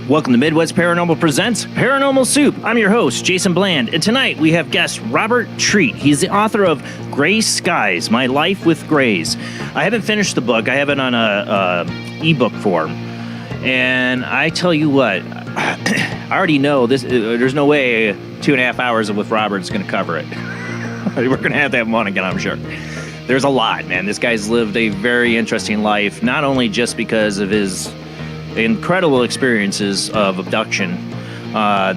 Welcome to Midwest Paranormal Presents Paranormal Soup. I'm your host, Jason Bland, and tonight we have guest Robert Treat. He's the author of Gray Skies, My Life with Grays. I haven't finished the book. I have it on a ebook form, and I tell you what, I already know this. There's no way 2.5 hours with Robert is going to cover it. We're going to have him on again, I'm sure. There's a lot, man. This guy's lived a very interesting life, not only just because of his incredible experiences of abduction.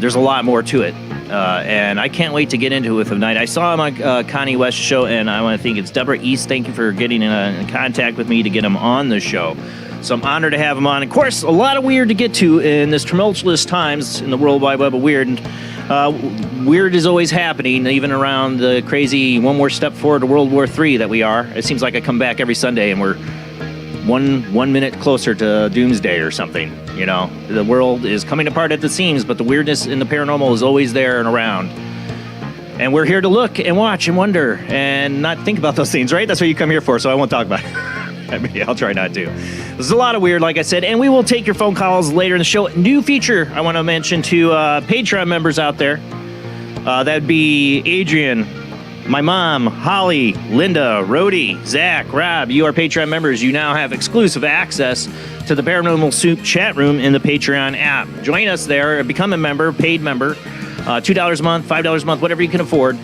There's a lot more to it, and I can't wait to get into it with him tonight. I saw him on Connie West's show, and I want to thank it's Deborah East. Thank you for getting in contact with me to get him on the show. So I'm honored to have him on. Of course, a lot of weird to get to in this tumultuous times in the World Wide Web of weird. And weird is always happening, even around the crazy one more step forward to World War III that we are. It seems like I come back every Sunday and we're one minute closer to doomsday or something. You know, the world is coming apart at the seams, but the weirdness in the paranormal is always there and around. And we're here to look and watch and wonder and not think about those things, right? That's what you come here for, so I won't talk about it. I mean, I'll try not to. There's a lot of weird, like I said, and we will take your phone calls later in the show. New feature I want to mention to Patreon members out there. That'd be Adrian, my mom, Holly, Linda, Rhodey, Zach, Rob. You are Patreon members. You now have exclusive access to the Paranormal Soup chat room in the Patreon app. Join us there. Become a member, paid member. $2 a month, $5 a month, whatever you can afford.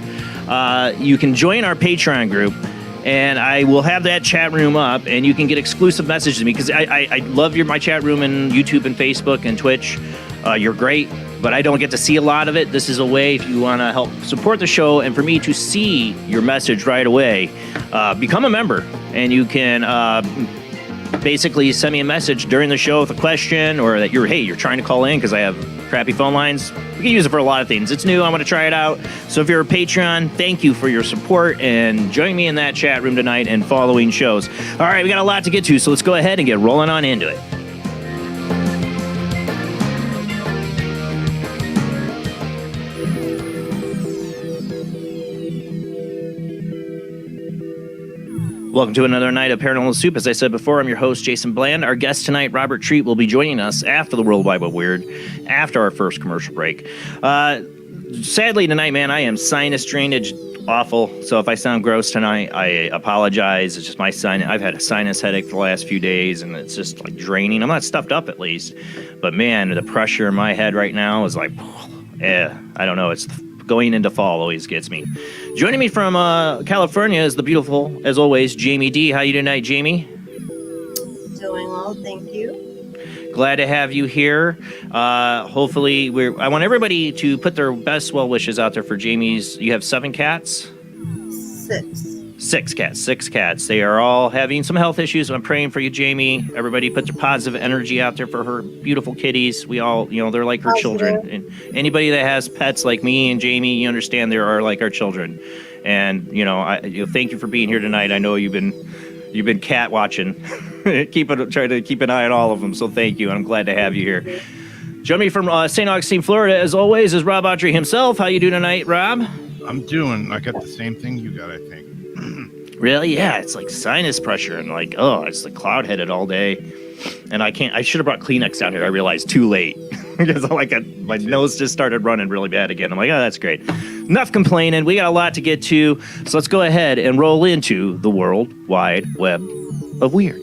You can join our Patreon group, and I will have that chat room up, and you can get exclusive messages to me, because I love my chat room and YouTube and Facebook and Twitch. You're great, but I don't get to see a lot of it. This is a way, if you want to help support the show and for me to see your message right away, become a member, and you can basically send me a message during the show with a question, or that you're trying to call in because I have crappy phone lines. We can use it for a lot of things. It's new. I want to try it out. So if you're a Patreon, thank you for your support, and join me in that chat room tonight and following shows. All right, we got a lot to get to, so let's go ahead and get rolling on into it. Welcome to another night of Paranormal Soup. As I said before, I'm your host, Jason Bland. Our guest tonight, Robert Treat, will be joining us after the World Wide Web Weird, after our first commercial break. Sadly tonight, man, I am sinus drainage awful. So if I sound gross tonight, I apologize. It's just my sinus. I've had a sinus headache for the last few days, and it's just like draining. I'm not stuffed up at least, but man, the pressure in my head right now is like, I don't know. It's going into fall always gets me. Joining me from California is the beautiful, as always, Jamie D. How you tonight, Jamie? Doing well, thank you. Glad to have you here. Hopefully, I want everybody to put their best well wishes out there for Jamie's. You have 7 cats? 6. 6 cats. 6 cats. They are all having some health issues. I'm praying for you, Jamie. Everybody put their positive energy out there for her beautiful kitties. We all, they're like her children. And anybody that has pets like me and Jamie, you understand they are like our children. And, thank you for being here tonight. I know you've been cat watching, trying to keep an eye on all of them. So thank you. I'm glad to have you here. Joining me from St. Augustine, Florida, as always, is Rob Autry himself. How you doing tonight, Rob? I got the same thing you got, I think. Really? Yeah, it's like sinus pressure and like, it's like cloud headed all day. And I should have brought Kleenex down here. I realized too late because my nose just started running really bad again. I'm like, that's great. Enough complaining. We got a lot to get to. So let's go ahead and roll into the World Wide Web of Weird.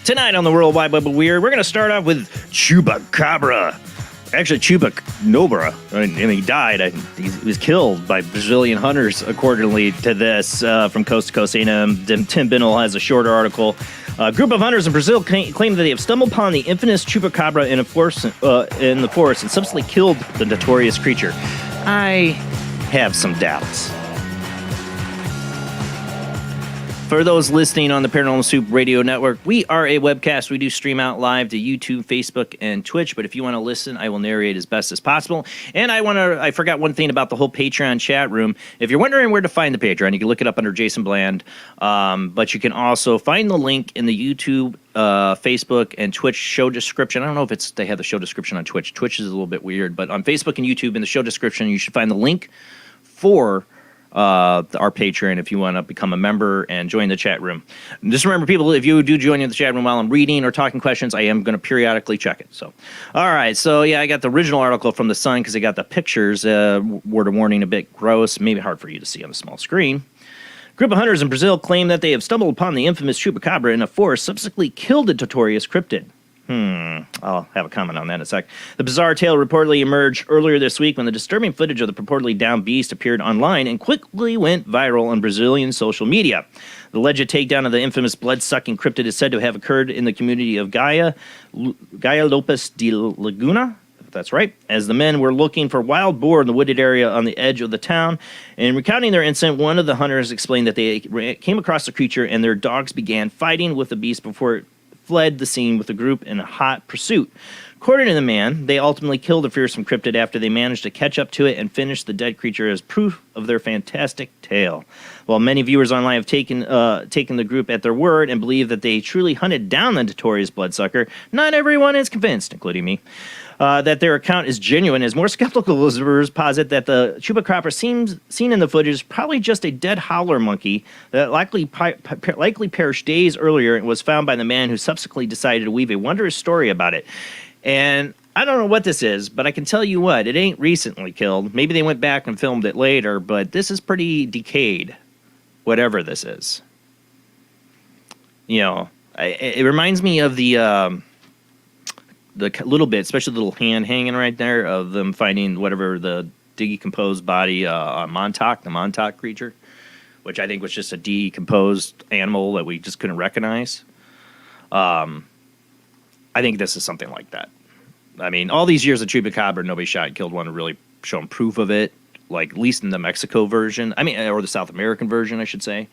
Tonight on the World Wide Web of Weird, we're going to start off with Chupacabra. Actually, Chupacabra. He died. He was killed by Brazilian hunters, accordingly to this, from Coast to Coast. Tim Binnell has a shorter article. A group of hunters in Brazil claim that they have stumbled upon the infamous Chupacabra in the forest and subsequently killed the notorious creature. I have some doubts. For those listening on the Paranormal Soup Radio Network, we are a webcast. We do stream out live to YouTube, Facebook, and Twitch. But if you want to listen, I will narrate as best as possible. And I forgot one thing about the whole Patreon chat room. If you're wondering where to find the Patreon, you can look it up under Jason Bland. But you can also find the link in the YouTube, Facebook, and Twitch show description. I don't know if they have the show description on Twitch. Twitch is a little bit weird. But on Facebook and YouTube in the show description, you should find the link for our Patreon if you want to become a member and join the chat room. And just remember, people, if you do join in the chat room while I'm reading or talking questions, I am going to periodically check it. So, all right. So, yeah, I got the original article from The Sun because I got the pictures. Word of warning, a bit gross, maybe hard for you to see on a small screen. A group of hunters in Brazil claim that they have stumbled upon the infamous Chupacabra in a forest, subsequently killed the notorious cryptid. I'll have a comment on that in a sec. The bizarre tale reportedly emerged earlier this week when the disturbing footage of the purportedly downed beast appeared online and quickly went viral on Brazilian social media. The alleged takedown of the infamous blood-sucking cryptid is said to have occurred in the community of Gaia Lopes de Laguna, if that's right, as the men were looking for wild boar in the wooded area on the edge of the town. In recounting their incident, one of the hunters explained that they came across the creature and their dogs began fighting with the beast before it fled the scene with the group in a hot pursuit. According to the man, they ultimately killed the fearsome cryptid after they managed to catch up to it and finish the dead creature as proof of their fantastic tale. While many viewers online have taken the group at their word and believe that they truly hunted down the notorious bloodsucker, not everyone is convinced, including me, that their account is genuine, as more skeptical observers posit that the Chupacabra seen in the footage is probably just a dead howler monkey that likely perished days earlier and was found by the man who subsequently decided to weave a wondrous story about it. And I don't know what this is, but I can tell you what, it ain't recently killed. Maybe they went back and filmed it later, but this is pretty decayed, whatever this is. It reminds me of the little bit, especially the little hand hanging right there, of them finding whatever the decomposed body on Montauk, the Montauk creature, which I think was just a decomposed animal that we just couldn't recognize. I think this is something like that. I mean, all these years of Chupacabra, nobody shot and killed one to really show proof of it. like at least in the Mexico version. I mean, or the South American version, I should say.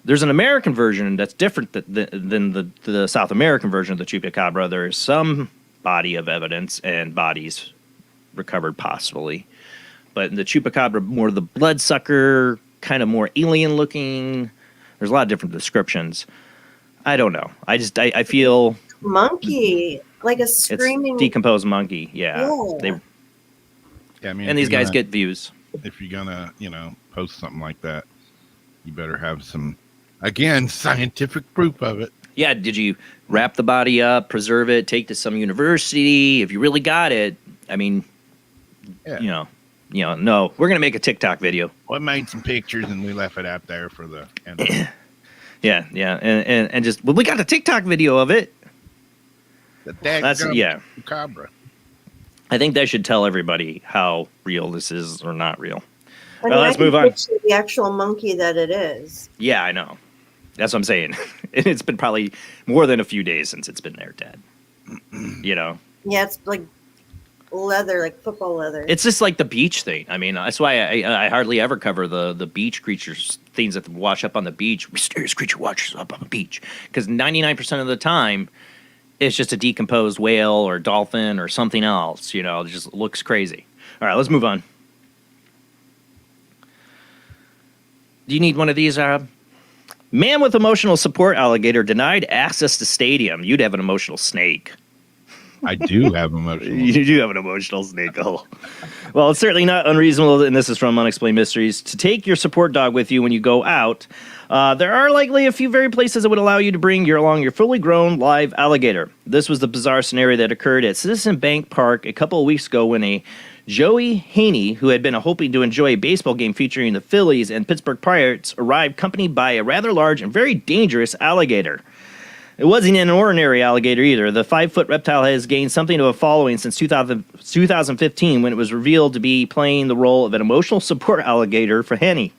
There's an American version that's different than the South American version of the Chupacabra. There is some body of evidence and bodies recovered possibly. But in the Chupacabra, more the bloodsucker, kind of more alien looking. There's a lot of different descriptions. I don't know. I feel Monkey, like a screaming it's decomposed monkey. Yeah. I mean, And these guys get views. If you're gonna, post something like that, you better have some, again, scientific proof of it. Yeah. Did you wrap the body up, preserve it, take to some university? If you really got it, I mean, no, we're gonna make a TikTok video. Well, I made some pictures and we left it out there for the end. Yeah, and just we got a TikTok video of it. That's Cabra. I think that should tell everybody how real this is or not real. I mean, let's move on. The actual monkey that it is. Yeah, I know. That's what I'm saying. It's been probably more than a few days since it's been there, Dad. Yeah, it's like leather, like football leather. It's just like the beach thing. I mean, that's why I hardly ever cover the beach creatures, things that wash up on the beach. Mysterious creature washes up on the beach. Because 99% of the time, it's just a decomposed whale or dolphin or something else. It just looks crazy. All right, let's move on. Do you need one of these, Rob? Man with emotional support alligator denied access to stadium. You'd have an emotional snake. I do have emotional. You do have an emotional snake. Oh. Well, it's certainly not unreasonable, and this is from Unexplained Mysteries, to take your support dog with you when you go out. There are likely a few very places that would allow you to bring along your fully grown live alligator. This was the bizarre scenario that occurred at Citizen Bank Park a couple of weeks ago when a Joey Haney, who had been hoping to enjoy a baseball game featuring the Phillies and Pittsburgh Pirates, arrived accompanied by a rather large and very dangerous alligator. It wasn't an ordinary alligator either. The 5-foot reptile has gained something of a following since 2015 when it was revealed to be playing the role of an emotional support alligator for Henny.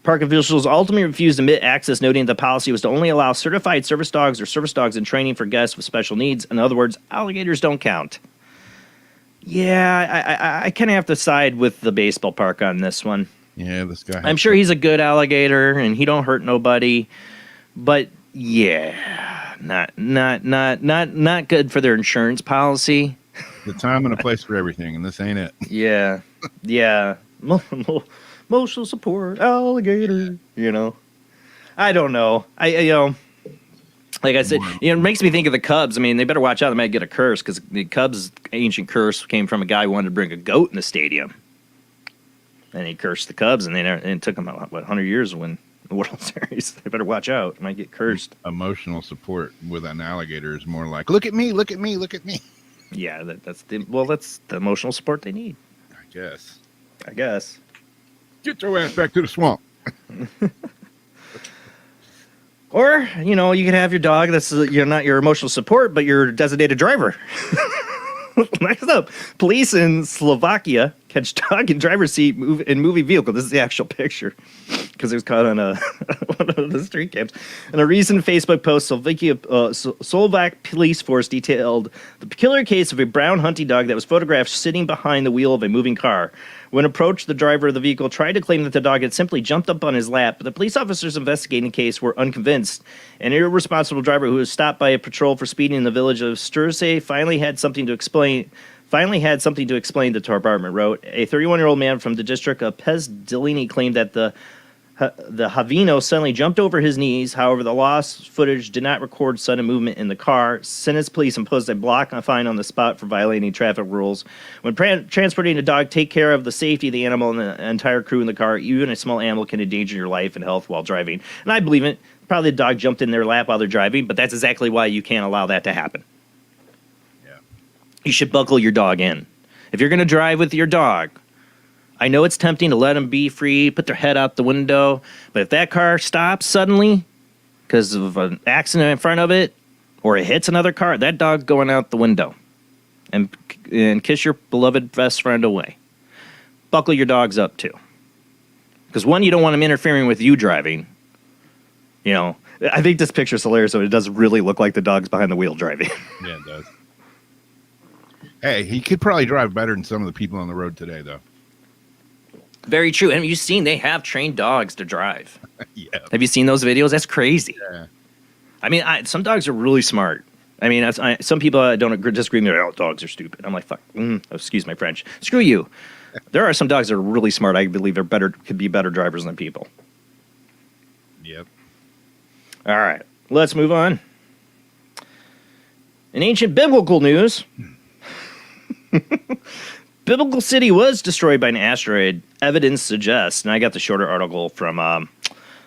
Park officials ultimately refused to admit access, noting the policy was to only allow certified service dogs or service dogs in training for guests with special needs. In other words, alligators don't count. Yeah, I kind of have to side with the baseball park on this one. Yeah, this guy. I'm sure he's a good alligator and he don't hurt nobody, but yeah, not good for their insurance policy. The time and a place for everything, and this ain't it. Yeah. Emotional support alligator. I don't know. Like I said, it makes me think of the Cubs. I mean, they better watch out. They might get a curse because the Cubs' ancient curse came from a guy who wanted to bring a goat in the stadium, and he cursed the Cubs, and it took them 100 years to win the World Series. They better watch out. They might get cursed. Emotional support with an alligator is more like, look at me, look at me, look at me. Yeah, that's the emotional support they need. I guess. Get your ass back to the swamp. Or, you could have your dog that's not your emotional support, but your designated driver. Next up, police in Slovakia catch dog in driver's seat in movie vehicle. This is the actual picture because it was caught on one of the street cams. In a recent Facebook post, Slovak police force detailed the peculiar case of a brown hunting dog that was photographed sitting behind the wheel of a moving car. When approached, the driver of the vehicle tried to claim that the dog had simply jumped up on his lap, but the police officers investigating the case were unconvinced. An irresponsible driver who was stopped by a patrol for speeding in the village of Sturse finally had something to explain the department wrote. A 31-year-old man from the district of Pez-Delini claimed that the Havino suddenly jumped over his knees. However, the lost footage did not record sudden movement in the car. Sentence police imposed a block fine on the spot for violating traffic rules. When transporting a dog, take care of the safety of the animal and the entire crew in the car. Even a small animal can endanger your life and health while driving. And I believe it. Probably the dog jumped in their lap while they're driving, but that's exactly why you can't allow that to happen. Yeah. You should buckle your dog in. If you're going to drive with your dog, I know it's tempting to let them be free, put their head out the window, but if that car stops suddenly because of an accident in front of it or it hits another car, that dog's going out the window. And kiss your beloved best friend away. Buckle your dogs up, too. Because, one, you don't want them interfering with you driving. I think this picture's hilarious, so it does really look like the dog's behind the wheel driving. Yeah, it does. Hey, he could probably drive better than some of the people on the road today, though. Very true. And you've seen they have trained dogs to drive. Yeah. Have you seen those videos? That's crazy. Yeah. I mean, some dogs are really smart. I mean, some people don't disagree with me. Oh, dogs are stupid. I'm like, fuck. Excuse my French. Screw you. There are some dogs that are really smart. I believe could be better drivers than people. Yep. All right, let's move on. In ancient biblical news, biblical city was destroyed by an asteroid. Evidence suggests, and I got the shorter article from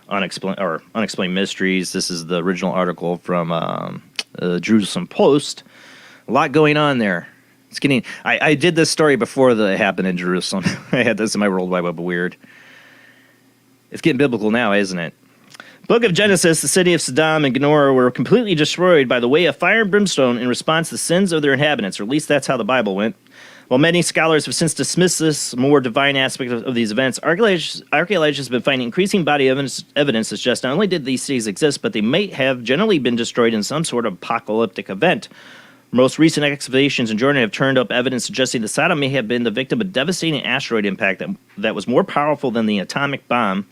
Unexplained Mysteries. This is the original article from Jerusalem Post. A lot going on there. It's getting. I did this story before that happened in Jerusalem. I had this in my World Wide Web of Weird. It's getting biblical now, isn't it? Book of Genesis, the city of Sodom and Gomorrah were completely destroyed by the way of fire and brimstone in response to the sins of their inhabitants, or at least that's how the Bible went. While many scholars have since dismissed this more divine aspect of these events, archaeologists have been finding increasing body evidence that suggests not only did these cities exist, but they might have generally been destroyed in some sort of apocalyptic event. Most recent excavations in Jordan have turned up evidence suggesting that Sodom may have been the victim of a devastating asteroid impact that was more powerful than the atomic bomb.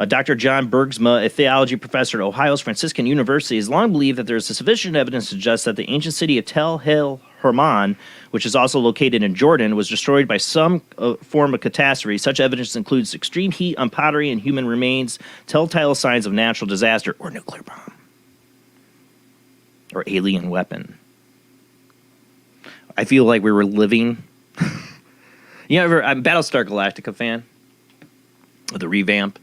Dr. John Bergsma, a theology professor at Ohio's Franciscan University, has long believed that there is sufficient evidence to suggest that the ancient city of Tel El Hermon, which is also located in Jordan, was destroyed by some form of catastrophe. Such evidence includes extreme heat on pottery and human remains, telltale signs of natural disaster, or nuclear bomb, or alien weapon. I feel like we were living. I'm a Battlestar Galactica fan of the revamp,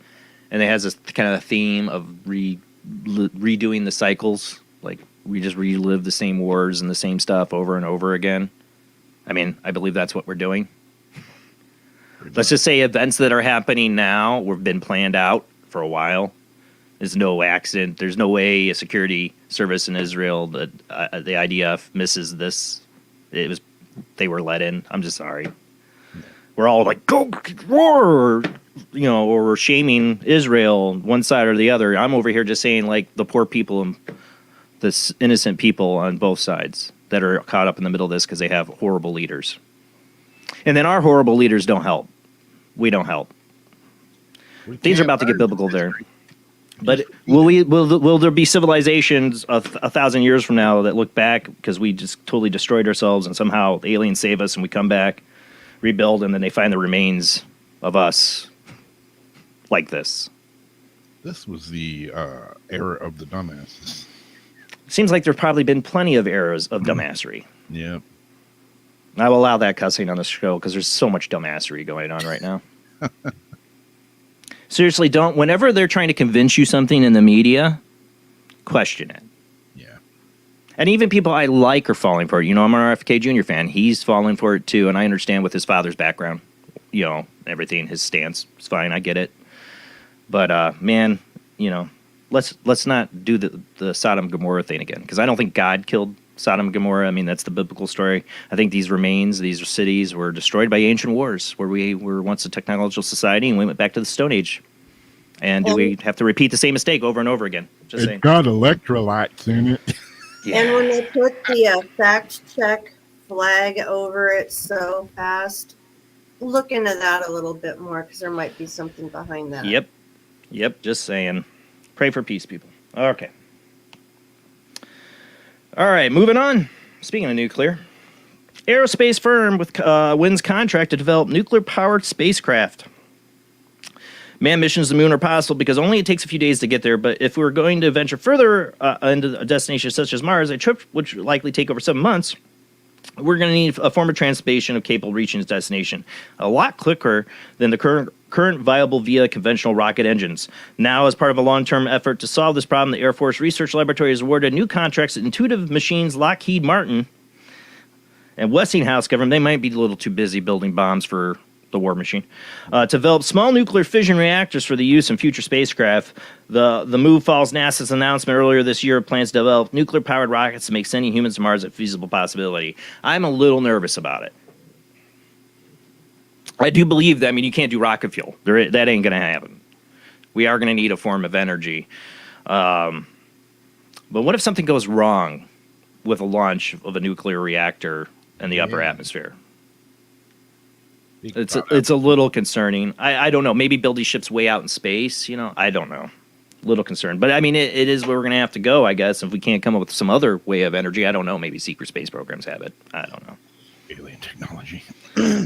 and it has this kind of a theme of redoing the cycles. Like, we just relive the same wars and the same stuff over and over again. I mean, I believe that's what we're doing. Let's just say events that are happening now have been planned out for a while. There's no accident. There's no way a security service in Israel, the IDF, misses this. They were let in. I'm just sorry. We're all like, go war, or we're shaming Israel, one side or the other. I'm over here just saying, like, the poor people and the innocent people on both sides that are caught up in the middle of this because they have horrible leaders. And then our horrible leaders don't help. We don't help. Things are about to get biblical there. But will there be civilizations 1,000 years from now that look back because we just totally destroyed ourselves and somehow the aliens save us and we come back, rebuild, and then they find the remains of us like this? This was the era of the dumbasses. Seems like there's probably been plenty of eras of dumbassery. Yeah. I will allow that cussing on the show because there's so much dumbassery going on right now. Seriously, whenever they're trying to convince you something in the media, question it. Yeah. And even people I like are falling for it. I'm an RFK Jr. fan. He's falling for it too, and I understand with his father's background, everything, his stance. It's fine, I get it. But, man, let's not do the Sodom and Gomorrah thing again, because I don't think God killed Sodom and Gomorrah. I mean, that's the biblical story. I think these remains, these cities were destroyed by ancient wars, where we were once a technological society and we went back to the Stone Age. And do we have to repeat the same mistake over and over again? Just saying. Got electrolytes in it. Yeah. And when they put the fact check flag over it so fast, look into that a little bit more, because there might be something behind that. Yep, just saying. Pray for peace, people. Okay. All right, moving on. Speaking of nuclear, aerospace firm wins contract to develop nuclear-powered spacecraft. Manned missions to the moon are possible because only it takes a few days to get there, but if we're going to venture further into a destination such as Mars, a trip would likely take over 7 months. We're going to need a form of transportation capable of reaching its destination a lot quicker than the current viable via conventional rocket engines. Now, as part of a long-term effort to solve this problem, the Air Force Research Laboratory has awarded new contracts to Intuitive Machines, Lockheed Martin, and Westinghouse government. They might be a little too busy building bombs for the war machine, to develop small nuclear fission reactors for the use in future spacecraft. The move follows NASA's announcement earlier this year of plans to develop nuclear-powered rockets to make sending humans to Mars a feasible possibility. I'm a little nervous about it. I do believe that. I mean, you can't do rocket fuel. That ain't going to happen. We are going to need a form of energy. But what if something goes wrong with a launch of a nuclear reactor in the upper atmosphere? It's a little concerning. I don't know. Maybe build these ships way out in space. I don't know. Little concerned, but I mean, it is where we're gonna have to go, I guess. If we can't come up with some other way of energy, I don't know. Maybe secret space programs have it. I don't know. Alien technology.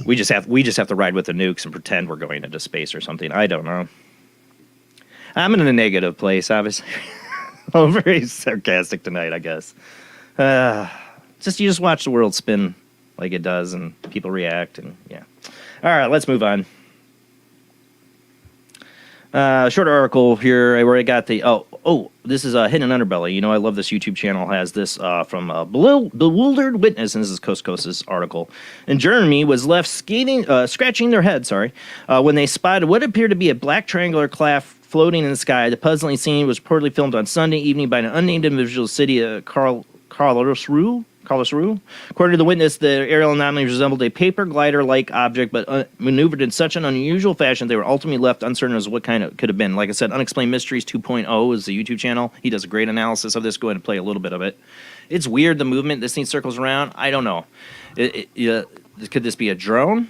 We just have to ride with the nukes and pretend we're going into space or something. I don't know. I'm in a negative place, obviously. I'm very sarcastic tonight, I guess. You just watch the world spin like it does, and people react, and yeah. All right, let's move on. Short article here where I got the this is Hidden Underbelly. I love this YouTube channel. Has this from Bewildered Witness, and this is Coast Coast's article. And Germany was left scratching their head, when they spotted what appeared to be a black triangular craft floating in the sky. The puzzling scene was reportedly filmed on Sunday evening by an unnamed individual city of Karlsruhe. According to the witness, the aerial anomaly resembled a paper glider-like object, but maneuvered in such an unusual fashion they were ultimately left uncertain as what kind it could have been. Like I said, Unexplained Mysteries 2.0 is the YouTube channel. He does a great analysis of this. Go ahead and play a little bit of it. It's weird, the movement. This thing circles around. I don't know. Could this be a drone?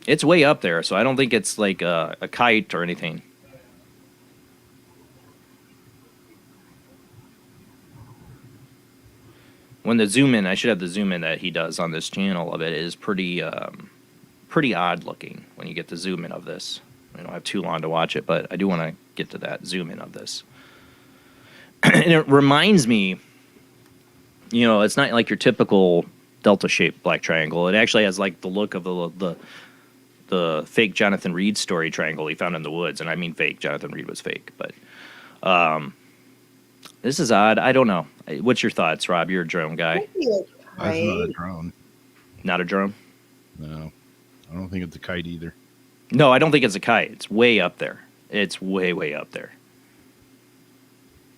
It's way up there, so I don't think it's like a kite or anything. When the zoom in, I should have the zoom in that he does on this channel of it is pretty odd looking when you get the zoom in of this. I don't have too long to watch it, but I do want to get to that zoom in of this. And it reminds me, it's not like your typical delta-shaped black triangle. It actually has like the look of the fake Jonathan Reed story triangle he found in the woods. And I mean fake. Jonathan Reed was fake, but this is odd. I don't know. What's your thoughts, Rob? You're a drone guy. That's not a drone. Not a drone? No. I don't think it's a kite either. No, I don't think it's a kite. It's way up there. It's way, way up there.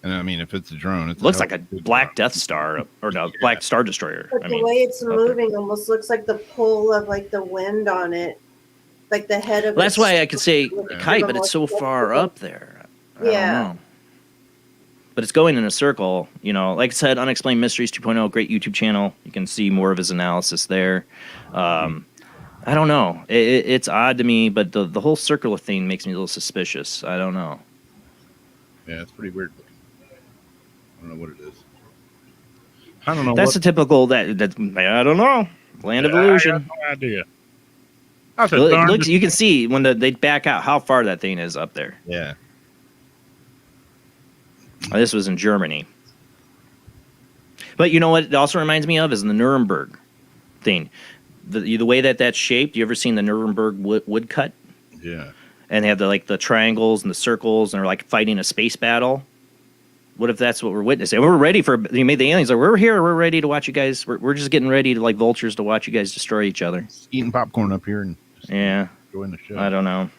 And I mean, if it's a drone, it looks like a black Death Star, or no, black Star Destroyer. But the way it's moving almost looks like the pull of like the wind on it. Like the head of well, that's why I could say kite, but it's so far up there. I don't know. But it's going in a circle, Like I said, Unexplained Mysteries 2.0, great YouTube channel. You can see more of his analysis there. I don't know. It's odd to me, but the whole circular thing makes me a little suspicious. I don't know. Yeah, it's pretty weird looking. I don't know what it is. I don't know. That's a typical that I don't know. Land of illusion. I have no idea. You can see when they back out how far that thing is up there. Yeah. This was in Germany. But you know what it also reminds me of is the Nuremberg thing. The way that's shaped. You ever seen the Nuremberg woodcut? Yeah. And they have the triangles and the circles, and they're like fighting a space battle. What if that's what we're witnessing? We're ready for you made the aliens. Like, we're here. We're ready to watch you guys. We're just getting ready to like vultures to watch you guys destroy each other. Just eating popcorn up here and enjoying the show. I don't know.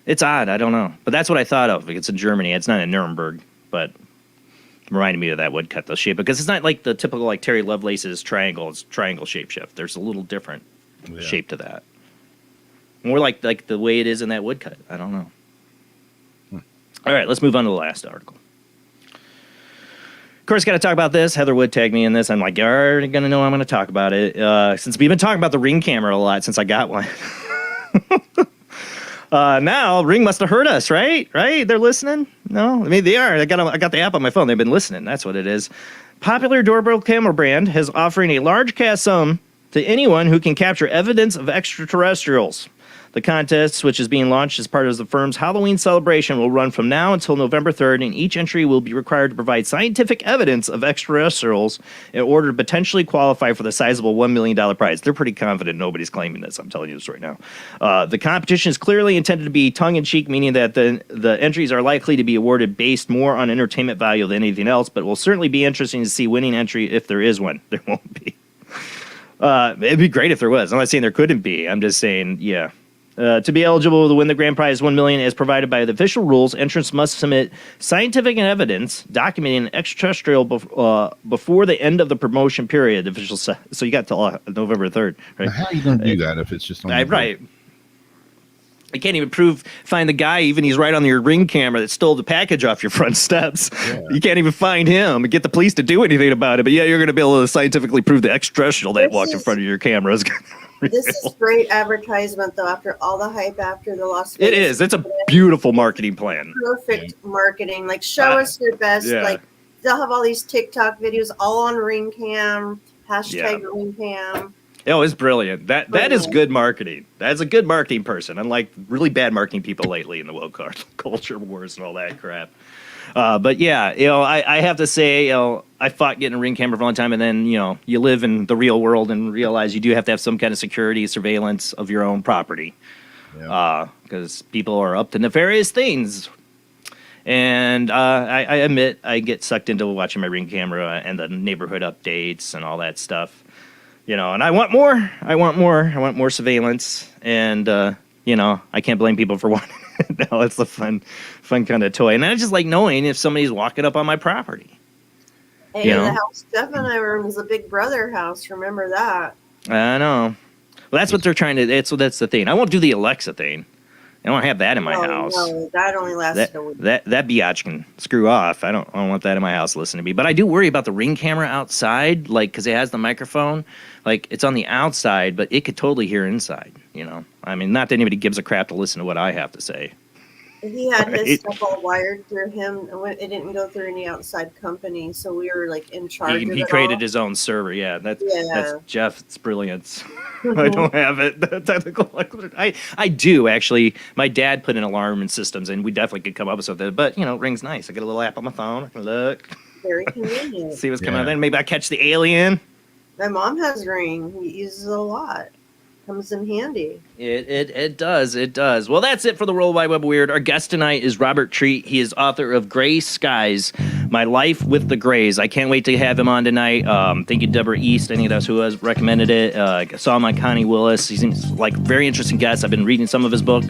It's odd. I don't know. But that's what I thought of. It's in Germany. It's not in Nuremberg, but it reminded me of that woodcut, the shape. Because it's not like the typical like Terry Lovelace's triangle. It's triangle shapeshift. There's a little different shape to that. More like the way it is in that woodcut. I don't know. All right, let's move on to the last article. Of course, got to talk about this. Heather Wood tagged me in this. I'm like, you're already going to know I'm going to talk about it. Since we've been talking about the Ring camera a lot since I got one. Now, Ring must have heard us, right? Right? They're listening? No? I mean, they are. I got the app on my phone. They've been listening. That's what it is. Popular doorbell camera brand is offering a large cash sum to anyone who can capture evidence of extraterrestrials. The contest, which is being launched as part of the firm's Halloween celebration, will run from now until November 3rd, and each entry will be required to provide scientific evidence of extraterrestrials in order to potentially qualify for the sizable $1 million prize. They're pretty confident nobody's claiming this. I'm telling you this right now. The competition is clearly intended to be tongue-in-cheek, meaning that the entries are likely to be awarded based more on entertainment value than anything else, but will certainly be interesting to see winning entry if there is one. There won't be. It'd be great if there was. I'm not saying there couldn't be. I'm just saying, yeah. To be eligible to win the grand prize, $1 million, as provided by the official rules, entrants must submit scientific evidence documenting an extraterrestrial before the end of the promotion period. Official so you got till November 3rd, right? Now, how are you going to do that if it's just on right? I can't even find the guy, even he's right on your Ring camera that stole the package off your front steps. Yeah. You can't even find him and get the police to do anything about it. But yeah, you're going to be able to scientifically prove the extraterrestrial that walked in front of your camera is This is great advertisement, though, after all the hype after the Las Vegas. It is. It's a beautiful marketing plan. Perfect marketing. Like, show us your best. Yeah. Like, they'll have all these TikTok videos all on Ring Cam, hashtag Ring Cam. Oh, it's brilliant. That is good marketing. That's a good marketing person, unlike really bad marketing people lately in the woke culture wars and all that crap. But yeah, I have to say, I fought getting a Ring camera for a long time, and then, you live in the real world and realize you do have to have some kind of security surveillance of your own property. Because people are up to nefarious things. And I admit I get sucked into watching my Ring camera and the neighborhood updates and all that stuff. And I want more. I want more surveillance. And, I can't blame people for wanting it. No, it's a fun kind of toy. And I just like knowing if somebody's walking up on my property. Hey, the house Steph and I were in was a Big Brother house. Remember that? I know. Well, that's what they're trying to. That's the thing. I won't do the Alexa thing. I don't have that in my house. No, that only lasted a week. That biatch can screw off. I don't want that in my house listening to me. But I do worry about the Ring camera outside, like, because it has the microphone. Like, it's on the outside, but it could totally hear inside, I mean, not that anybody gives a crap to listen to what I have to say. He had his stuff all wired through him. It didn't go through any outside company, so we were, like, in charge of it. He created his own server, yeah. That's Jeff. It's brilliance. I don't have it. The technical. I do, actually. My dad put in alarm and systems, and we definitely could come up with something. But, Ring's nice. I get a little app on my phone. I can look. Very convenient. See what's coming out. Then maybe I catch the alien. My mom has Ring. He uses it a lot. Comes in handy. It does. Well, that's it for the World Wide Web Weird. Our guest tonight is Robert Treat. He is author of Gray Skies, My Life with the Grays. I can't wait to have him on tonight. Thank you, Deborah East. I think that's who has recommended it. I saw him on Connie Willis. He seems like a very interesting guest. I've been reading some of his book.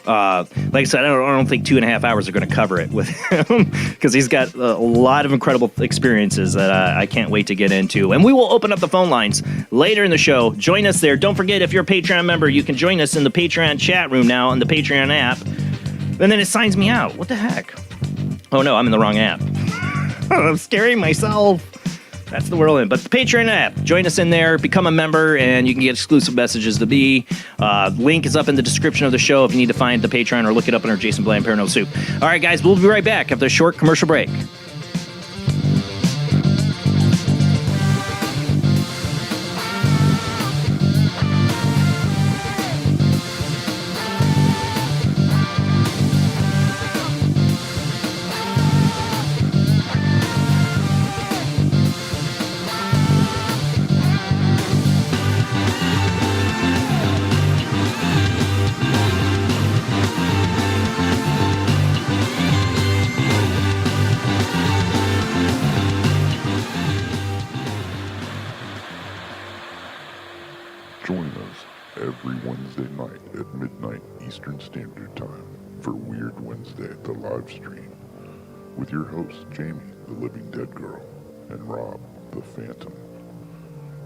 Like I said, I don't think 2.5 hours are going to cover it with him because he's got a lot of incredible experiences that I can't wait to get into. And we will open up the phone lines later in the show. Join us there. Don't forget, if you're a Patreon member, you can join us in the Patreon chat room now on the Patreon app. And then it signs me out. What the heck? Oh, no, I'm in the wrong app. I'm scaring myself. That's the world in. But the Patreon app, join us in there, become a member, and you can get exclusive messages to me. Link is up in the description of the show if you need to find the Patreon or look it up under Jason Bland Paranormal Soup. All right, guys, we'll be right back after a short commercial break. Join us every Wednesday night at midnight Eastern Standard Time for Weird Wednesday at the live stream with your hosts Jamie, the Living Dead Girl, and Rob, the Phantom,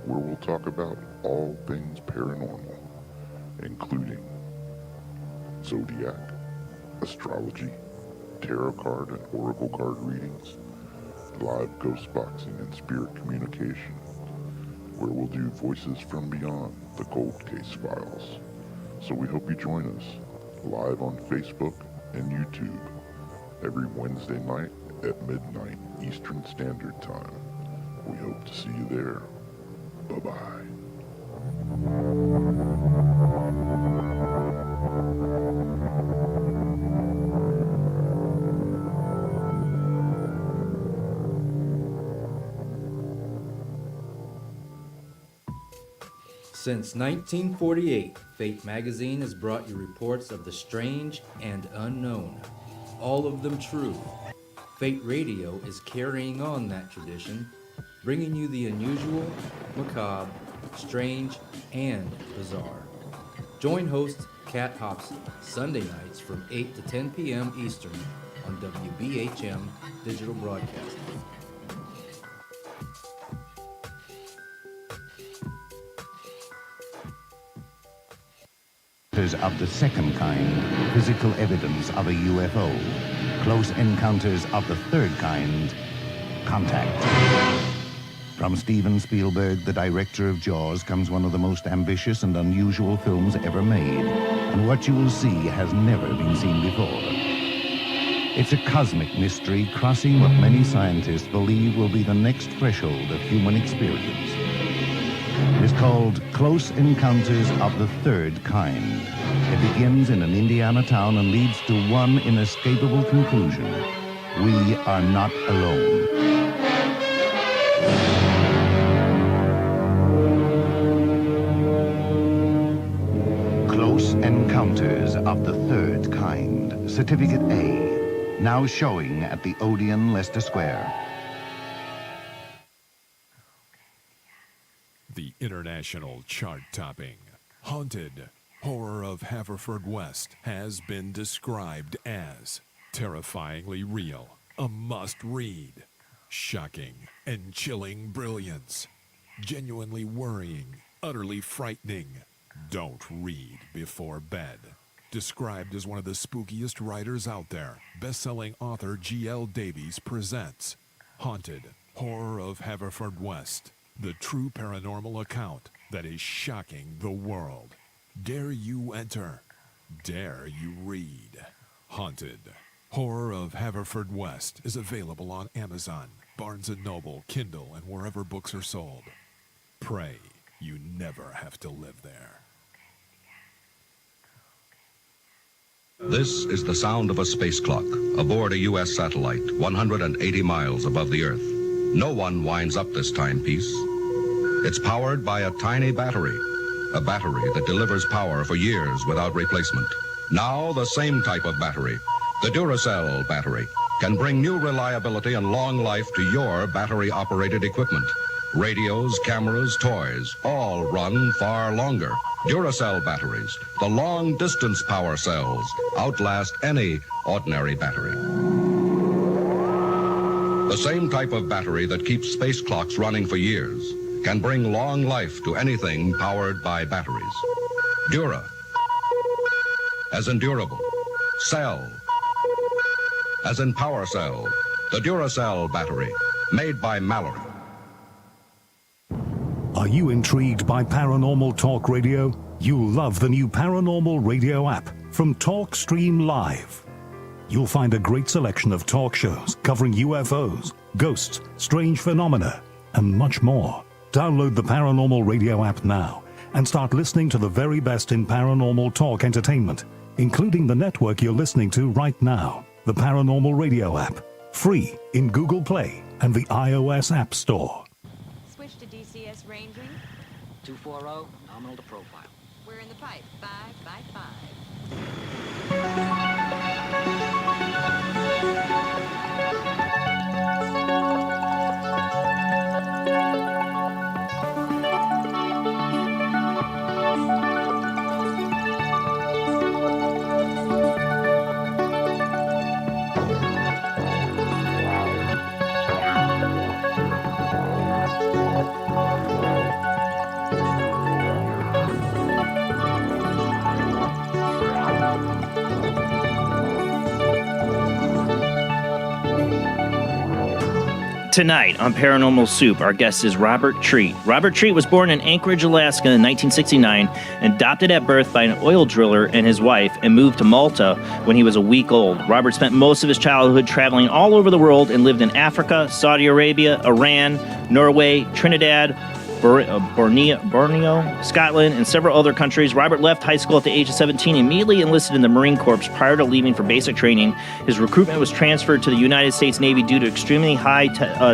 where we'll talk about all things paranormal, including zodiac, astrology, tarot card and oracle card readings, live ghost boxing and spirit communication, where we'll do Voices from Beyond, the Cold Case Files. So we hope you join us live on Facebook and YouTube every Wednesday night at midnight Eastern Standard Time. We hope to see you there. Bye-bye. Since 1948, Fate magazine has brought you reports of the strange and unknown, all of them true. Fate Radio is carrying on that tradition, bringing you the unusual, macabre, strange, and bizarre. Join host Kat Hobson Sunday nights from 8 to 10 p.m. Eastern on WBHM Digital Broadcasting. Encounters of the Second Kind, Physical Evidence of a UFO. Close Encounters of the Third Kind, Contact. From Steven Spielberg, the director of Jaws, comes one of the most ambitious and unusual films ever made. And what you will see has never been seen before. It's a cosmic mystery crossing what many scientists believe will be the next threshold of human experience. It is called Close Encounters of the Third Kind. It begins in an Indiana town and leads to one inescapable conclusion. We are not alone. Close Encounters of the Third Kind. Certificate A. Now showing at the Odeon, Leicester Square. The international chart-topping Haunted Horror of Haverfordwest has been described as terrifyingly real, a must-read, shocking and chilling brilliance, genuinely worrying, utterly frightening. Don't read before bed. Described as one of the spookiest writers out there, best-selling author G.L. Davies presents Haunted Horror of Haverfordwest, the true paranormal account that is shocking the world. Dare you enter? Dare you read? Haunted Horror of Haverfordwest is available on Amazon, Barnes & Noble, Kindle, and wherever books are sold. Pray you never have to live there. This is the sound of a space clock aboard a U.S. satellite 180 miles above the Earth. No one winds up this timepiece. It's powered by a tiny battery, a battery that delivers power for years without replacement. Now the same type of battery, the Duracell battery, can bring new reliability and long life to your battery-operated equipment. Radios, cameras, toys, all run far longer. Duracell batteries, the long-distance power cells, outlast any ordinary battery. The same type of battery that keeps space clocks running for years can bring long life to anything powered by batteries. Dura, as in durable. Cell, as in power cell. The Duracell battery, made by Mallory. Are you intrigued by Paranormal Talk Radio? You'll love the new Paranormal Radio app from Talkstream Live. You'll find a great selection of talk shows covering UFOs, ghosts, strange phenomena, and much more. Download the Paranormal Radio app now and start listening to the very best in paranormal talk entertainment, including the network you're listening to right now, the Paranormal Radio app, free in Google Play and the iOS App Store. Switch to DCS ranging. 240, nominal to profile. We're in the pipe, 5 by 5. Tonight on Paranormal Soup, our guest is Robert Treat. Robert Treat was born in Anchorage, Alaska in 1969, adopted at birth by an oil driller and his wife, and moved to Malta when he was a week old. Robert spent most of his childhood traveling all over the world and lived in Africa, Saudi Arabia, Iran, Norway, Trinidad, Borneo, Scotland, and several other countries. Robert left high school at the age of 17 and immediately enlisted in the Marine Corps prior to leaving for basic training. His recruitment was transferred to the United States Navy due to extremely high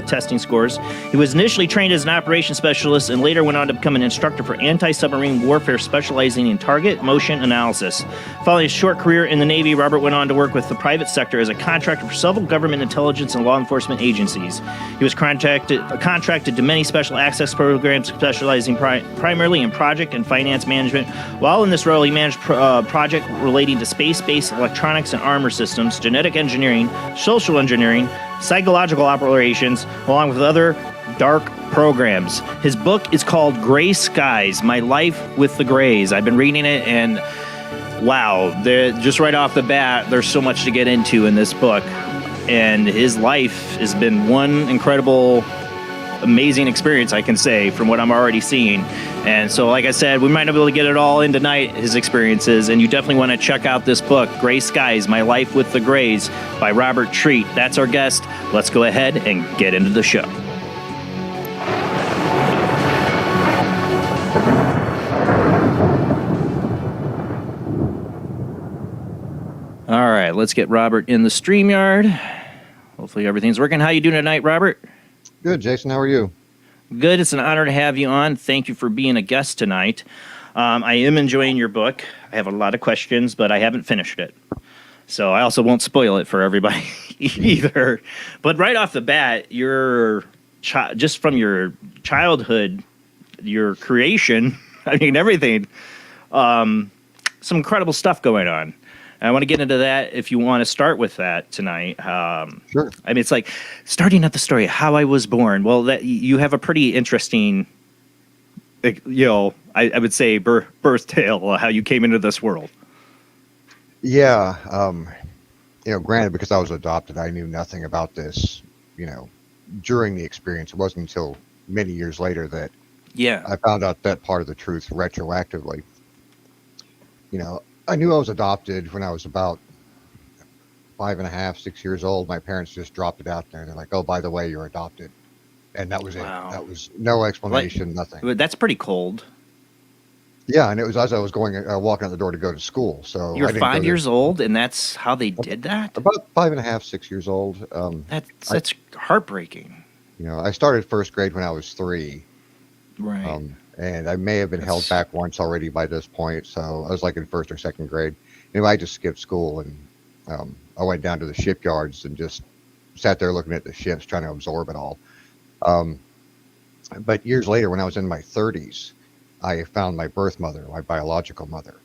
testing scores. He was initially trained as an operations specialist and later went on to become an instructor for Anti-Submarine Warfare, specializing in target motion analysis. Following a short career in the Navy, Robert went on to work with the private sector as a contractor for several government intelligence and law enforcement agencies. He was contracted to many special access programs, specializing primarily in project and finance management. While in this role, he managed project relating to space-based electronics and armor systems, genetic engineering, social engineering, psychological operations, along with other dark programs. His book is called Gray Skies, My Life with the Grays. I've been reading it, and wow, just right off the bat, there's so much to get into in this book. And his life has been one incredible, amazing experience, I can say, from what I'm already seeing. And so, like I said, we might not be able to get it all in tonight, his experiences, and you definitely want to check out this book, Gray Skies, My Life with the Grays, by Robert Treat. That's our guest. Let's go ahead and get into the show. All right, let's get Robert in the StreamYard. Hopefully everything's working. How you doing tonight, Robert? Good, Jason. How are you? Good. It's an honor to have you on. Thank you for being a guest tonight. I am enjoying your book. I have a lot of questions, but I haven't finished it. So I also won't spoil it for everybody either. But right off the bat, just from your childhood, your creation, I mean, everything, some incredible stuff going on. I want to get into that if you want to start with that tonight. Sure. I mean, it's like starting at the story, how I was born. Well, that you have a pretty interesting, I would say birth tale, how you came into this world. Yeah. Granted, because I was adopted, I knew nothing about this, during the experience. It wasn't until many years later that I found out that part of the truth retroactively. I knew I was adopted when I was about 5.5, 6 years old. My parents just dropped it out there. They're like, "Oh, by the way, you're adopted," and that was it. That was no explanation, nothing. That's pretty cold. Yeah, and it was as I was walking out the door to go to school. So you were 5 years old, and that's how they did that. About 5.5, 6 years old. That's heartbreaking. I started first grade when I was 3. Right. And I may have been held back once already by this point, so I was like in first or second grade. Anyway, I just skipped school, and I went down to the shipyards and just sat there looking at the ships, trying to absorb it all. But years later, when I was in my 30s, I found my birth mother, my biological mother.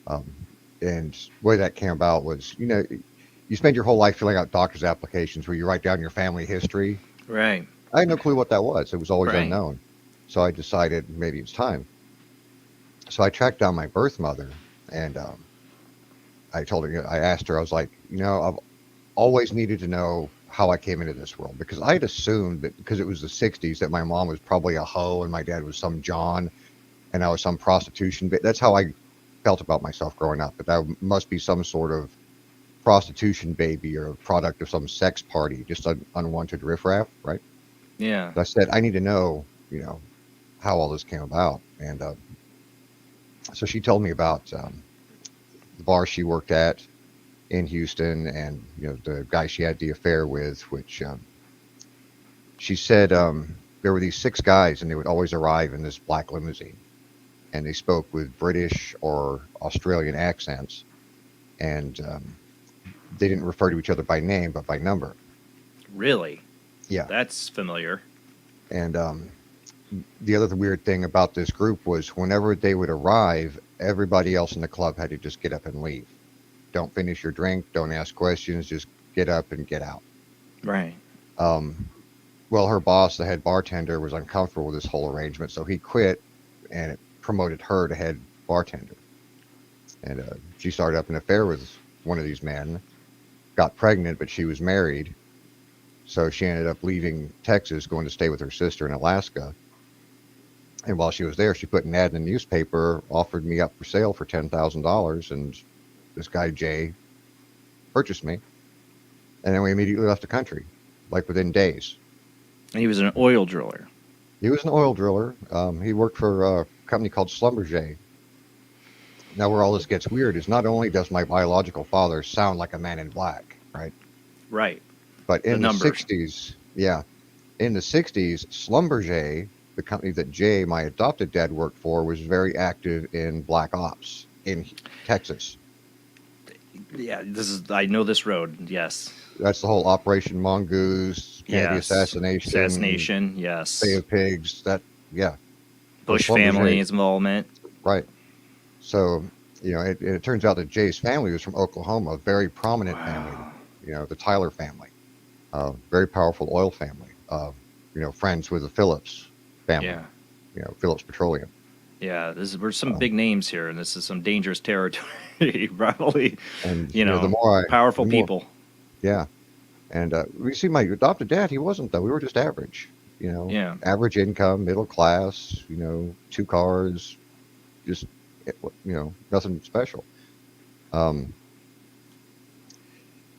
And the way that came about was, you spend your whole life filling out doctor's applications where you write down your family history. Right. I had no clue what that was. It was always unknown. So I decided maybe it's time. So I tracked down my birth mother, and I asked her, I was like, I've always needed to know how I came into this world, because I had assumed that because it was the 60s that my mom was probably a hoe and my dad was some John and I was some prostitution. But that's how I felt about myself growing up, that I must be some sort of prostitution baby or a product of some sex party, just an unwanted riffraff, right? Yeah. So I said, I need to know, how all this came about. And so she told me about the bar she worked at in Houston, and the guy she had the affair with, which she said there were these 6 guys, and they would always arrive in this black limousine, and they spoke with British or Australian accents, and they didn't refer to each other by name but by number. Really? Yeah. That's familiar. And the other weird thing about this group was whenever they would arrive, everybody else in the club had to just get up and leave. Don't finish your drink. Don't ask questions. Just get up and get out. Right. Well, her boss, the head bartender, was uncomfortable with this whole arrangement, so he quit, and it promoted her to head bartender. And she started up an affair with one of these men, got pregnant, but she was married. So she ended up leaving Texas, going to stay with her sister in Alaska. And while she was there, she put an ad in the newspaper, offered me up for sale for $10,000, and this guy, Jay, purchased me. And then we immediately left the country, like within days. And he was an oil driller. He was an oil driller. He worked for a company called Schlumberger. Now, where all this gets weird is not only does my biological father sound like a man in black, right? Right. But in the 60s, in the 60s, Schlumberger, the company that Jay, my adopted dad, worked for, was very active in black ops in Texas. Yeah, I know this road, yes. That's the whole Operation Mongoose, Kennedy assassination. Yes. Bay of Pigs, Bush family's involvement. Right. So, it turns out that Jay's family was from Oklahoma, a very prominent family, the Tyler family, very powerful oil family, friends with the Phillips family, Phillips Petroleum. Yeah, we're some big names here, and this is some dangerous territory, probably. And The more powerful people. Yeah, and we see my adopted dad. He wasn't though. We were just average. Yeah. Average income, middle class. 2 cars, just nothing special.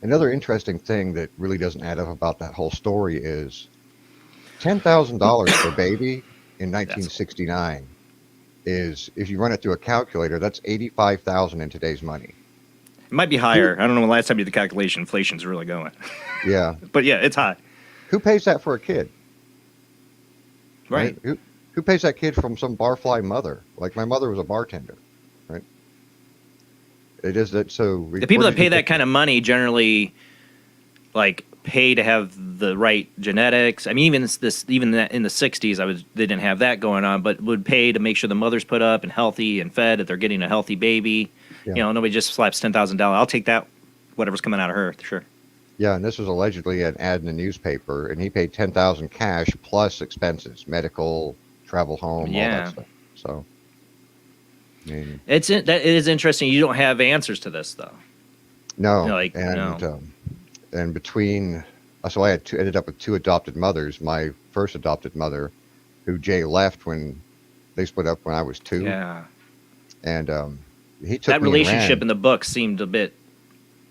Another interesting thing that really doesn't add up about that whole story is $10,000 for a baby in 1969 is, if you run it through a calculator, that's 85,000 in today's money. It might be higher. I don't know when the last time you did the calculation. Inflation's really going. Yeah. But yeah, it's high. Who pays that for a kid? Right. Who pays that kid from some barfly mother? Like my mother was a bartender, right? It is that. So the people that pay that kind of money generally, like, pay to have the right genetics. I mean, even that in the '60s, they didn't have that going on, but would pay to make sure the mother's put up and healthy and fed, that they're getting a healthy baby. Yeah. Nobody just slaps $10,000. I'll take that, whatever's coming out of her, sure. Yeah, and this was allegedly an ad in the newspaper, and he paid $10,000 cash plus expenses, medical, travel home, all that stuff. So, I mean, it is interesting. You don't have answers to this, though. No, no. And between, so I ended up with 2 adopted mothers. My first adopted mother, who Jay left when they split up when I was 2. Yeah. And he took that me relationship in the book seemed a bit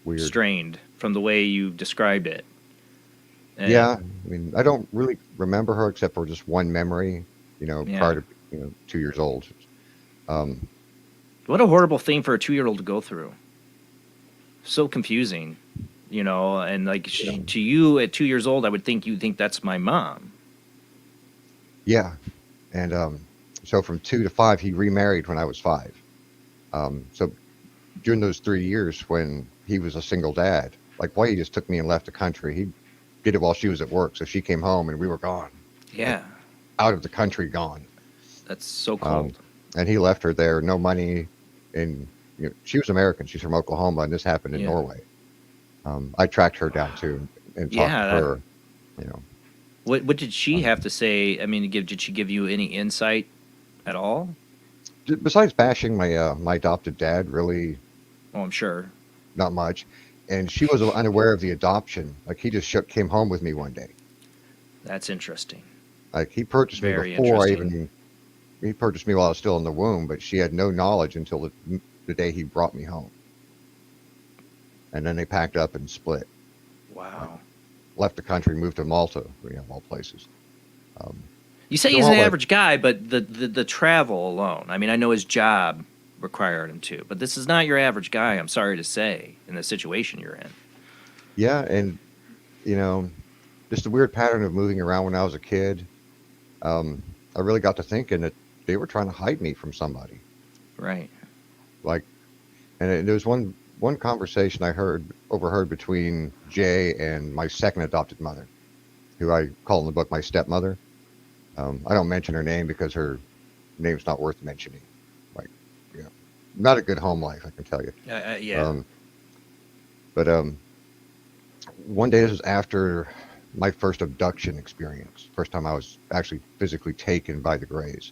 weird, strained from the way you described it. And yeah, I mean, I don't really remember her except for just one memory, prior to 2 years old. What a horrible thing for a 2-year-old to go through. So confusing, and like to you at 2 years old, I would think you'd think that's my mom. Yeah, and so from 2 to 5, he remarried when I was 5. So during those 3 years when he was a single dad, like, why he just took me and left the country. He did it while she was at work, so she came home and we were gone. Yeah, out of the country, gone. That's so cold. And he left her there, no money. And she was American. She's from Oklahoma, and this happened in Norway. I tracked her down too and talked to her. What did she have to say? I mean, did she give you any insight at all? Besides bashing my adopted dad, really. Oh, I'm sure. Not much. And she was unaware of the adoption. Like, he just came home with me one day. That's interesting. Like, he purchased me before he purchased me while I was still in the womb, but she had no knowledge until the day he brought me home. And then they packed up and split. Wow. Left the country, moved to Malta, of all places. You say he's an average guy, but the travel alone. I mean, I know his job required him to, but this is not your average guy, I'm sorry to say, in the situation you're in. Yeah, and, just a weird pattern of moving around when I was a kid. I really got to thinking that they were trying to hide me from somebody. Right. Like, and there was one conversation I overheard between Jay and my second adopted mother, who I call in the book my stepmother. I don't mention her name because her name's not worth mentioning. Like, not a good home life, I can tell you. Yeah. But one day, this was after my first abduction experience, first time I was actually physically taken by the Greys.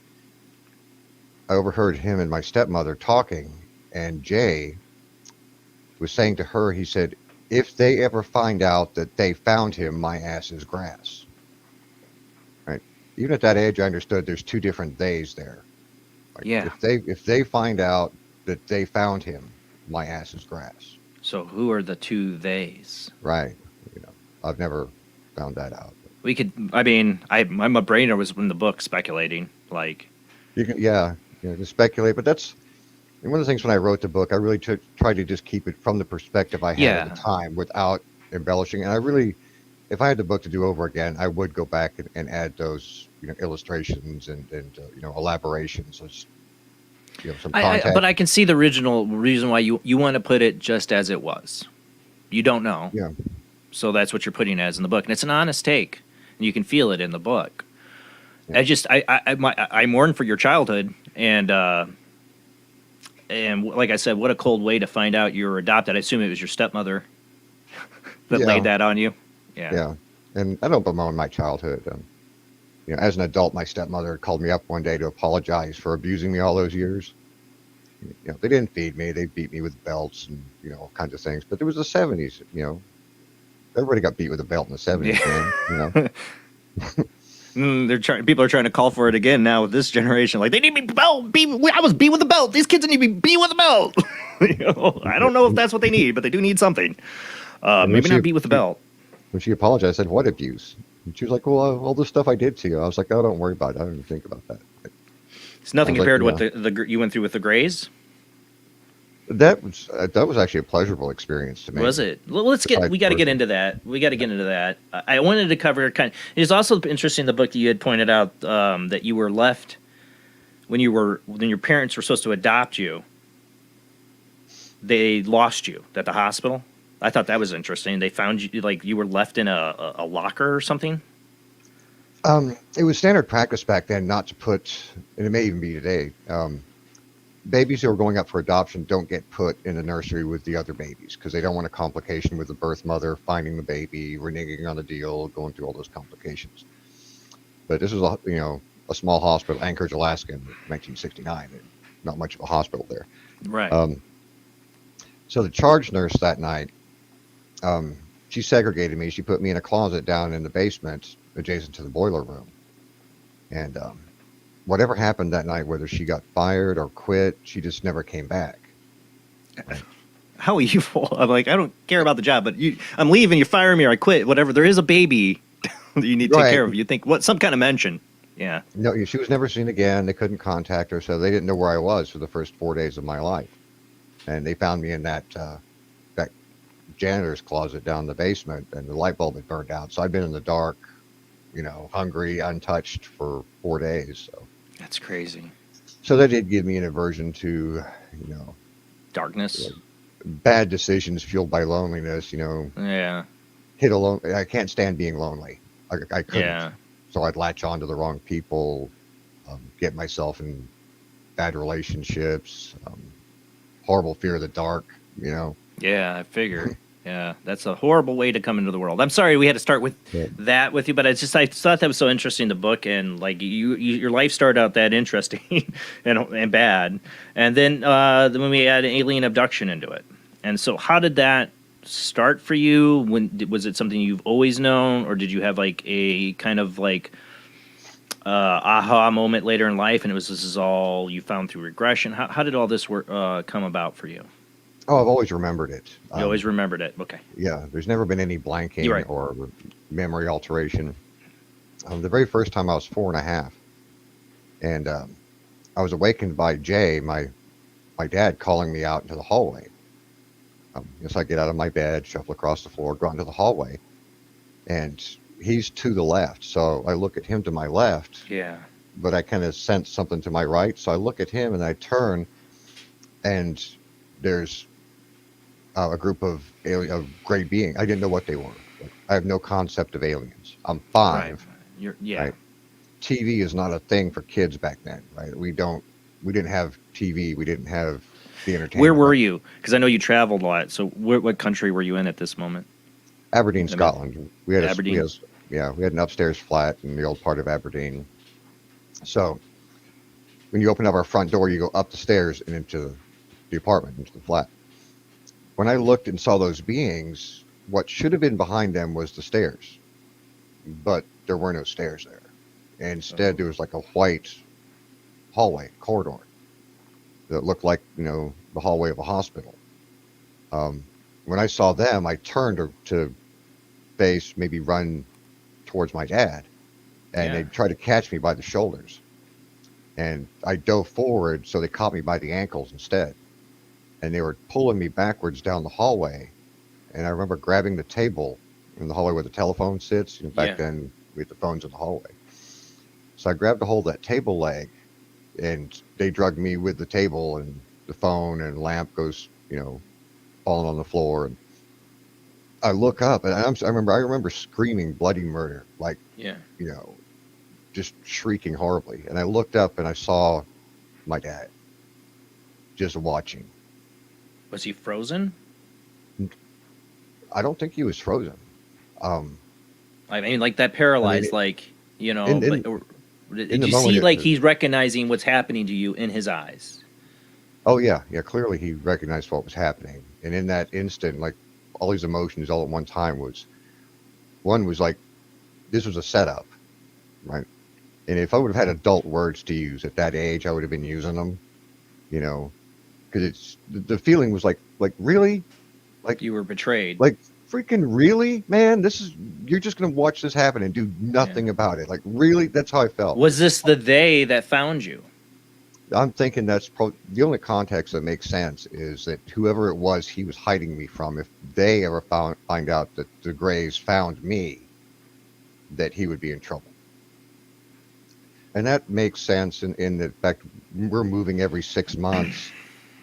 I overheard him and my stepmother talking, and Jay was saying to her, he said, if they ever find out that they found him, my ass is grass. Right? Even at that age, I understood there's 2 different theys there. Like, if they find out that they found him, my ass is grass. So who are the 2 theys? Right. I've never found that out. We could. I mean, I'm a brainer was in the book speculating. Like, you can, to speculate, but that's one of the things when I wrote the book. I really tried to just keep it from the perspective I had at the time, without embellishing. And I really, if I had the book to do over again, I would go back and add those, illustrations and elaborations. Some context. But I can see the original reason why you want to put it just as it was. You don't know. Yeah. So that's what you're putting as in the book, and it's an honest take, and you can feel it in the book. Yeah. I mourn for your childhood, and like I said, what a cold way to find out you were adopted. I assume it was your stepmother that laid that on you. Yeah. Yeah, and I don't bemoan my childhood. as an adult, my stepmother called me up one day to apologize for abusing me all those years. They didn't feed me; they beat me with belts and all kinds of things. But it was the '70s. Everybody got beat with a belt in the '70s, man. People are trying to call for it again now with this generation. Like, they need me belt. I was beat with a belt. These kids need to be beat with a belt. I don't know if that's what they need, but they do need something. Maybe not beat with a belt. When she apologized, I said, "What abuse?" And she was like, "Well, all the stuff I did to you." I was like, "Oh, don't worry about it. I don't even think about that." It's nothing I was compared like, to what you went through with the Greys. That was actually a pleasurable experience to me. Was it? Well, we got to get into that. I wanted to cover it's also interesting, the book that you had pointed out, that you were left when your parents were supposed to adopt you. They lost you at the hospital. I thought that was interesting. They found you, like you were left in a locker or something. It was standard practice back then not to put, and it may even be today, babies who are going up for adoption don't get put in a nursery with the other babies because they don't want a complication with the birth mother finding the baby, reneging on the deal, going through all those complications. But this was a small hospital, Anchorage, Alaska, in 1969. Not much of a hospital there. Right. So the charge nurse that night, she segregated me. She put me in a closet down in the basement adjacent to the boiler room. And whatever happened that night, whether she got fired or quit, she just never came back. How evil. I'm like, I don't care about the job, but I'm leaving, you're firing me, or I quit, whatever. There is a baby that you need to take care of. You think, some kind of mention. Yeah. No, she was never seen again. They couldn't contact her, so they didn't know where I was for the first 4 days of my life. And they found me in that janitor's closet down in the basement, and the light bulb had burned out. So I've been in the dark, hungry, untouched for 4 days. So that's crazy. So that did give me an aversion to, darkness, bad decisions fueled by loneliness. Yeah. Hit alone. I can't stand being lonely. I couldn't. Yeah. So I'd latch on to the wrong people, get myself in bad relationships, horrible fear of the dark. Yeah, I figured. Yeah, that's a horrible way to come into the world. I'm sorry we had to start with that with you, but I thought that was so interesting, the book, and like your life started out that interesting and bad, and then when we add alien abduction into it, and so how did that start for you? Was it something you've always known, or did you have like a kind of like aha moment later in life, and this is all you found through regression? How did all this work come about for you? Oh, I've always remembered it. You always remembered it. Okay. Yeah, there's never been any blanking or memory alteration. The very first time I was 4.5, and I was awakened by Jay, my dad, calling me out into the hallway. So I get out of my bed, shuffle across the floor, go out into the hallway, and he's to the left. So I look at him to my left. Yeah. But I kind of sense something to my right. So I look at him and I turn, and there's a group of gray beings. I didn't know what they were. I have no concept of aliens. I'm 5. Right. Right? TV is not a thing for kids back then, right? We didn't have TV. We didn't have the entertainment. Where were you? Because I know you traveled a lot. So what country were you in at this moment? Aberdeen, Scotland. We had Aberdeen. We had an upstairs flat in the old part of Aberdeen. So when you open up our front door, you go up the stairs and into the apartment, into the flat. When I looked and saw those beings, what should have been behind them was the stairs, but there were no stairs there. Instead, there was like a white hallway, corridor, that looked like, the hallway of a hospital. When I saw them, I turned to face, maybe run towards my dad, and they tried to catch me by the shoulders. And I dove forward, so they caught me by the ankles instead. And they were pulling me backwards down the hallway. And I remember grabbing the table in the hallway where the telephone sits. Back then, we had the phones in the hallway. So I grabbed a hold of that table leg, and they drugged me with the table, and the phone and lamp goes, falling on the floor. And I look up, and I remember screaming bloody murder, like, just shrieking horribly. And I looked up, and I saw my dad just watching. Was he frozen? I don't think he was frozen. I mean, like that paralyzed, You know, In did the you moment, see like he's recognizing what's happening to you in his eyes? oh yeah, yeah. Clearly, he recognized what was happening, and in that instant, like all these emotions all at one time was like this was a setup, right? And if I would have had adult words to use at that age, I would have been using them, you know, because it's the feeling was like really, like You were betrayed. like freaking really, man. This is you're just gonna watch this happen and do nothing about it. Like really, that's how I felt. Was this the they that found you? I'm thinking that's the only context that makes sense is that whoever it was he was hiding me from, if they ever find out that the Greys found me, that he would be in trouble. And that makes sense in the fact we're moving every 6 months.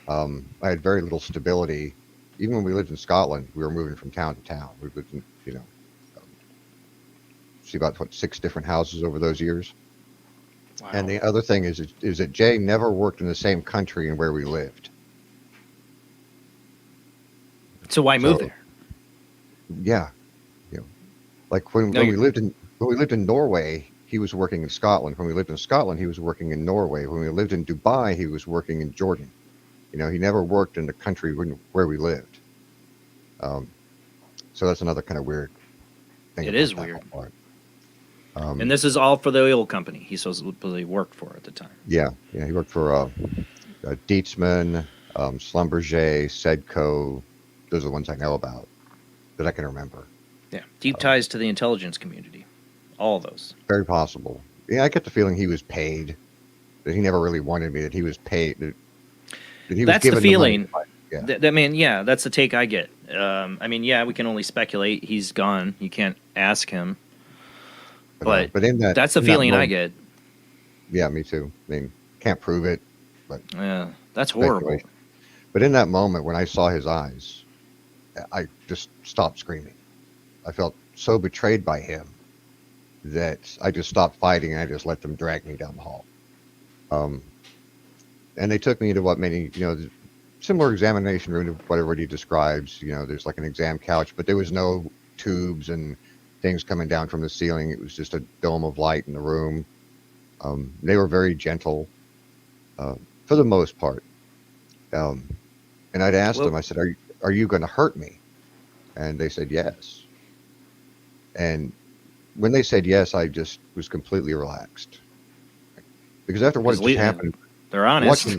I had very little stability. Even when we lived in Scotland, we were moving from town to town. We lived in, see about 6 different houses over those years. Wow. And the other thing is that Jay never worked in the same country and where we lived. So why move there? Yeah, like when we lived in Norway, he was working in Scotland. When we lived in Scotland, he was working in Norway. When we lived in Dubai, he was working in Jordan. He never worked in the country where we lived. So that's another kind of weird thing. It is weird. And this is all for the oil company he supposedly worked for at the time. Yeah, he worked for Dietzman, Schlumberger, Sedco. Those are the ones I know about that I can remember. Yeah, deep ties to the intelligence community. All of those. Very possible. Yeah, I get the feeling he was paid. That he never really wanted me. That he was paid. That he was That's given the feeling. Yeah. That's the take I get. We can only speculate. He's gone. You can't ask him. But in that, that's the feeling I get. Yeah, me too. I mean, can't prove it, but yeah, that's horrible. But in that moment when I saw his eyes, I just stopped screaming. I felt so betrayed by him that I just stopped fighting and I just let them drag me down the hall. And they took me into what many, similar examination room to what everybody describes. There's like an exam couch, but there was no tubes and things coming down from the ceiling. It was just a dome of light in the room. They were very gentle, for the most part. And I'd asked them, I said, are you going to hurt me? And they said, yes. And when they said yes, I just was completely relaxed. Because after what just happened, they're honest.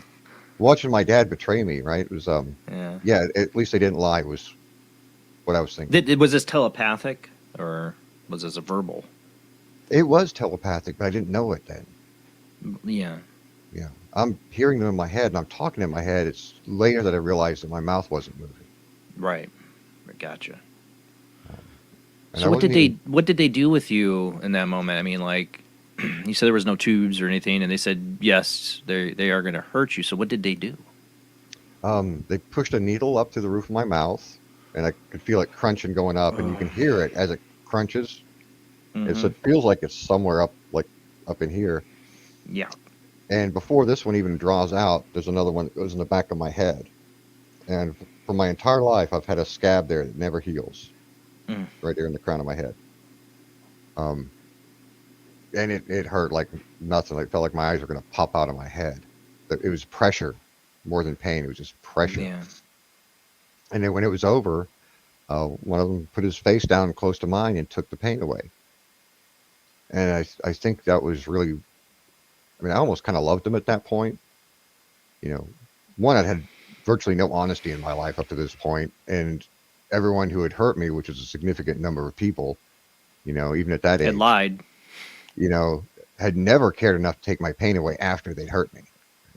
Watching my dad betray me, right? It was, at least they didn't lie, was what I was thinking. Was this telepathic or was this a verbal? It was telepathic, but I didn't know it then. Yeah. Yeah. I'm hearing them in my head and I'm talking in my head. It's later that I realized that my mouth wasn't moving. Right. Gotcha. So what did they do with you in that moment? I mean, like, you said there was no tubes or anything, and they said yes, they are going to hurt you. So what did they do? They pushed a needle up through the roof of my mouth, and I could feel it crunching going up, and you can hear it as it crunches. Mm-hmm. It feels like it's somewhere up in here. Yeah. And before this one even draws out, there's another one that goes in the back of my head. And for my entire life, I've had a scab there that never heals. Right there in the crown of my head. And it hurt like nothing. It felt like my eyes were going to pop out of my head. It was pressure more than pain. It was just pressure. Yeah. And then when it was over, one of them put his face down close to mine and took the pain away. And I think that was really, I almost kind of loved him at that point. One, I'd had virtually no honesty in my life up to this point, and everyone who had hurt me, which was a significant number of people, even at that age, had lied, had never cared enough to take my pain away after they'd hurt me.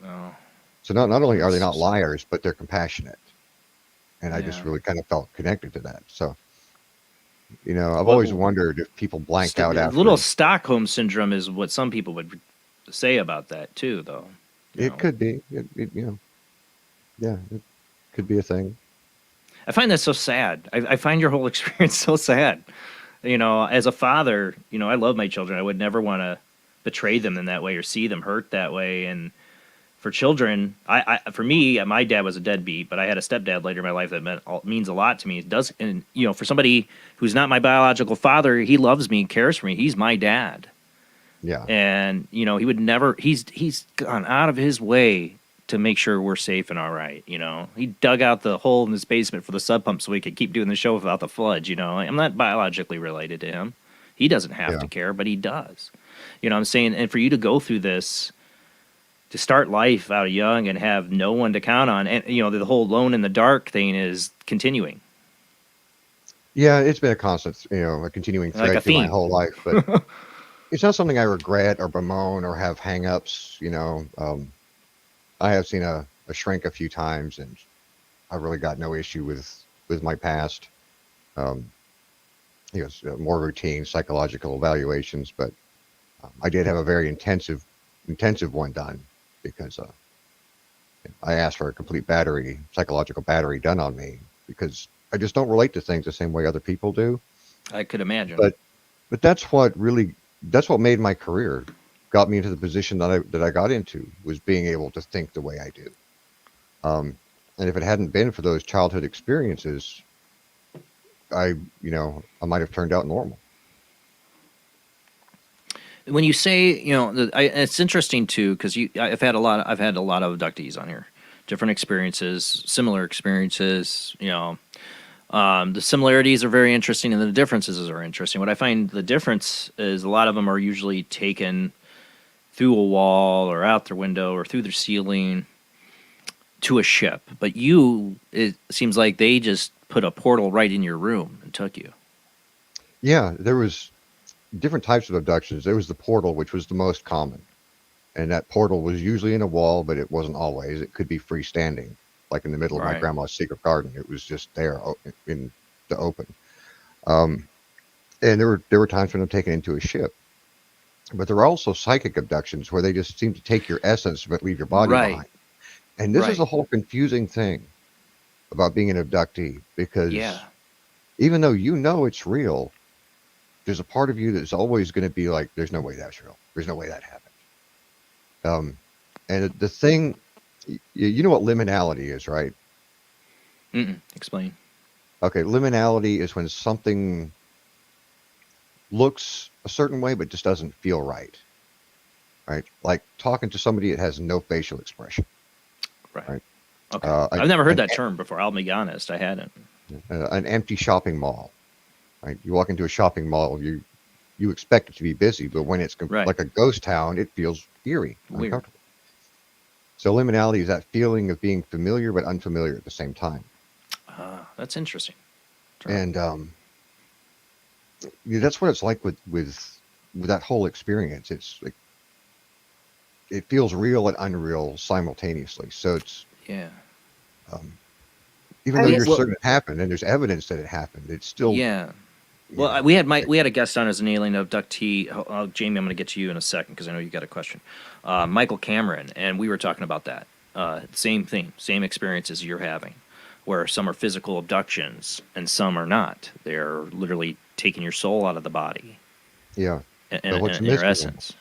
Oh. So not only are they not liars, but they're compassionate. And I just really kind of felt connected to that. So, I've always wondered if people blanked out after. A little Stockholm syndrome is what some people would say about that too, though. It could be, yeah, it could be a thing. I find that so sad. I find your whole experience so sad. As a father, I love my children. I would never want to betray them in that way or see them hurt that way. And for children, for me, my dad was a deadbeat, but I had a stepdad later in my life that means a lot to me. It does, and for somebody who's not my biological father, he loves me, cares for me. He's my dad. Yeah. And he would never. He's gone out of his way to make sure we're safe and all right. He dug out the hole in his basement for the sub pump so we could keep doing the show without the floods. I'm not biologically related to him. He doesn't have to care, but he does. What I'm saying? And for you to go through this, to start life out young and have no one to count on, and the whole alone in the dark thing is continuing. Yeah, it's been a constant, a continuing Like thread a through my theme. whole life, but it's not something I regret or bemoan or have hang-ups. I have seen a shrink a few times, and I've really got no issue with my past. More routine psychological evaluations, but I did have a very intensive one done because I asked for a complete psychological battery done on me because I just don't relate to things the same way other people do. I could imagine. But that's what made my career, got me into the position that I got into, was being able to think the way I do. And if it hadn't been for those childhood experiences, I might have turned out normal. When you say, it's interesting too, because I've had a lot of abductees on here, different experiences, similar experiences. The similarities are very interesting, and the differences are interesting. What I find the difference is a lot of them are usually taken through a wall or out their window or through their ceiling to a ship. But it seems like they just put a portal right in your room and took you. Yeah, there was different types of abductions. There was the portal, which was the most common. And that portal was usually in a wall, but it wasn't always. It could be freestanding, like in the middle of my grandma's secret garden. It was just there in the open. And there were times when I'm taken into a ship. But there were also psychic abductions where they just seem to take your essence but leave your body behind. And this is the whole confusing thing about being an abductee, because even though it's real, there's a part of you that's always going to be like, there's no way that's real. There's no way that happened. And the thing, you know what liminality is, right? Explain. Okay, liminality is when something looks a certain way but just doesn't feel right. Right? Like talking to somebody that has no facial expression. Right. Okay. I've never heard that term before. I'll be honest, I hadn't. An empty shopping mall. Right? You walk into a shopping mall, you expect it to be busy, but when it's like a ghost town, it feels eerie, uncomfortable. So liminality is that feeling of being familiar but unfamiliar at the same time. That's interesting. And that's what it's like with that whole experience. It's like it feels real and unreal simultaneously. So it's even though you're certain it happened and there's evidence that it happened, it's still Well, we had a guest on as an alien abductee. Jamie, I'm going to get to you in a second because I know you got a question. Michael Cameron, and we were talking about that. Same thing, same experiences you're having, where some are physical abductions and some are not. They're literally taking your soul out of the body. Yeah. And your essence.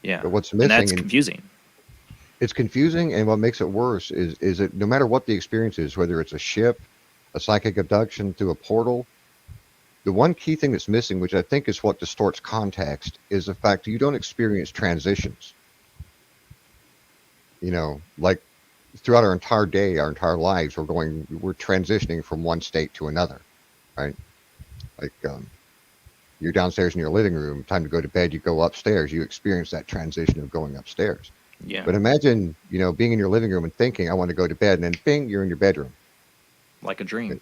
Yeah. But what's missing? And that's confusing. It's confusing, and what makes it worse is that no matter what the experience is, whether it's a ship, a psychic abduction through a portal, the one key thing that's missing, which I think is what distorts context, is the fact that you don't experience transitions. Like throughout our entire day, our entire lives, we're transitioning from one state to another, right? Like you're downstairs in your living room, time to go to bed, you go upstairs, you experience that transition of going upstairs. Yeah. But imagine, being in your living room and thinking, I want to go to bed, and then bing, you're in your bedroom. Like a dream.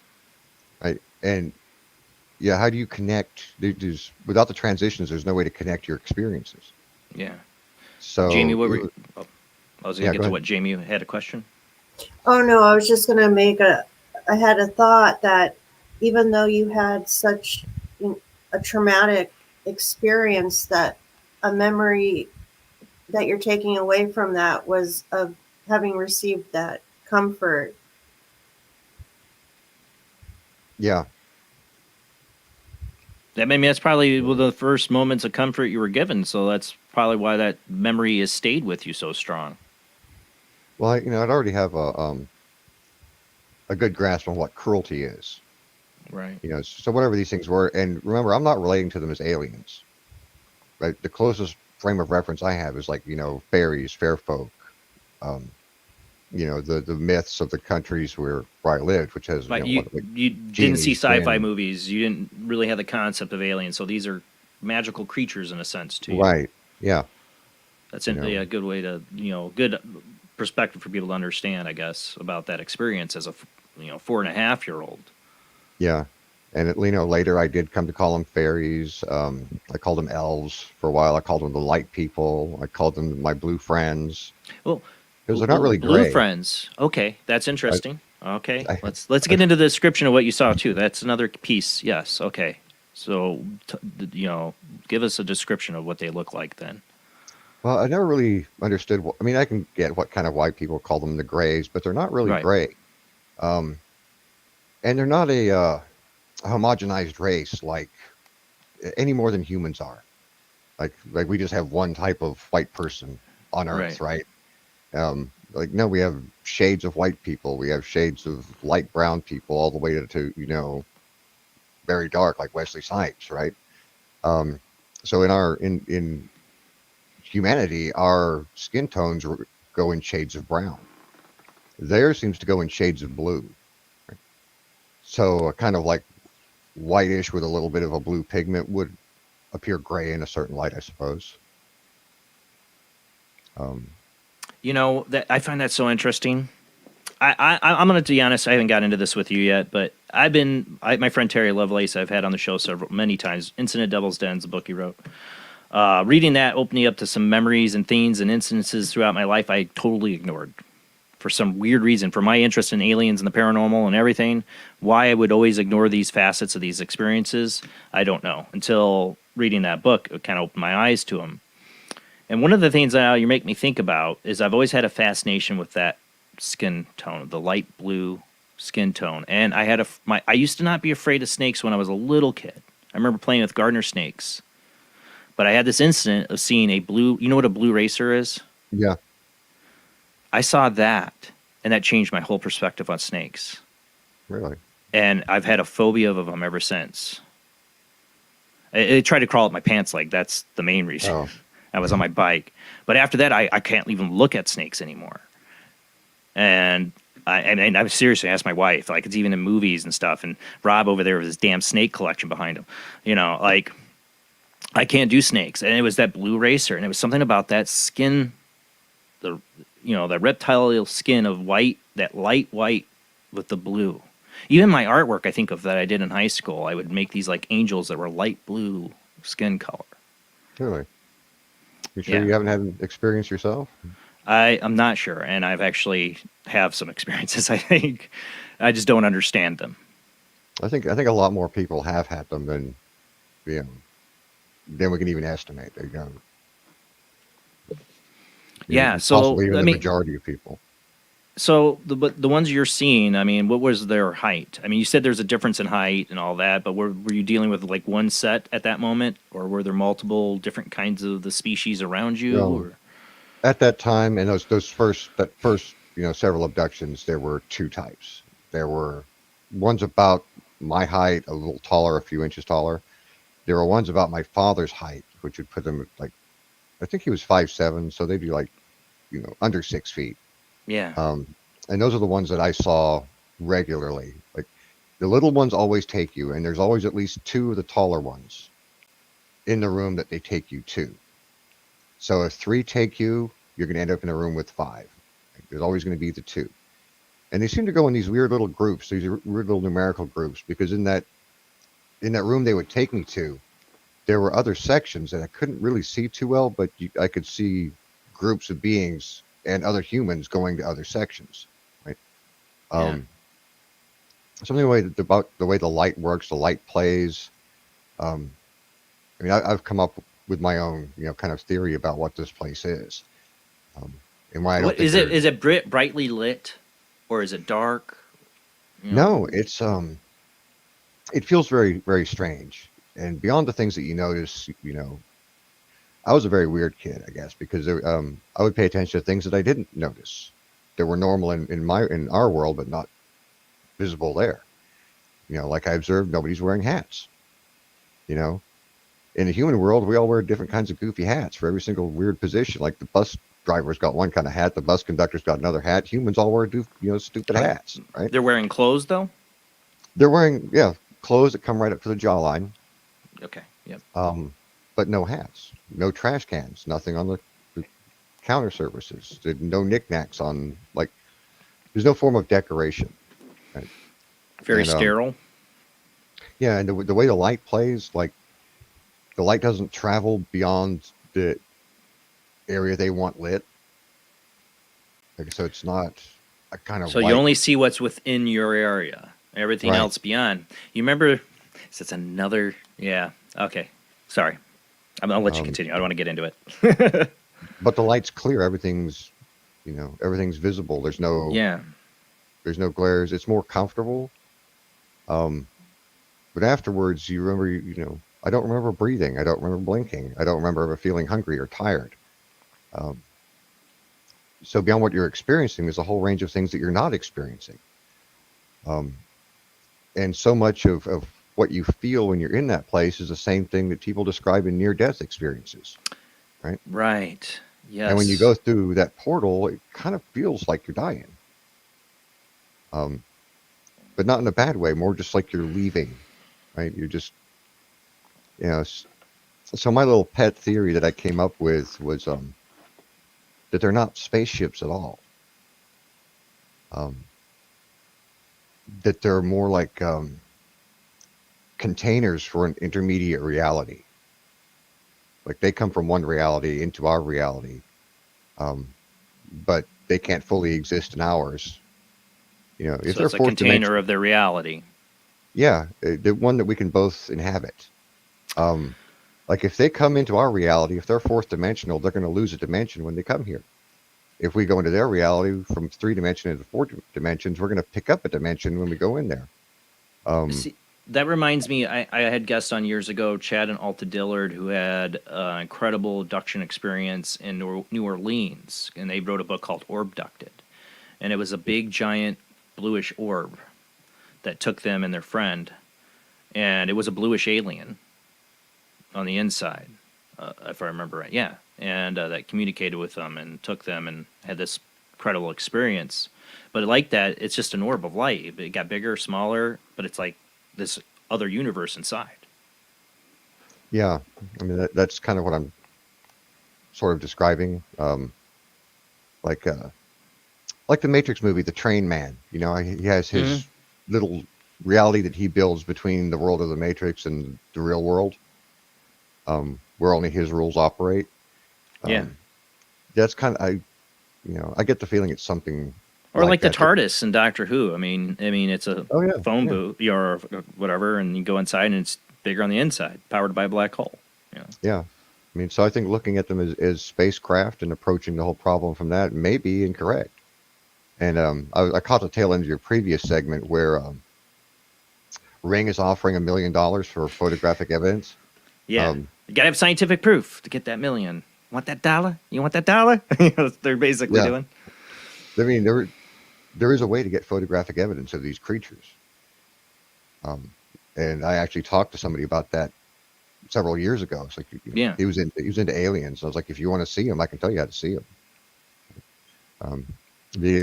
Right. And how do you connect? Without the transitions, there's no way to connect your experiences. Yeah. So, Jamie, I was going to get to what Jamie had a question. Oh, no, I was just going to I had a thought that even though you had such a traumatic experience, that a memory that you're taking away from that was of having received that comfort. Yeah. That's probably one of the first moments of comfort you were given, so that's probably why that memory has stayed with you so strong. Well, I'd already have a good grasp on what cruelty is. Right. So whatever these things were, and remember, I'm not relating to them as aliens. Right. The closest frame of reference I have is like, fairies, fair folk, the myths of the countries where I lived, which has, But like you didn't genies, see sci-fi jinn. movies. You didn't really have the concept of aliens. So these are magical creatures in a sense to you. Right. Yeah. That's You know, a good way to, good perspective for people to understand, I guess, about that experience as a, 4.5-year-old. yeah. And later I did come to call them fairies. I called them elves for a while. I called them the light people. I called them my blue friends Well, because they're not really blue gray. friends. Okay, that's interesting. Okay, I, let's get into the description of what you saw too. That's another piece. Yes. Okay. So, give us a description of what they look like then. well, I never really understood. I mean, I can get what kind of white people call them the grays, but they're not really Right. gray. Um, and they're not a homogenized race like any more than humans are. Like we just have one type of white person on Earth, right? No, we have shades of white people. We have shades of light brown people, all the way to very dark, like Wesley Snipes, right? So in humanity, our skin tones go in shades of brown. Theirs seems to go in shades of blue. So kind of like whitish with a little bit of a blue pigment would appear gray in a certain light, I suppose. That I find that so interesting. I'm going to be honest. I haven't got into this with you yet, but my friend Terry Lovelace, I've had on the show many times. Incident Devil's Den's a book he wrote. Reading that opened me up to some memories and themes and incidences throughout my life I totally ignored for some weird reason. For my interest in aliens and the paranormal and everything, why I would always ignore these facets of these experiences, I don't know. Until reading that book, it kind of opened my eyes to them. And one of the things that you make me think about is I've always had a fascination with that skin tone, the light blue skin tone. And I used to not be afraid of snakes when I was a little kid. I remember playing with gardener snakes. But I had this incident of seeing a blue, you know what a blue racer is? Yeah. I saw that, and that changed my whole perspective on snakes. Really? And I've had a phobia of them ever since. I tried to crawl up my pants leg. That's the main reason. Oh. I was on my bike. But after that, I can't even look at snakes anymore. And I seriously asked my wife, like it's even in movies and stuff, and Rob over there with his damn snake collection behind him. I can't do snakes. And it was that blue racer, and it was something about that skin, the reptilian skin of white, that light white with the blue. Even my artwork, I think of that I did in high school, I would make these like angels that were light blue skin color. Really? You sure you haven't had an experience yourself? I'm not sure, and I've actually have some experiences. I think I just don't understand them. I think a lot more people have had them than we can even estimate. Yeah, so possibly even the majority of people. So the ones you're seeing, I mean, what was their height? I mean, you said there's a difference in height and all that, but were you dealing with like one set at that moment, or were there multiple different kinds of the species around you? Or? At that time, and those first several abductions, there were two types. There were ones about my height, a little taller, a few inches taller. There were ones about my father's height, which would put them like, I think he was 5'7", so they'd be like, under 6 feet. Yeah. And those are the ones that I saw regularly. Like the little ones always take you, and there's always at least two of the taller ones in the room that they take you to. So if 3 take you, you're going to end up in a room with 5. There's always going to be the 2. And they seem to go in these weird little groups, these weird little numerical groups, because in that room they would take me to, there were other sections that I couldn't really see too well, but I could see groups of beings and other humans going to other sections, right? Something about the way the light works, the light plays. I've come up with my own, kind of theory about what this place is. And why I don't is it brightly lit, or is it dark? No, it's it feels very, very strange. And beyond the things that you notice, I was a very weird kid, I guess, because I would pay attention to things that I didn't notice that were normal in our world, but not visible there. Like I observed, nobody's wearing hats. in the human world, we all wear different kinds of goofy hats for every single weird position. Like the bus driver's got one kind of hat, the bus conductor's got another hat. Humans all wear stupid hats, right? They're wearing clothes though. They're wearing clothes that come right up to the jawline. Okay. Yep. But no hats, no trash cans, nothing on the counter surfaces. No knickknacks on, like, there's no form of decoration. Right? Very And, sterile. Yeah, and the way the light plays, like, the light doesn't travel beyond the area they want lit. Like, so it's not a kind of So light. you only see what's within your area. Everything Right. else beyond. You remember? It's another. Yeah. Okay. Sorry. I'll let you continue. I don't want to get into it. But the light's clear. Everything's visible. There's no glares. It's more comfortable. But afterwards, you remember, I don't remember breathing. I don't remember blinking. I don't remember ever feeling hungry or tired. So beyond what you're experiencing, there's a whole range of things that you're not experiencing. And so much of what you feel when you're in that place is the same thing that people describe in near-death experiences, right? Right. Yes. And when you go through that portal, it kind of feels like you're dying. But not in a bad way, more just like you're leaving, right? You're just, so my little pet theory that I came up with was that they're not spaceships at all. That they're more like containers for an intermediate reality. Like they come from one reality into our reality, but they can't fully exist in ours. If So they're it's a fourth container dimension, of their reality. yeah, the one that we can both inhabit. Like if they come into our reality, if they're fourth dimensional, they're going to lose a dimension when they come here. If we go into their reality from 3 dimension into 4 dimensions, we're going to pick up a dimension when we go in there. See, that reminds me, I had guests on years ago, Chad and Alta Dillard, who had an incredible abduction experience in New Orleans, and they wrote a book called Orbducted. And it was a big, giant, bluish orb that took them and their friend, and it was a bluish alien on the inside, if I remember right. Yeah, and that communicated with them and took them and had this incredible experience. But like that, it's just an orb of light. It got bigger, smaller, but it's like this other universe inside. Yeah, I mean that's kind of what I'm sort of describing. Like the Matrix movie, The Train Man. He has his little reality that he builds between the world of the Matrix and the real world, where only his rules operate. Yeah, that's kind of I get the feeling it's something. Or like the that. TARDIS in Doctor Who. I mean, it's a phone booth or whatever, and you go inside and it's bigger on the inside, powered by a black hole. Yeah. I mean, so I think looking at them as spacecraft and approaching the whole problem from that may be incorrect. And I caught the tail end of your previous segment where Ring is offering $1 million for photographic evidence. Yeah, you gotta have scientific proof to get that million. Want that dollar? You want that dollar? They're basically doing. I mean, there is a way to get photographic evidence of these creatures. And I actually talked to somebody about that several years ago. It's like, he was into aliens. I was like, if you want to see them, I can tell you how to see them.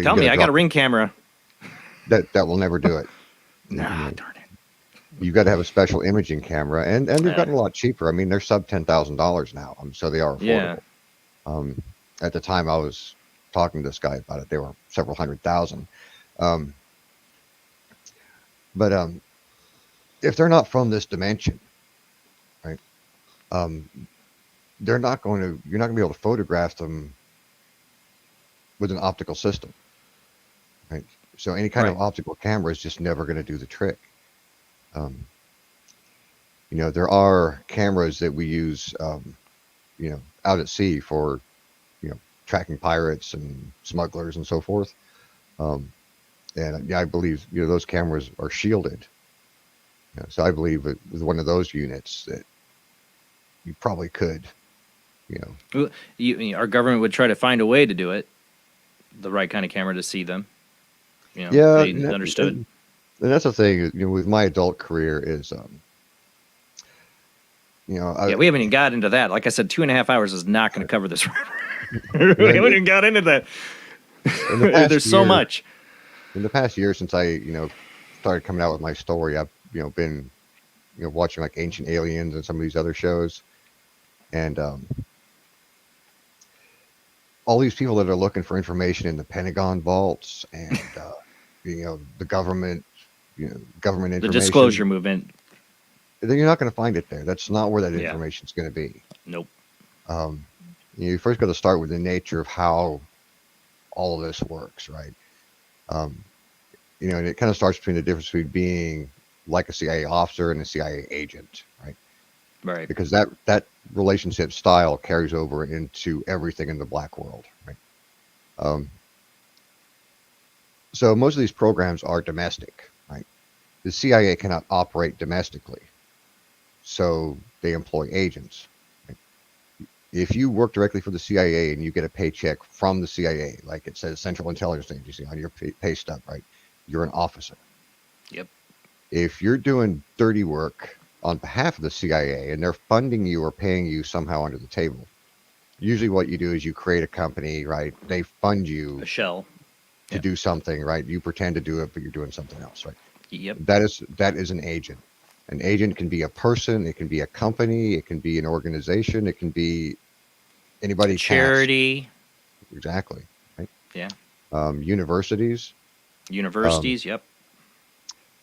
Tell me, I got a Ring camera. That will never do it. Nah, darn it. You've got to have a special imaging camera, and they've gotten a lot cheaper. I mean, they're sub $10,000 now, so they are affordable. Yeah. At the time I was talking to this guy about it, they were several $100,000. But if they're not from this dimension, right? You're not going to be able to photograph them with an optical system, right? So any kind of optical camera is just never going to do the trick. There are cameras that we use, out at sea for, tracking pirates and smugglers and so forth. And I believe, those cameras are shielded. So I believe it was one of those units that you probably could, Our government would try to find a way to do it, the right kind of camera to see them. Yeah, they understood. And that's the thing, with my adult career is, Yeah, we haven't even got into that. Like I said, 2.5 hours is not going to cover this. We haven't even got into that. There's so much. In the past year since I, started coming out with my story, I've, been, watching like Ancient Aliens and some of these other shows. And all these people that are looking for information in the Pentagon vaults and, the government, government information. The disclosure movement. Then you're not going to find it there. That's not where that information is going to be. Nope. You first got to start with the nature of how all of this works, right? And it kind of starts between the difference between being like a CIA officer and a CIA agent, right? Right. Because that relationship style carries over into everything in the black world, right? So most of these programs are domestic, right? The CIA cannot operate domestically, so they employ agents. Right? If you work directly for the CIA and you get a paycheck from the CIA, like it says Central Intelligence Agency on your pay stub, right? You're an officer. Yep. If you're doing dirty work on behalf of the CIA and they're funding you or paying you somehow under the table, usually what you do is you create a company, right? They fund you a shell to do something, right? You pretend to do it, but you're doing something else, right? Yep. That is an agent. An agent can be a person, it can be a company, it can be an organization, it can be anybody. Charity. Tasked. Exactly. Right. Yeah. Universities. Yep.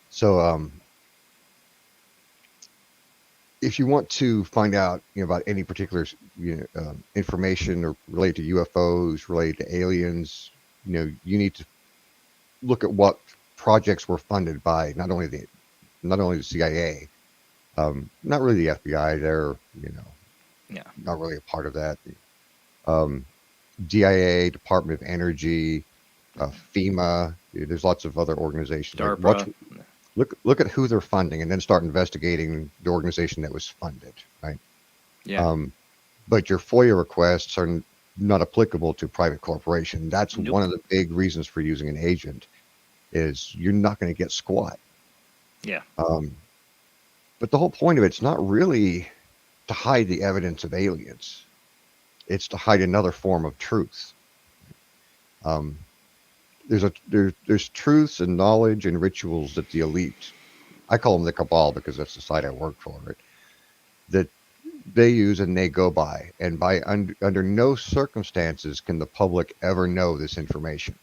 So, if you want to find out, about any particular, information or related to UFOs, related to aliens, you need to look at what projects were funded by not only the CIA, not really the FBI. They're, not really a part of that. DIA, Department of Energy, FEMA. There's lots of other organizations. DARPA. Look at who they're funding, and then start investigating the organization that was funded. Right. Yeah. But your FOIA requests are not applicable to private corporation. That's one of the big reasons for using an agent. Is you're not going to get squat. Yeah. But the whole point of it's not really to hide the evidence of aliens. It's to hide another form of truth. There's truths and knowledge and rituals that the elite, I call them the cabal because that's the side I work for, right? That they use and they go by, and under no circumstances can the public ever know this information.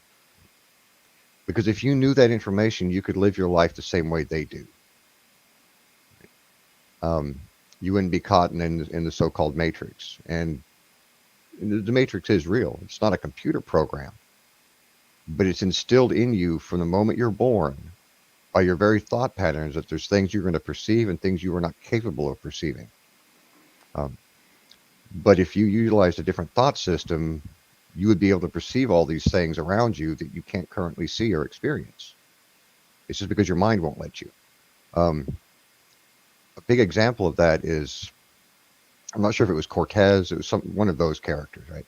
Because if you knew that information, you could live your life the same way they do. You wouldn't be caught in the so-called matrix. And the matrix is real. It's not a computer program. But it's instilled in you from the moment you're born by your very thought patterns that there's things you're going to perceive and things you are not capable of perceiving. But if you utilized a different thought system, you would be able to perceive all these things around you that you can't currently see or experience. It's just because your mind won't let you. A big example of that is, I'm not sure if it was Cortez, it was one of those characters, right?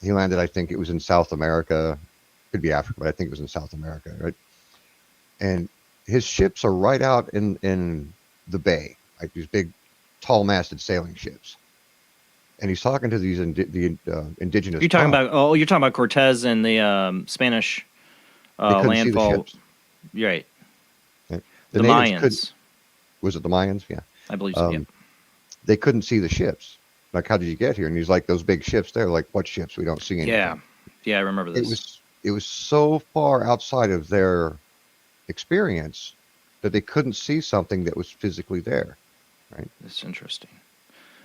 He landed, I think it was in South America, could be Africa, but I think it was in South America, right? And his ships are right out in the bay, like these big, tall-masted sailing ships. And he's talking to these indigenous. You're talking about Cortez and the Spanish landfall. Right. Yeah. The Mayans. Was it the Mayans? Yeah. I believe so. Yeah. They couldn't see the ships. Like, how did you get here? And he's like, those big ships there. Like, what ships? We don't see anything. Yeah. Yeah, I remember this. It was so far outside of their experience that they couldn't see something that was physically there. Right. That's interesting.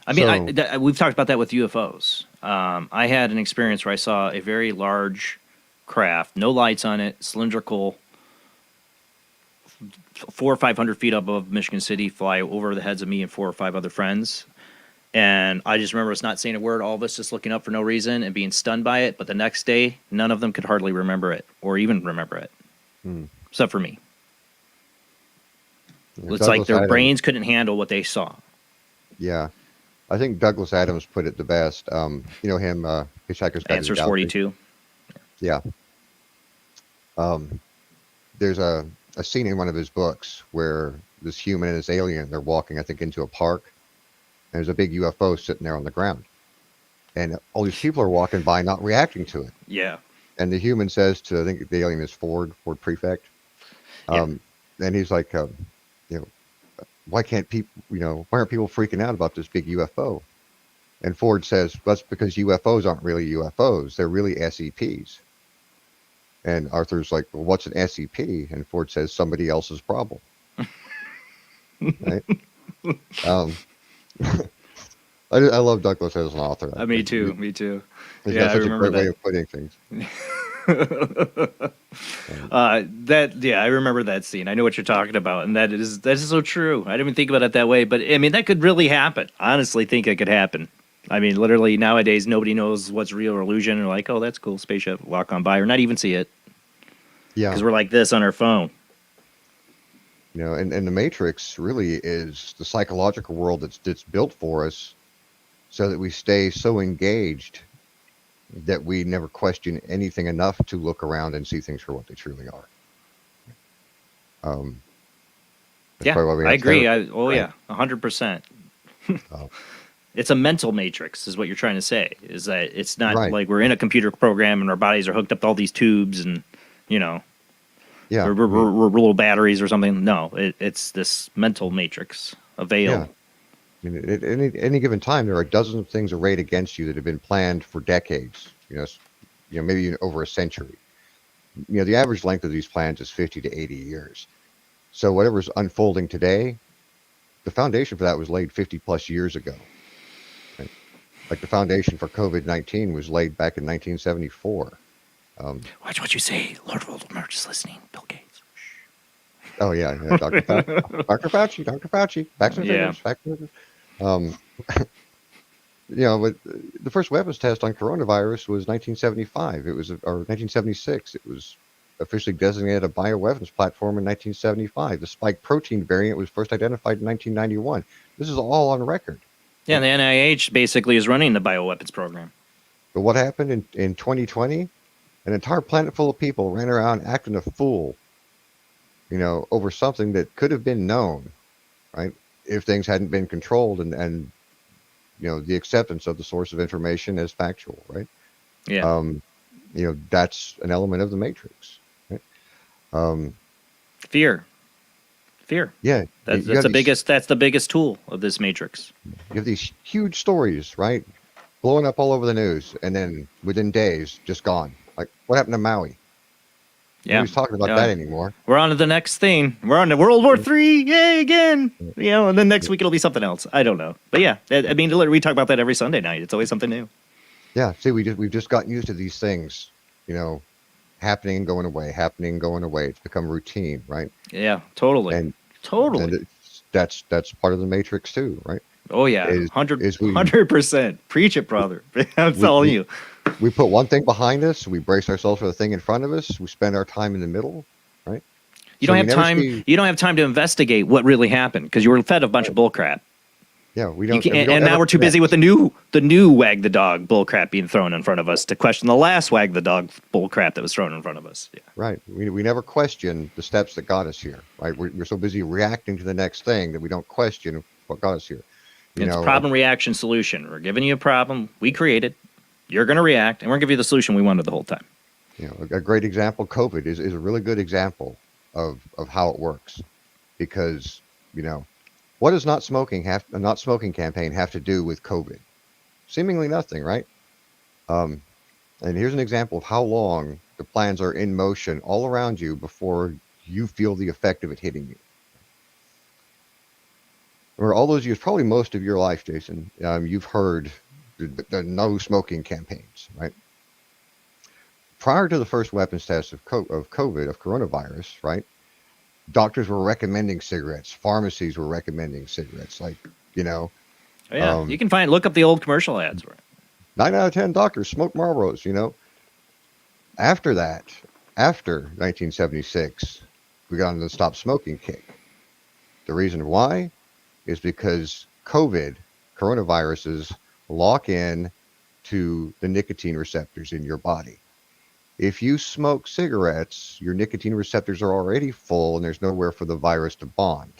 I mean, we've talked about that with UFOs. I had an experience where I saw a very large craft, no lights on it, cylindrical, 400 or 500 feet above Michigan City, fly over the heads of me and 4 or 5 other friends. And I just remember us not saying a word, all of us just looking up for no reason and being stunned by it. But the next day, none of them could hardly remember it or even remember it, except for me. Yeah, it's like their brains couldn't handle what they saw. Yeah. I think Douglas Adams put it the best. You know him, Hitchhiker's Guide to the Answers Galaxy. 42. Yeah. There's a scene in one of his books where this human and this alien. They're walking, I think, into a park. And there's a big UFO sitting there on the ground. And all these people are walking by, not reacting to it. Yeah. And the human says to, I think the alien is Ford Prefect. And he's like, why can't people, why aren't people freaking out about this big UFO? And Ford says, that's because UFOs aren't really UFOs. They're really SEPs. And Arthur's like, well, what's an SEP? And Ford says, somebody else's problem. Right? I love Douglas as an author. Me too. He's got such a great way of putting things. I remember that scene. I know what you're talking about, and that is so true. I didn't even think about it that way, but I mean that could really happen. Honestly, think it could happen. I mean, literally nowadays nobody knows what's real or illusion. Or like, oh, that's cool, spaceship, walk on by, or not even see it. Yeah, because we're like this on our phone. And the Matrix really is the psychological world that's built for us, so that we stay so engaged that we never question anything enough to look around and see things for what they truly are. I agree. 100%. It's a mental matrix, is what you're trying to say. Is that it's not like we're in a computer program and our bodies are hooked up to all these tubes and we're little batteries or something. No, it's this mental matrix, a veil. Yeah. I mean, at any given time, there are dozens of things arrayed against you that have been planned for decades. Maybe over a century. The average length of these plans is 50 to 80 years. So whatever's unfolding today, the foundation for that was laid 50 plus years ago. Right? Like the foundation for COVID-19 was laid back in 1974. Watch what you say. Lord Voldemort is listening. Bill Gates. Oh yeah, Dr. Fauci. Facts and figures. But the first weapons test on coronavirus was 1975. Or 1976. It was officially designated a bioweapons platform in 1975. The spike protein variant was first identified in 1991. This is all on record. Yeah, the NIH basically is running the bioweapons program. But what happened in 2020? An entire planet full of people ran around acting a fool, over something that could have been known, right? If things hadn't been controlled and the acceptance of the source of information as factual, right? Yeah. That's an element of the Matrix, right? Fear. Yeah. That's the biggest tool of this Matrix. You have these huge stories, right? Blowing up all over the news, and then within days, just gone. Like, what happened to Maui? Yeah. Nobody's talking about that anymore. We're on to the next thing. We're on to World War III. Yay, again. And then next week it'll be something else. I don't know. But yeah, I mean, we talk about that every Sunday night. It's always something new. Yeah. See, we've just gotten used to these things, happening and going away, It's become routine, right? Yeah, totally. And that's part of the Matrix too, right? Oh yeah, 100%. Preach it, brother. I'm telling you. We put one thing behind us. We brace ourselves for the thing in front of us. We spend our time in the middle, right? You don't have time. You don't have time to investigate what really happened because you were fed a bunch of bullcrap. Yeah, we don't. And now we're too busy with the new wag the dog bullcrap being thrown in front of us to question the last wag the dog bullcrap that was thrown in front of us. Yeah. Right. We never question the steps that got us here. Right. We're so busy reacting to the next thing that we don't question what got us here. It's problem, reaction, solution. We're giving you a problem we created. You're going to react, and we're going to give you the solution we wanted the whole time. A great example, COVID, is a really good example of how it works. Because, what does a not smoking campaign have to do with COVID? Seemingly nothing, right? And here's an example of how long the plans are in motion all around you before you feel the effect of it hitting you. For all those years, probably most of your life, Jason, you've heard the no smoking campaigns, right? Prior to the first weapons test of COVID, of coronavirus, right? Doctors were recommending cigarettes. Pharmacies were recommending cigarettes. Like, Oh, yeah, you can look up the old commercial ads. 9 out of 10 doctors smoke Marlboros, After that, after 1976, we got on the stop smoking kick. The reason why is because coronaviruses lock in to the nicotine receptors in your body. If you smoke cigarettes, your nicotine receptors are already full and there's nowhere for the virus to bond.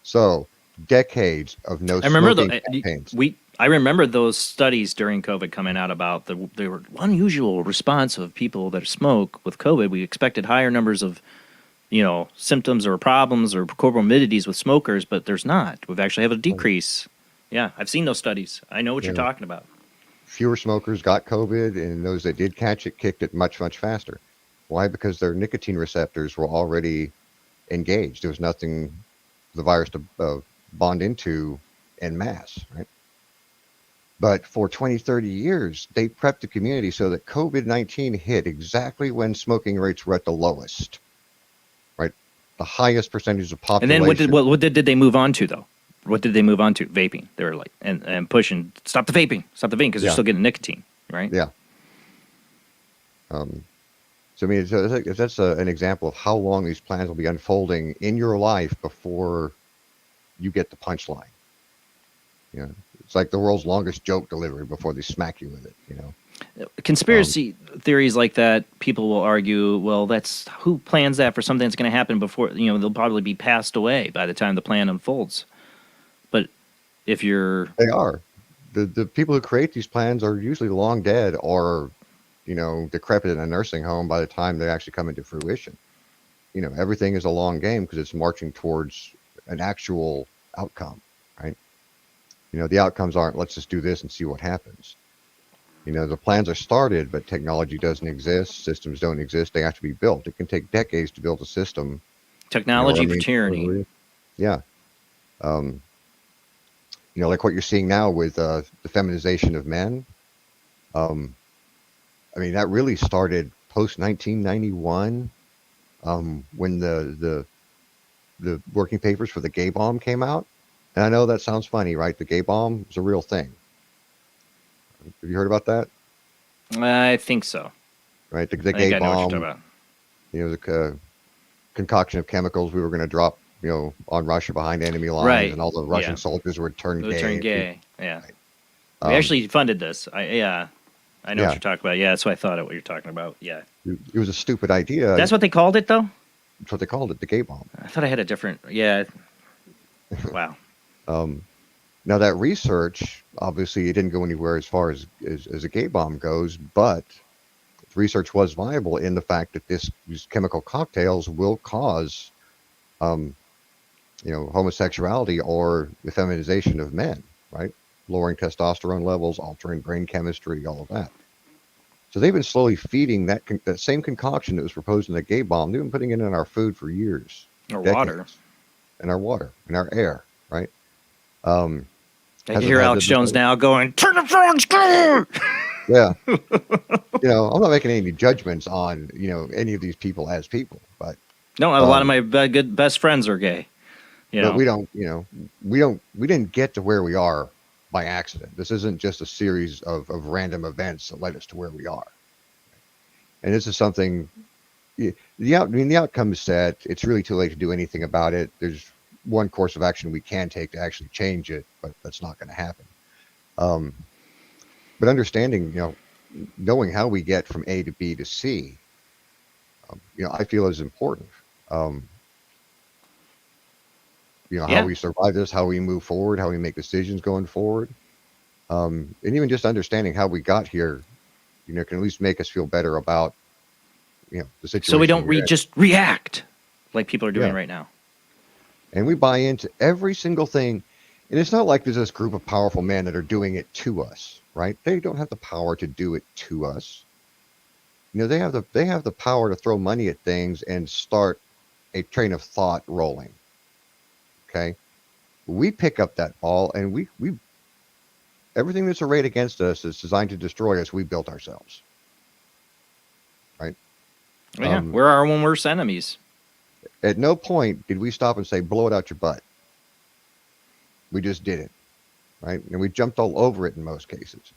So decades of no I remember smoking campaigns. I remember those studies during COVID coming out about the unusual response of people that smoke with COVID. We expected higher numbers of, symptoms or problems or comorbidities with smokers, but there's not. We've actually have a decrease. Yeah, I've seen those studies. I know what you're talking about. Fewer smokers got COVID, and those that did catch it kicked it much, much faster. Why? Because their nicotine receptors were already engaged. There was nothing for the virus to bond into en masse, right? But for 20, 30 years, they prepped the community so that COVID-19 hit exactly when smoking rates were at the lowest, right? The highest percentage of population. And then what did they move on to, though? What did they move on to? Vaping. They were like, and pushing, stop the vaping, because you're still getting nicotine, right? Yeah. So, I mean, that's an example of how long these plans will be unfolding in your life before you get the punchline. It's like the world's longest joke delivery before they smack you with it, Conspiracy theories like that, people will argue, well, that's who plans that for something that's going to happen before, they'll probably be passed away by the time the plan unfolds. But if you're... They are. The people who create these plans are usually long dead or, decrepit in a nursing home by the time they actually come into fruition. Everything is a long game because it's marching towards an actual outcome, right? The outcomes aren't, let's just do this and see what happens. The plans are started, but technology doesn't exist. Systems don't exist. They have to be built. It can take decades to build a system. Technology for tyranny. Yeah. Like what you're seeing now with the feminization of men. That really started post 1991, when the working papers for the gay bomb came out. And I know that sounds funny, right? The gay bomb was a real thing. Have you heard about that? I think so. Right, the gay I know what bomb. you're talking about. The concoction of chemicals we were going to drop, on Russia behind enemy lines, Right. and all the Russian soldiers would turn They would gay. turn gay. Yeah. Right. We actually funded this. I know Yeah. what you're talking about. Yeah, that's what I thought of what you're talking about. Yeah. It was a stupid idea. That's what they called it, though? That's what they called it, the gay bomb. I thought I had a different... Yeah. Wow. Now that research, obviously, it didn't go anywhere as far as a gay bomb goes, but research was viable in the fact that these chemical cocktails will cause, homosexuality or the feminization of men, right? Lowering testosterone levels, altering brain chemistry, all of that. So they've been slowly feeding that same concoction that was proposed in the gay bomb. They've been putting it in our food for years. Or water. In our water, in our air, right? I can hear Alex Jones now going, turn the frogs clear! Yeah. I'm not making any judgments on, any of these people as people, but. No, a lot of my good best friends are gay. But we don't, we didn't get to where we are by accident. This isn't just a series of random events that led us to where we are. And this is something, the outcome is set. It's really too late to do anything about it. There's one course of action we can take to actually change it, but that's not going to happen. But understanding, knowing how we get from A to B to C, I feel is important. How we survive this, how we move forward, how we make decisions going forward. And even just understanding how we got here, can at least make us feel better about, the situation. So we don't just react like people are doing right now. And we buy into every single thing. And it's not like there's this group of powerful men that are doing it to us, right? They don't have the power to do it to us. They have the power to throw money at things and start a train of thought rolling. Okay? We pick up that ball, and we everything that's arrayed against us is designed to destroy us. We built ourselves. Right? Yeah, we're our own worst enemies. At no point did we stop and say, blow it out your butt. We just did it, right? And we jumped all over it in most cases.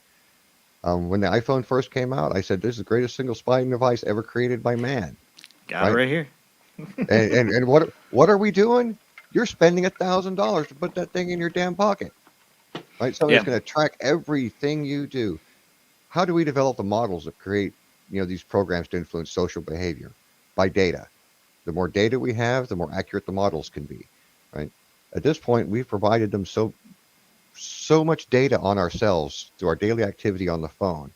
When the iPhone first came out, I said, this is the greatest single spying device ever created by man. Got it right here. and what are we doing? You're spending $1,000 to put that thing in your damn pocket, right? Somebody's going to track everything you do. How do we develop the models that create, these programs to influence social behavior? By data. The more data we have, the more accurate the models can be, right? At this point, we've provided them so much data on ourselves through our daily activity on the phone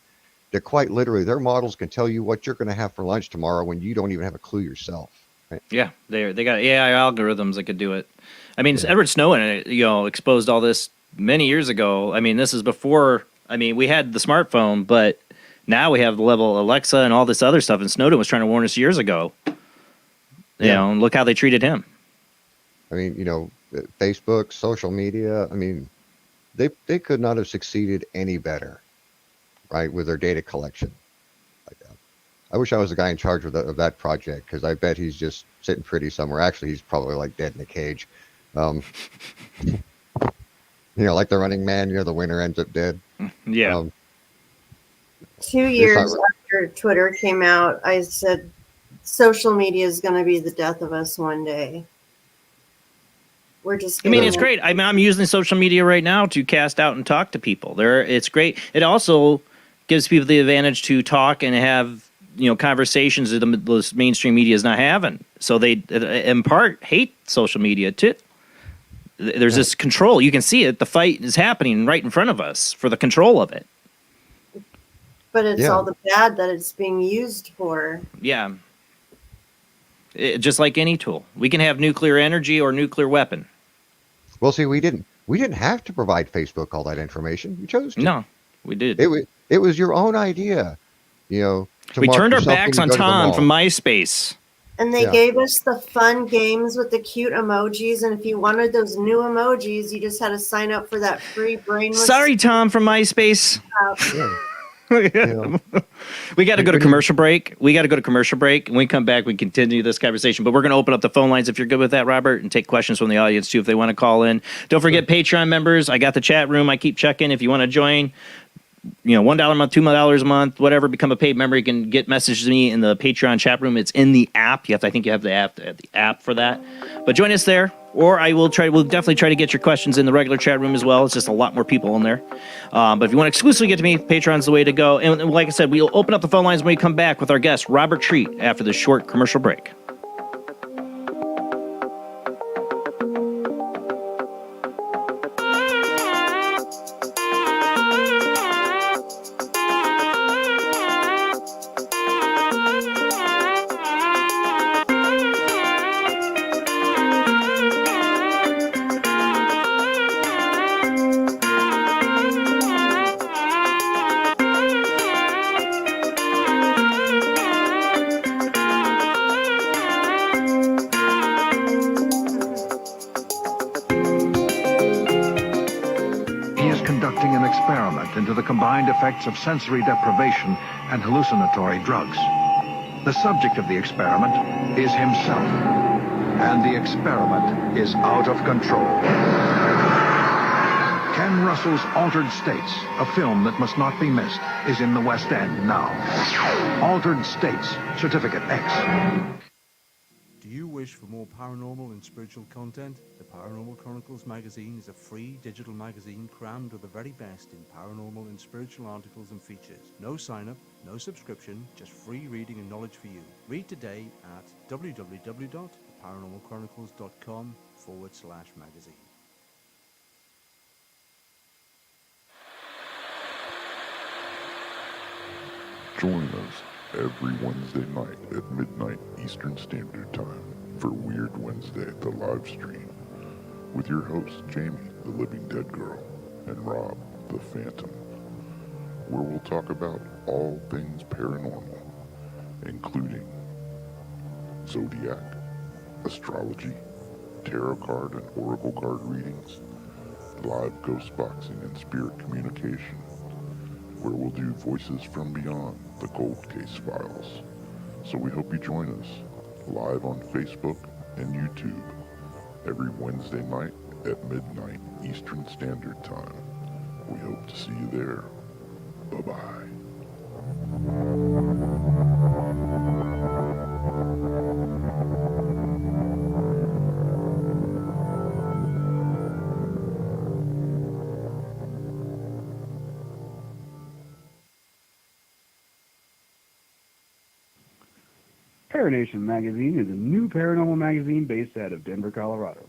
that quite literally their models can tell you what you're going to have for lunch tomorrow when you don't even have a clue yourself. Right? Yeah, they got AI algorithms that could do it. I mean, Edward Snowden, exposed all this many years ago. I mean, this is before. I mean, we had the smartphone, but now we have the level of Alexa and all this other stuff. And Snowden was trying to warn us years ago. And look how they treated him. I mean, Facebook, social media. I mean, they could not have succeeded any better, right, with their data collection. I wish I was the guy in charge of that project, because I bet he's just sitting pretty somewhere. Actually, he's probably like dead in a cage. Like the Running Man. The winner ends up dead. Yeah. 2 years after Twitter came out, I said, social media is going to be the death of us one day. We're just. I mean, it's great. I mean, I'm using social media right now to cast out and talk to people. It's great. It also gives people the advantage to talk and have conversations that the mainstream media is not having. So they, in part, hate social media too. There's this control. You can see it. The fight is happening right in front of us for the control of it. But it's all the bad that it's being used for. Yeah. Just like any tool. We can have nuclear energy or nuclear weapon. Well, see, we didn't have to provide Facebook all that information. We chose to. No, we did. It was your own idea. We turned our backs on Tom from MySpace. And they gave us the fun games with the cute emojis. And if you wanted those new emojis, you just had to sign up for that free brainless. Sorry, Tom from MySpace. We got to go to commercial break. When we come back, we continue this conversation. But we're going to open up the phone lines if you're good with that, Robert, and take questions from the audience too if they want to call in. Don't forget Patreon members. I got the chat room. I keep checking. If you want to join, $1 a month, $2 a month, whatever, become a paid member. You can get messages to me in the Patreon chat room. It's in the app. I think you have the app for that. But join us there, or we'll definitely try to get your questions in the regular chat room as well. It's just a lot more people in there. But if you want to exclusively get to me, Patreon's the way to go. And like I said, we'll open up the phone lines when we come back with our guest, Robert Treat, after this short commercial break. Effects of sensory deprivation and hallucinatory drugs. The subject of the experiment is himself, and the experiment is out of control. Ken Russell's Altered States, a film that must not be missed, is in the West End now. Altered States, Certificate X. Do you wish for more paranormal and spiritual content? The Paranormal Chronicles magazine is a free digital magazine crammed with the very best in paranormal and spiritual articles and features. No sign-up, no subscription, just free reading and knowledge for you. Read today at www.paranormalchronicles.com/magazine. Join us every Wednesday night at midnight Eastern Standard Time for Weird Wednesday, the live stream, with your hosts Jamie, the Living Dead Girl, and Rob, the Phantom, where we'll talk about all things paranormal, including zodiac, astrology, tarot card and oracle card readings, live ghost boxing and spirit communication, where we'll do Voices from Beyond, the Cold Case Files. So we hope you join us live on Facebook and YouTube every Wednesday night at midnight Eastern Standard Time. We hope to see you there. Bye-bye. Paranation Magazine is a new paranormal magazine based out of Denver, Colorado.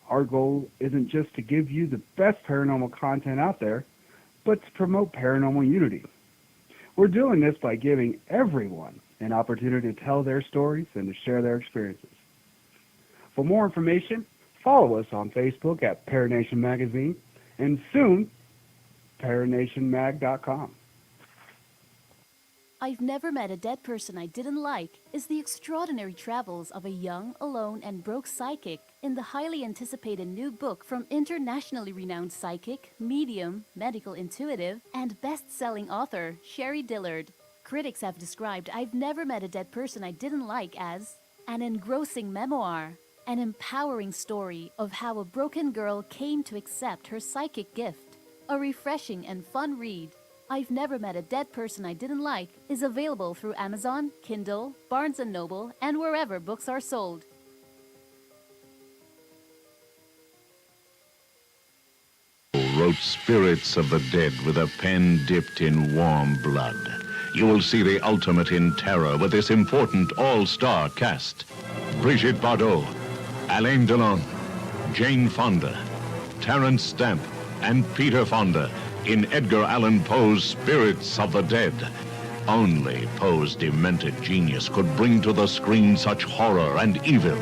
Our goal isn't just to give you the best paranormal content out there, but to promote paranormal unity. We're doing this by giving everyone an opportunity to tell their stories and to share their experiences. For more information, follow us on Facebook at Paranation Magazine and soon, paranationmag.com. I've Never Met a Dead Person I Didn't Like is the extraordinary travels of a young, alone, and broke psychic in the highly anticipated new book from internationally renowned psychic, medium, medical intuitive, and best-selling author Sherry Dillard. Critics have described I've Never Met a Dead Person I Didn't Like as an engrossing memoir, an empowering story of how a broken girl came to accept her psychic gift, a refreshing and fun read. I've Never Met a Dead Person I Didn't Like is available through Amazon, Kindle, Barnes & Noble, and wherever books are sold. Wrote Spirits of the Dead with a pen dipped in warm blood. You will see the ultimate in terror with this important all-star cast. Brigitte Bardot, Alain Delon, Jane Fonda, Terence Stamp, and Peter Fonda in Edgar Allan Poe's Spirits of the Dead. Only Poe's demented genius could bring to the screen such horror and evil.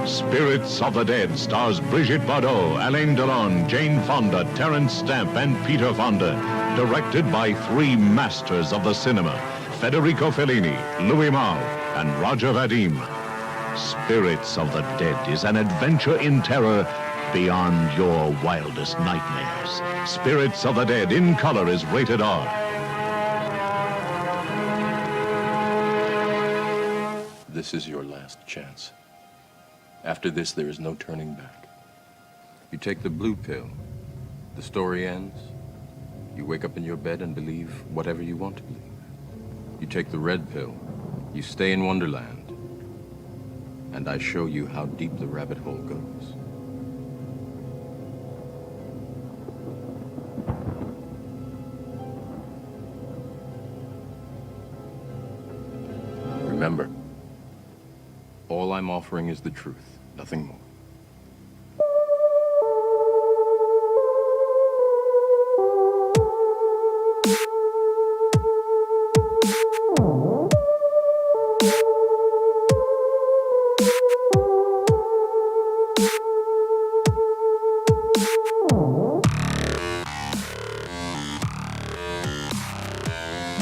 Spirits of the Dead stars Brigitte Bardot, Alain Delon, Jane Fonda, Terence Stamp, and Peter Fonda. Directed by three masters of the cinema, Federico Fellini, Louis Malle, and Roger Vadim. Spirits of the Dead is an adventure in terror beyond your wildest nightmares. Spirits of the Dead in color is rated R. This is your last chance. After this, there is no turning back. You take the blue pill, the story ends. You wake up in your bed and believe whatever you want to believe. You take the red pill, you stay in Wonderland, and I show you how deep the rabbit hole goes. Remember, all I'm offering is the truth, nothing more.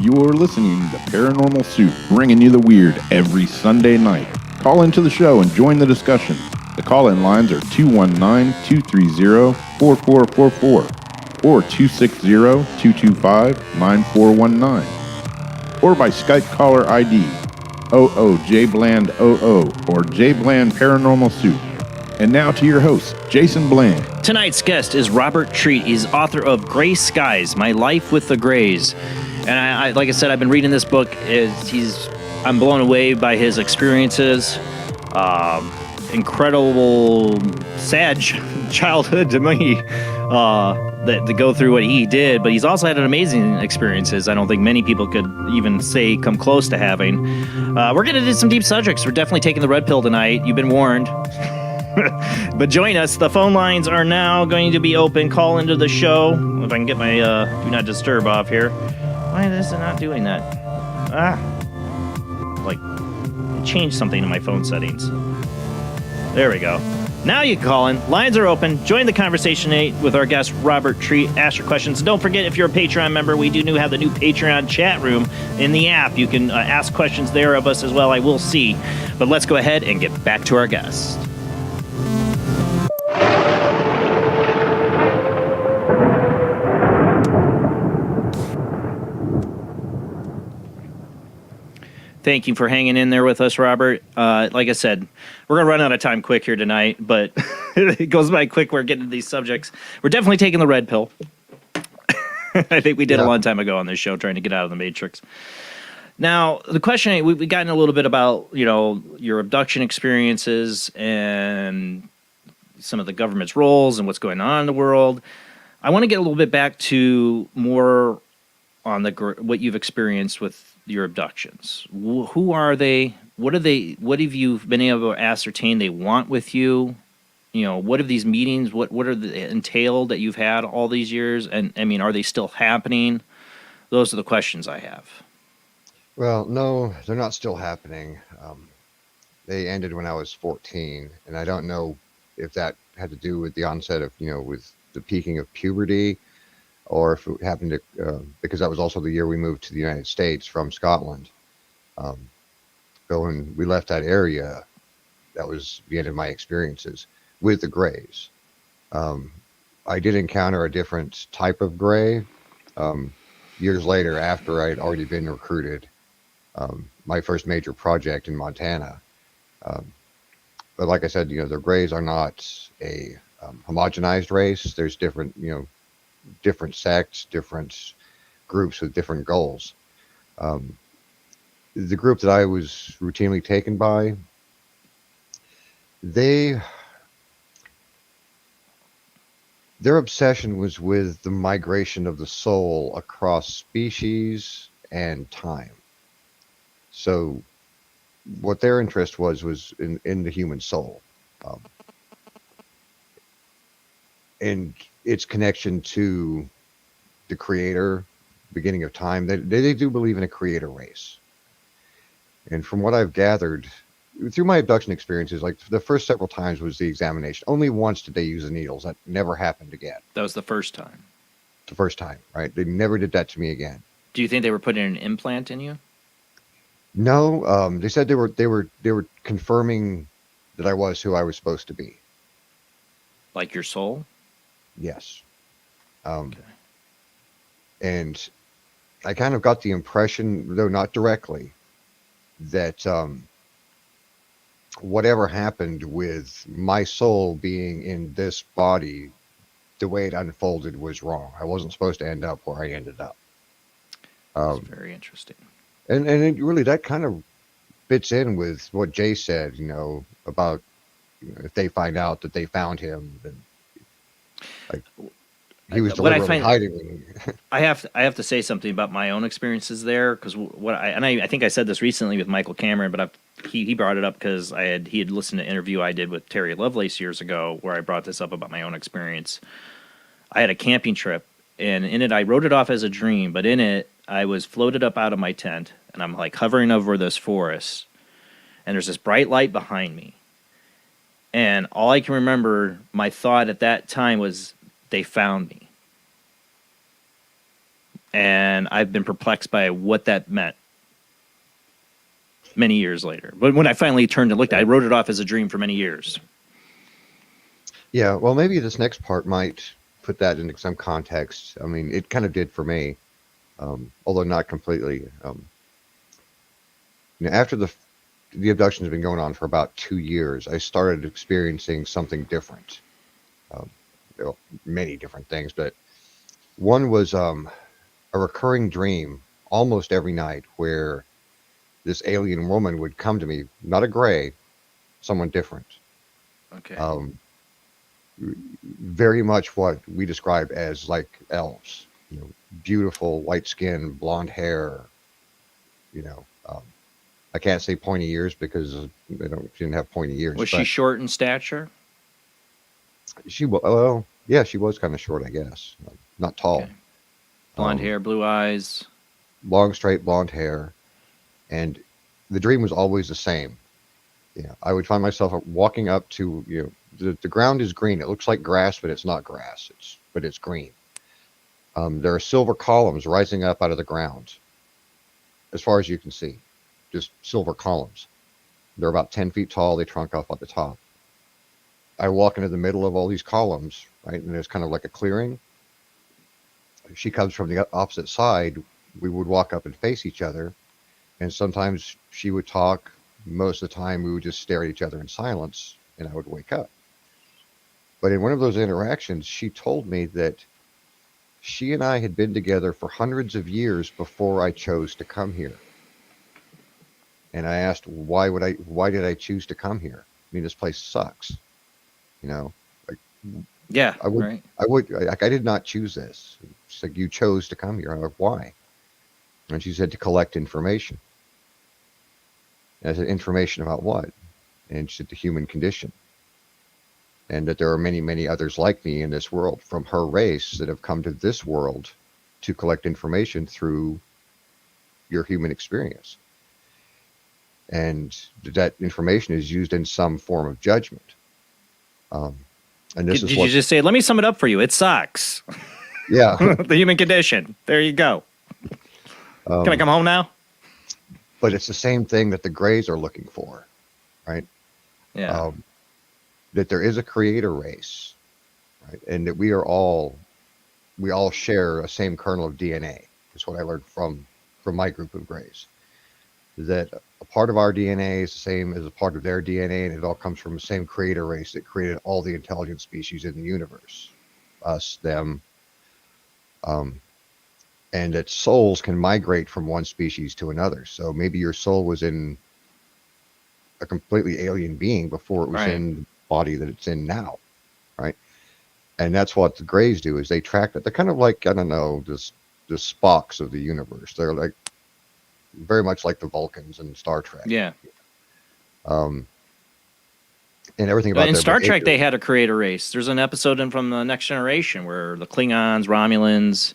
You're listening to Paranormal Soup, bringing you the weird every Sunday night. Call into the show and join the discussion. The call-in lines are 219-230-4444 or 260-225-9419 or by Skype caller ID OOJBland00 or JBland Paranormal Soup. And now to your host, Jason Bland. Tonight's guest is Robert Treat. He's author of Gray Skies, My Life with the Grays. And I like I said, I've been reading this book. I'm blown away by his experiences. Incredible, sad childhood to me to go through what he did. But he's also had an amazing experiences. I don't think many people could even say come close to having. We're going to do some deep subjects. We're definitely taking the red pill tonight. You've been warned. But join us. The phone lines are now going to be open. Call into the show. If I can get my Do Not Disturb off here. Why is it not doing that? Change something in my phone settings. There we go. Now you can call in. Lines are open. Join the conversation with our guest, Robert Treat. Ask your questions. Don't forget, if you're a Patreon member, we do have the new Patreon chat room in the app. You can ask questions there of us as well. I will see. But let's go ahead and get back to our guest. Thank you for hanging in there with us, Robert. Like I said, we're going to run out of time quick here tonight, but it goes by quick. We're getting to these subjects. We're definitely taking the red pill. I think we did a long time ago on this show, trying to get out of the Matrix. Now, the question, we've gotten a little bit about, your abduction experiences and some of the government's roles and what's going on in the world. I want to get a little bit back to more on what you've experienced with your abductions. Who are they? What are they? What have you been able to ascertain they want with you? what have these meetings, what are the entailed that you've had all these years? And I mean, are they still happening? Those are the questions I have. Well, no, they're not still happening. They ended when I was 14, and I don't know if that had to do with the onset of, with the peaking of puberty, or if it happened to, because that was also the year we moved to the United States from Scotland. But when we left that area, that was the end of my experiences with the Greys. I did encounter a different type of Grey years later, after I'd already been recruited. My first major project in Montana. But like I said, the Greys are not a homogenized race. There's different, different sects, different groups with different goals. The group that I was routinely taken by, their obsession was with the migration of the soul across species and time. So what their interest was in the human soul, and its connection to the creator, beginning of time. They do believe in a creator race. And from what I've gathered through my abduction experiences, like the first several times was the examination. Only once did they use the needles. That never happened again. That was the first time. The first time, right? They never did that to me again. Do you think they were putting an implant in you? No, they said they were confirming that I was who I was supposed to be. Like your soul? Yes. Okay. And I kind of got the impression, though not directly, that whatever happened with my soul being in this body, the way it unfolded was wrong. I wasn't supposed to end up where I ended up. That's very interesting. And it really, that kind of fits in with what Jay said, about if they find out that they found him, then like he was deliberately hiding. I have to say something about my own experiences there, because I think I said this recently with Michael Cameron, but he brought it up because he had listened to an interview I did with Terry Lovelace years ago where I brought this up about my own experience. I had a camping trip, and in it I wrote it off as a dream, but in it I was floated up out of my tent, and I'm like hovering over this forest, and there's this bright light behind me. And all I can remember, my thought at that time was, they found me. And I've been perplexed by what that meant many years later. But when I finally turned and looked, I wrote it off as a dream for many years. Yeah, well, maybe this next part might put that into some context. I mean, it kind of did for me, although not completely. After the abduction has been going on for about 2 years, I started experiencing something different. Many different things, but one was a recurring dream almost every night where this alien woman would come to me, not a Gray, someone different. Okay. Very much what we describe as like elves, beautiful white skin, blonde hair, I can't say pointy ears because she didn't have pointy ears. Was she short in stature? She was kind of short, I guess. Not tall. Okay. Blonde hair, blue eyes. Long, straight blonde hair. And the dream was always the same. I would find myself walking up to, the ground is green. It looks like grass, but it's not grass. It's green. There are silver columns rising up out of the ground, as far as you can see. Just silver columns. They're about 10 feet tall. They trunk off at the top. I walk into the middle of all these columns, right? And there's kind of like a clearing. She comes from the opposite side. We would walk up and face each other. And sometimes she would talk. Most of the time we would just stare at each other in silence, and I would wake up. But in one of those interactions, she told me that she and I had been together for hundreds of years before I chose to come here. And I asked, why did I choose to come here? I mean, this place sucks. Yeah, I did not choose this. She's like, you chose to come here. I'm like, why? And she said, to collect information. And I said, information about what? And she said, the human condition. and that there are many, many others like me in this world from her race that have come to this world to collect information through your human experience. And that information is used in some form of judgment. And this Did is you just say, let me sum it up for you? It sucks. Yeah. The human condition. There you go. Can I come home now? But it's the same thing that the Greys are looking for, right? Yeah. That there is a creator race, right? And that we all share a same kernel of DNA. That's what I learned from my group of Greys. That a part of our DNA is the same as a part of their DNA, and it all comes from the same creator race that created all the intelligent species in the universe. Us, them. And that souls can migrate from one species to another. So maybe your soul was in a completely alien being before it was in the body that it's in now, right? And that's what the Greys do, is they track that. They're kind of like, I don't know, the Spocks of the universe. They're like very much like the Vulcans in Star Trek. Yeah. And everything about in their Star Trek, behavior. they had a creator race. There's an episode from the Next Generation where the Klingons, Romulans,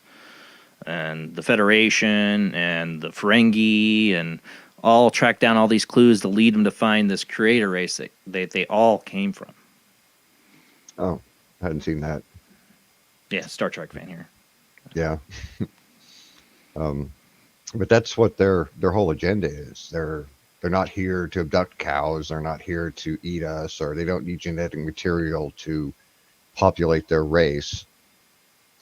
and the Federation and the Ferengi and all track down all these clues to lead them to find this creator race that they all came from. Oh, I hadn't seen that. Yeah, Star Trek fan here. Yeah. But that's what their whole agenda is. They're not here to abduct cows. They're not here to eat us, or they don't need genetic material to populate their race.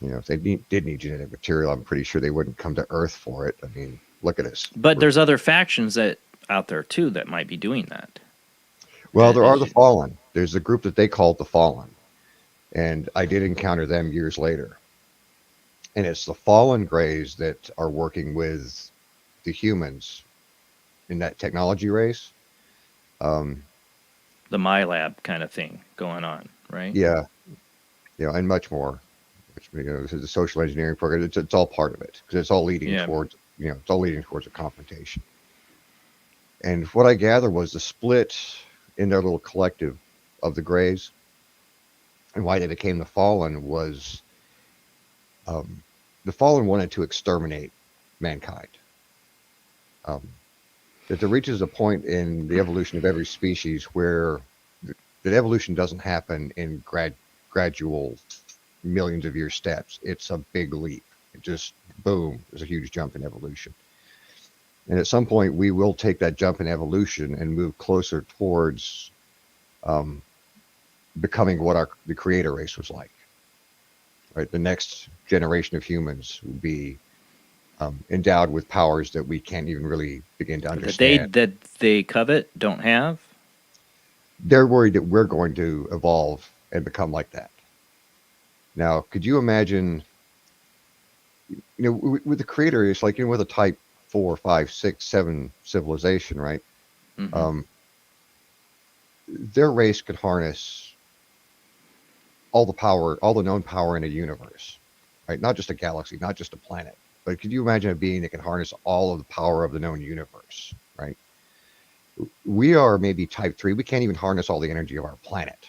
You know, if they did need genetic material, I'm pretty sure they wouldn't come to Earth for it. I mean, look at us. But there's other factions out there too that might be doing that. Well, there are the Fallen. There's a group that they called the Fallen, and I did encounter them years later. And it's the Fallen Greys that are working with the humans in that technology race. The MyLab kind of thing going on, right? Yeah, and much more. Which, this is a social engineering program. It's all part of it, because it's all leading towards, it's all leading towards a confrontation. And what I gather was the split in their little collective of the Greys, and why they became the Fallen was, the Fallen wanted to exterminate mankind. That there reaches a point in the evolution of every species where that evolution doesn't happen in gradual millions of year steps. It's a big leap. It just, boom, there's a huge jump in evolution. And at some point, we will take that jump in evolution and move closer towards becoming what the creator race was like. Right? The next generation of humans will be endowed with powers that we can't even really begin to understand. That they covet, don't have? They're worried that we're going to evolve and become like that. Now, could you imagine, with the creator, it's like, with a type 4, 5, 6, 7 civilization, right? Mm-hmm. Their race could harness all the power, all the known power in a universe, right? Not just a galaxy, not just a planet, but could you imagine a being that can harness all of the power of the known universe, right? We are maybe type 3. We can't even harness all the energy of our planet.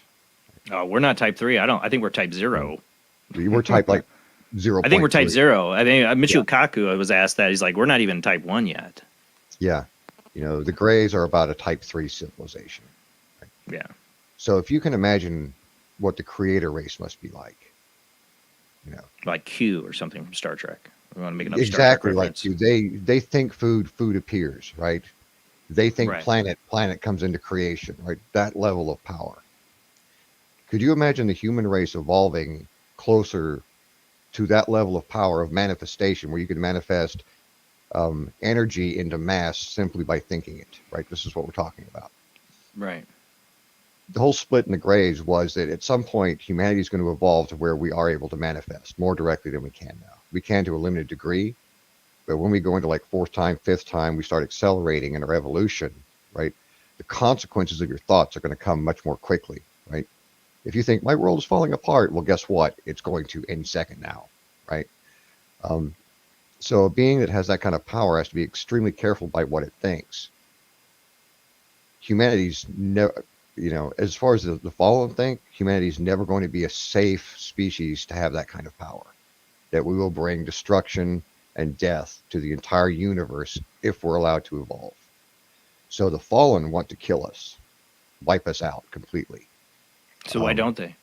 Oh, we're not type 3. I think we're type 0. We're type like 0. I think we're type 0. I think Michio Kaku was asked that. He's like, we're not even type 1 yet. Yeah. The Greys are about a type 3 civilization. Right? Yeah. So if you can imagine what the creator race must be like, like Q or something from Star Trek. We want to make another exactly Star Trek like Q. They think food appears, right? They think planet comes into creation, right? That level of power. Could you imagine the human race evolving closer to that level of power of manifestation, where you could manifest energy into mass simply by thinking it, right? This is what we're talking about. Right. The whole split in the Greys was that at some point humanity is going to evolve to where we are able to manifest more directly than we can now. We can to a limited degree, but when we go into like 4th time, 5th time, we start accelerating in our evolution, right? The consequences of your thoughts are going to come much more quickly, right? If you think my world is falling apart, well, guess what? It's going to any second now, right? So a being that has that kind of power has to be extremely careful by what it thinks. Humanity's as far as the fallen thing, humanity is never going to be a safe species to have that kind of power. That we will bring destruction and death to the entire universe if we're allowed to evolve. So the fallen want to kill us, wipe us out completely. So why don't they?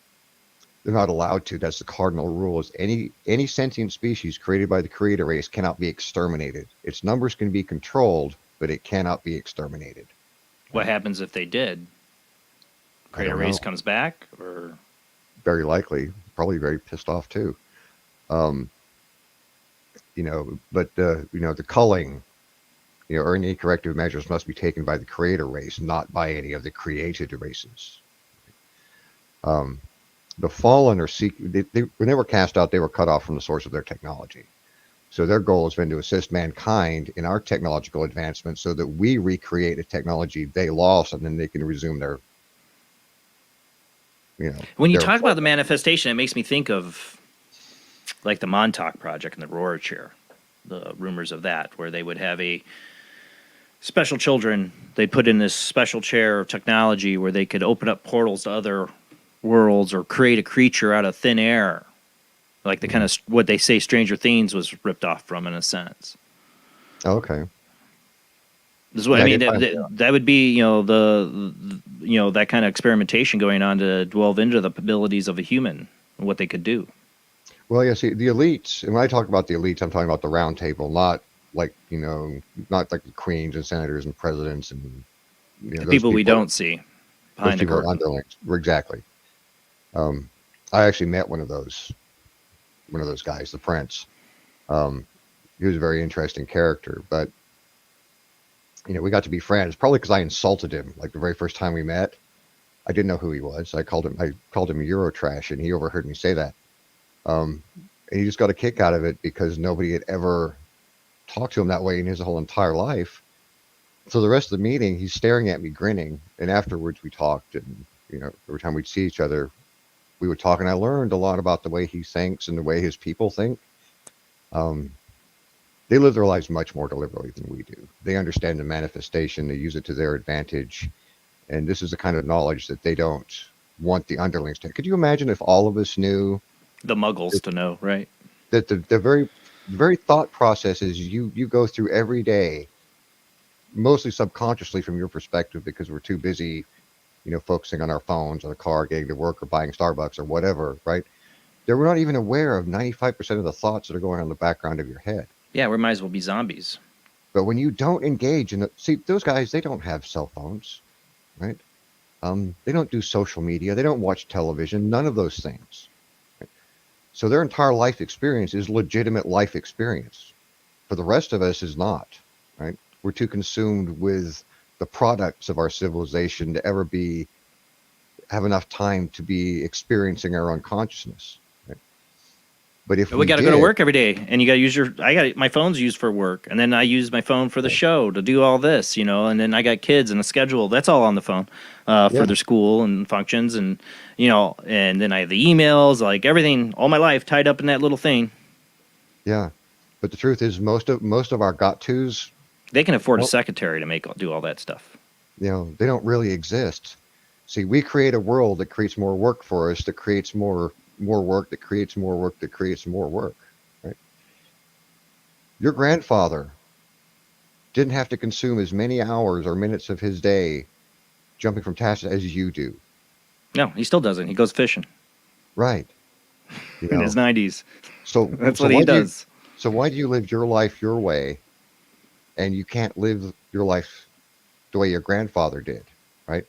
They're not allowed to. That's the cardinal rule. Is any sentient species created by the creator race cannot be exterminated. Its numbers can be controlled, but it cannot be exterminated. What happens if they did? Creator race comes back, or very likely, probably very pissed off too. But the culling, or any corrective measures must be taken by the creator race, not by any of the created races. The fallen are they were never cast out. They were cut off from the source of their technology. So their goal has been to assist mankind in our technological advancement so that we recreate a technology they lost, and then they can resume their, When you talk about the manifestation, it makes me think of like the Montauk Project and the Aurora Chair, the rumors of that, where they would have a special children, they'd put in this special chair of technology where they could open up portals to other worlds or create a creature out of thin air. Like the kind of what they say Stranger Things was ripped off from, in a sense. Okay. This is what I mean. That would be, that kind of experimentation going on to delve into the abilities of a human and what they could do. Well, yeah. See, the elites, and when I talk about the elites, I'm talking about the round table, not like not like the queens and senators and presidents and the people we don't see behind the curtain. Underlings. Exactly. I actually met one of those guys, the prince. He was a very interesting character, but we got to be friends, probably because I insulted him like the very first time we met. I didn't know who he was. I called him Eurotrash, and he overheard me say that. And he just got a kick out of it because nobody had ever talked to him that way in his whole entire life. So the rest of the meeting, he's staring at me, grinning, and afterwards we talked, and every time we'd see each other, we would talk, and I learned a lot about the way he thinks and the way his people think. They live their lives much more deliberately than we do. They understand the manifestation. They use it to their advantage. And this is the kind of knowledge that they don't want the underlings to. Could you imagine if all of us knew? The muggles to know, right? That the very thought processes you go through every day, mostly subconsciously from your perspective, because we're too busy, focusing on our phones or the car, getting to work or buying Starbucks or whatever, right? That we're not even aware of 95% of the thoughts that are going on in the background of your head. Yeah, we might as well be zombies. But when you don't engage see, those guys, they don't have cell phones, right? They don't do social media. They don't watch television, none of those things. Right? So their entire life experience is legitimate life experience. For the rest of us is not, right? We're too consumed with the products of our civilization to ever have enough time to be experiencing our own consciousness. But if we got to go to work every day, and you got to use my phone's used for work, and then I use my phone for the show to do all this, and then I got kids and a schedule. That's all on the phone for their school and functions, and and then I have the emails, like everything, all my life tied up in that little thing. Yeah, but the truth is, most of our got-tos, they can afford a secretary to do all that stuff. They don't really exist. See, we create a world that creates more work for us, that creates more work, that creates more work, that creates more work, right? Your grandfather didn't have to consume as many hours or minutes of his day jumping from tasks as you do. No, he still doesn't. He goes fishing. Right. In his 90s. So that's what he does. So why do you live your life your way, and you can't live your life the way your grandfather did, right?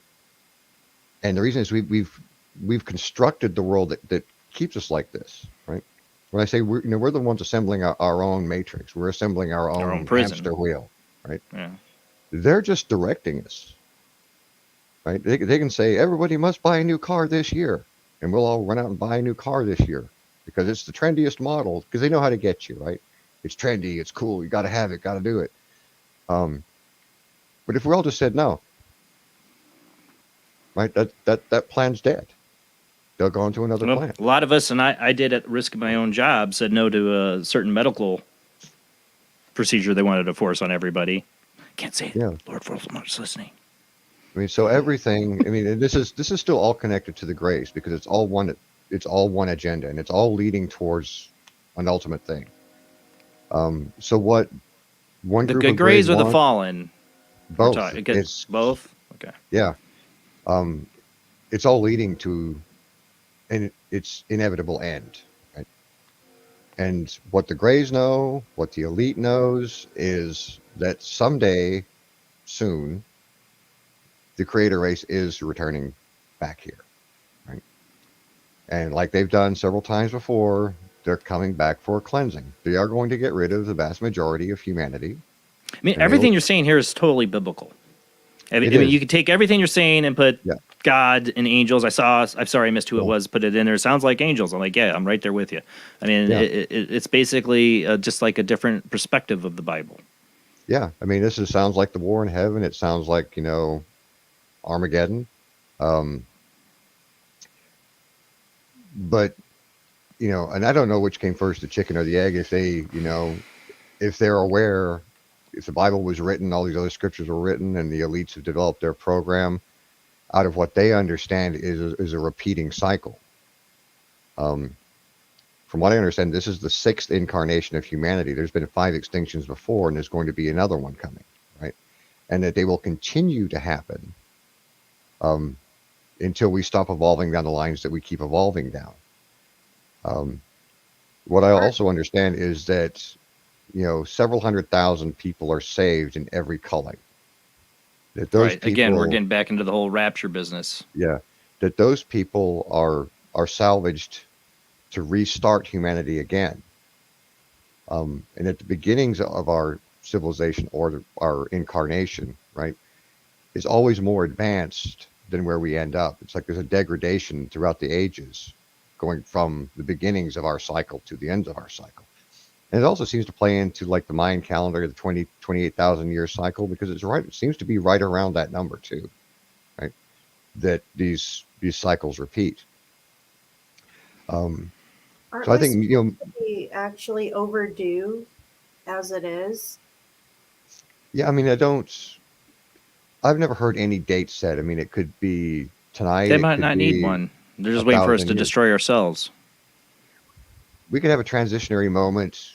And the reason is we've constructed the world that keeps us like this, right? When I say we're the ones assembling our own matrix, we're assembling our own hamster wheel, right? Yeah. They're just directing us, right? They can say everybody must buy a new car this year, and we'll all run out and buy a new car this year because it's the trendiest model, because they know how to get you, right? It's trendy, it's cool, you got to have it, got to do it. But if we all just said no, right? That plan's dead. They'll go into another plan. A lot of us, and I did at risk of my own job, said no to a certain medical procedure they wanted to force on everybody. Can't say it. Yeah. Lord Voldemort's listening. I mean, so everything. I mean, and this is still all connected to the Greys because it's all one. It's all one agenda, and it's all leading towards an ultimate thing. So what one The group good of Greys Greys or the want, fallen? both. It's both. Okay. Yeah. It's all leading to its inevitable end. Right? And what the Greys know, what the elite knows, is that someday, soon, the creator race is returning back here. Right? And like they've done several times before, they're coming back for a cleansing. They are going to get rid of the vast majority of humanity. I mean, everything you're saying here is totally biblical. I mean, you can take everything you're saying and put God and angels. I'm sorry I missed who it was, put it in there. It sounds like angels. I'm like, yeah, I'm right there with you. I mean, it's basically just like a different perspective of the Bible. Yeah. I mean, this sounds like the war in heaven. It sounds like, Armageddon. But, and I don't know which came first, the chicken or the egg, if they, if they're aware, if the Bible was written, all these other scriptures were written, and the elites have developed their program out of what they understand is a repeating cycle. From what I understand, this is the 6th incarnation of humanity. There's been 5 extinctions before, and there's going to be another one coming, right? And that they will continue to happen until we stop evolving down the lines that we keep evolving down. What I also understand is that several 100,000 people are saved in every culling. That those people, again, we're getting back into the whole rapture business. Yeah, that those people are salvaged to restart humanity again. And at the beginnings of our civilization or our incarnation, right, is always more advanced than where we end up. It's like there's a degradation throughout the ages, going from the beginnings of our cycle to the ends of our cycle. And it also seems to play into like the Mayan calendar, the 28,000 year cycle, because it seems to be right around that number too, right? That these cycles repeat. Aren't So I think we actually overdue as it is? Yeah, I mean, I've never heard any date set. I mean, it could be tonight. They might not need one. They're just waiting for us to destroy ourselves. We could have a transitionary moment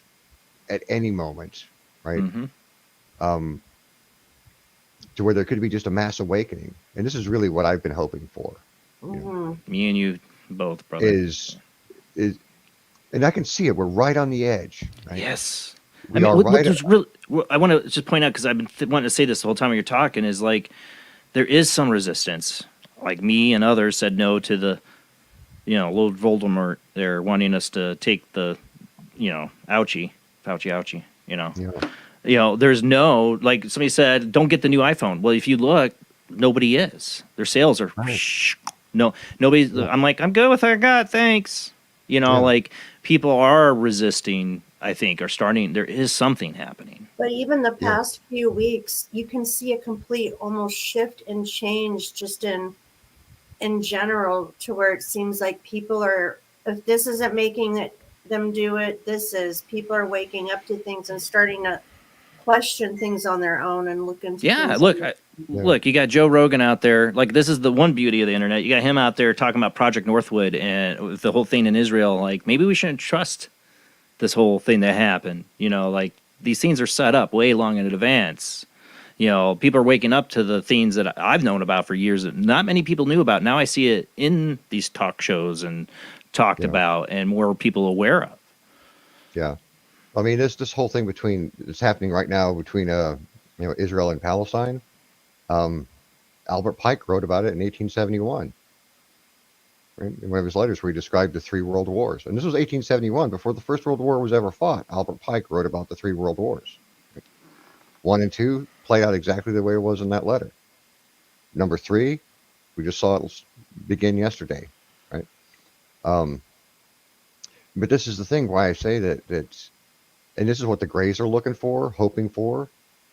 at any moment, right? Mm-hmm. To where there could be just a mass awakening. And this is really what I've been hoping for. Me and you both, brother. And I can see it. We're right on the edge. Right? Yes. We are right. I want to just point out, because I've been wanting to say this the whole time you're talking, is like there is some resistance. Like me and others said no to the, Lord Voldemort. They're wanting us to take the, Fauci, there's no, like somebody said, don't get the new iPhone. Well, if you look, nobody is. Their sales are, no, nobody's. I'm like, I'm good with what I got, thanks. Like people are resisting, I think, are starting, there is something happening. But even the past few weeks, you can see a complete almost shift and change just in general, to where it seems like people are, if this isn't making them do it, people are waking up to things and starting to question things on their own and look into things. Look, you got Joe Rogan out there. Like, this is the one beauty of the internet. You got him out there talking about Project Northwood and with the whole thing in Israel. Like, maybe we shouldn't trust this whole thing that happened. Like these things are set up way long in advance. People are waking up to the things that I've known about for years that not many people knew about. Now I see it in these talk shows and talked about, and more people aware of. Yeah. I mean, this whole thing it's happening right now between, Israel and Palestine. Albert Pike wrote about it in 1871. Right? In one of his letters where he described the 3 world wars. And this was 1871, before the First World War was ever fought. Albert Pike wrote about the 3 world wars. 1 and 2 played out exactly the way it was in that letter. Number 3, we just saw it begin yesterday, right? But this is the thing why I say that, and this is what the Greys are looking for, hoping for,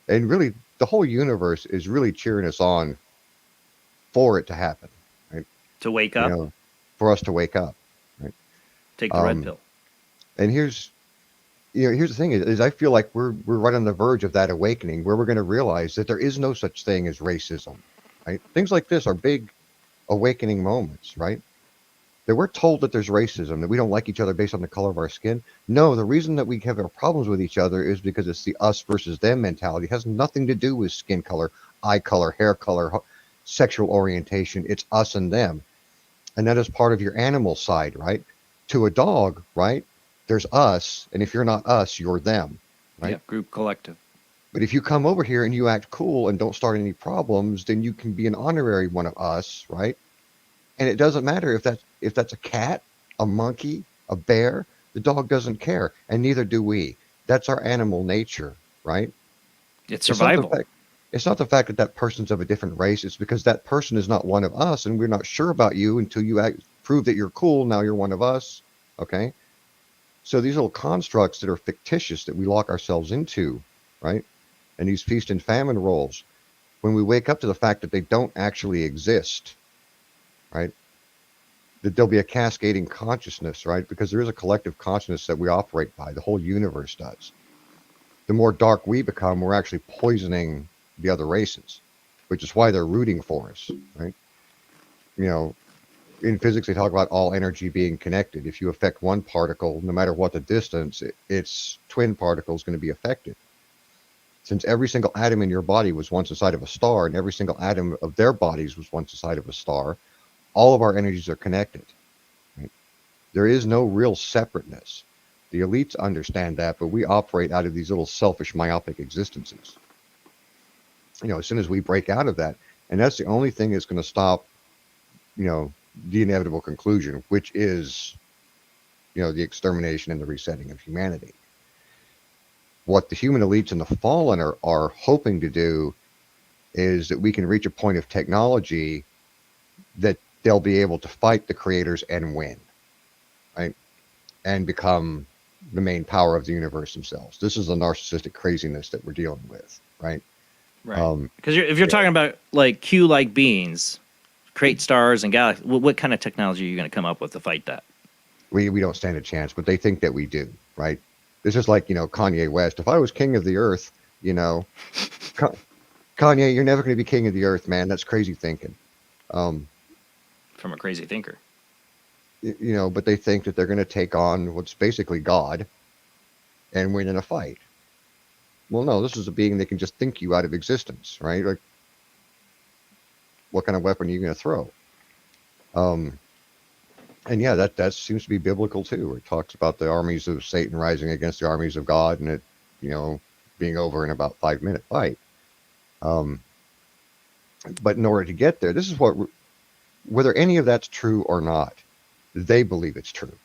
and really the whole universe is really cheering us on for it to happen, right? To wake up, for us to wake up, right? Take the red pill. And here's the thing is I feel like we're right on the verge of that awakening, where we're going to realize that there is no such thing as racism. right? Things like this are big awakening moments, right? That we're told that there's racism, that we don't like each other based on the color of our skin. No, the reason that we have our problems with each other is because it's the us versus them mentality. It has nothing to do with skin color, eye color, hair color, sexual orientation. It's us and them. And that is part of your animal side, right? To a dog, right? There's us, and if you're not us, you're them, right? Yeah, group collective. But if you come over here and you act cool and don't start any problems, then you can be an honorary one of us, right? And it doesn't matter if that's a cat, a monkey, a bear. The dog doesn't care, and neither do we. That's our animal nature, right? It's survival. It's not the fact that that person's of a different race. It's because that person is not one of us, and we're not sure about you until you prove that you're cool. Now you're one of us, okay? So these little constructs that are fictitious that we lock ourselves into, right? And these feast and famine roles, when we wake up to the fact that they don't actually exist, right? That there'll be a cascading consciousness, right? Because there is a collective consciousness that we operate by. The whole universe does. The more dark we become, we're actually poisoning the other races, which is why they're rooting for us, right? You know, in physics, they talk about all energy being connected. If you affect one particle, no matter what the distance, its twin particle is going to be affected. Since every single atom in your body was once inside of a star, and every single atom of their bodies was once inside of a star, all of our energies are connected. Right? There is no real separateness. The elites understand that, but we operate out of these little selfish, myopic existences. You know, as soon as we break out of that, and that's the only thing that's going to stop, you know, the inevitable conclusion, which is, you know, the extermination and the resetting of humanity. What the human elites and the fallen are hoping to do is that we can reach a point of technology that they'll be able to fight the creators and win, right? And become the main power of the universe themselves. This is the narcissistic craziness that we're dealing with, right? Right. Because if you're talking about like Q-like beings, create stars and galaxies, what kind of technology are you going to come up with to fight that? We don't stand a chance, but they think that we do, right? This is like, you know, Kanye West. If I was king of the earth, you know, Kanye, you're never going to be king of the earth, man. That's crazy thinking. From a crazy thinker. You know, but they think that they're going to take on what's basically God and win in a fight. Well, no, this is a being that can just think you out of existence, right? Like, what kind of weapon are you going to throw? And yeah, that seems to be biblical too, where it talks about the armies of Satan rising against the armies of God, and it, you know, being over in about 5-minute fight. But in order to get there, this is what, whether any of that's true or not, they believe it's true.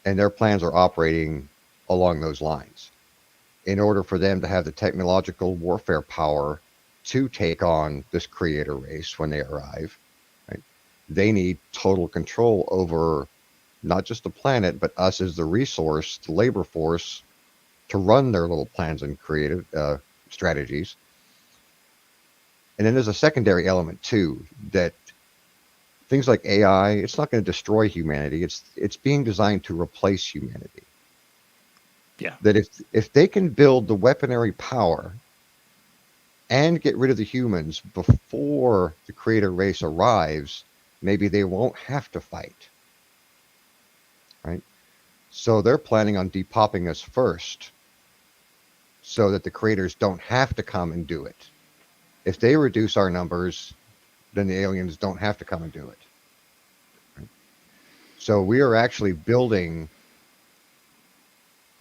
And their plans are operating along those lines. In order for them to have the technological warfare power to take on this creator race when they arrive, right, they need total control over not just the planet, but us as the resource, the labor force, to run their little plans and creative strategies. And then there's a secondary element too, that things like AI, it's not going to destroy humanity. It's being designed to replace humanity. Yeah. That if they can build the weaponry power and get rid of the humans before the creator race arrives, maybe they won't have to fight. Right? So they're planning on depopping us first so that the creators don't have to come and do it. If they reduce our numbers, then the aliens don't have to come and do it. Right? So we are actually building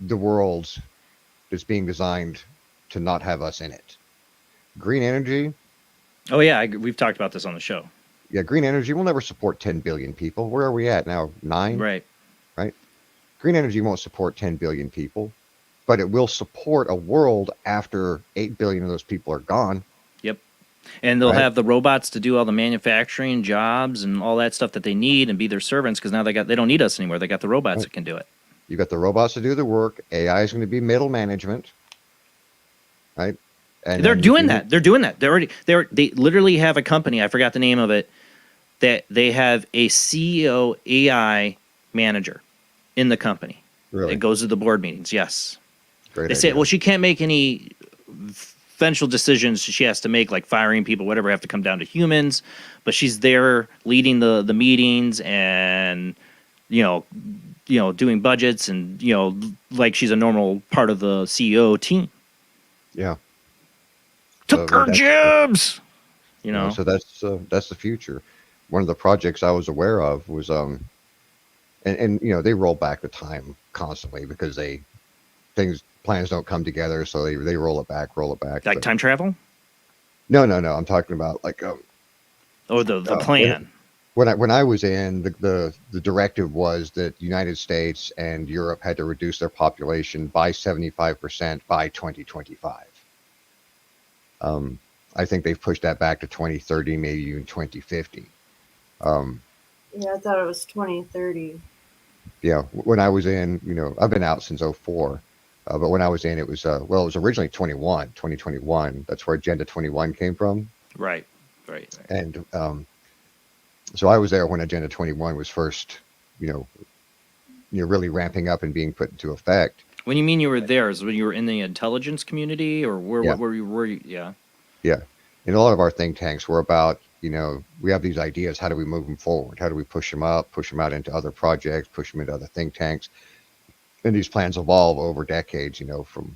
the world that's being designed to not have us in it. Green energy. Oh yeah, we've talked about this on the show. Yeah, green energy will never support 10 billion people. Where are we at now? 9? Right. Right? Green energy won't support 10 billion people, but it will support a world after 8 billion of those people are gone. Yep. And they'll Right. have the robots to do all the manufacturing jobs and all that stuff that they need and be their servants, because now they don't need us anymore. They got the robots that can do it. You got the robots to do the work. AI is going to be middle management. Right? And They're doing that. They're doing that. They literally have a company, I forgot the name of it, that they have a CEO AI manager in the company. Really? It goes to the board meetings. Yes. Great They say, idea. well, she can't make any eventual decisions she has to make, like firing people, whatever, have to come down to humans. But she's there leading the meetings and, doing budgets and, like she's a normal part of the CEO team. Yeah. Took our jobs. So that's the future. One of the projects I was aware of was and they roll back the time constantly because plans don't come together, so they roll it back. Like time travel? No. I'm talking about like the plan. When I was in, the directive was that the United States and Europe had to reduce their population by 75% by 2025. I think they've pushed that back to 2030, maybe even 2050. Yeah, I thought it was 2030. Yeah, when I was in, I've been out since 2004, but when I was in, it was it was originally 2021. That's where Agenda 21 came from. Right. And so I was there when Agenda 21 was first, really ramping up and being put into effect. When you mean you were there, is when you were in the intelligence community, or where? Yeah. What were you? Yeah. Yeah, and a lot of our think tanks were about, we have these ideas. How do we move them forward? How do we push them up, push them out into other projects, push them into other think tanks? And these plans evolve over decades, from,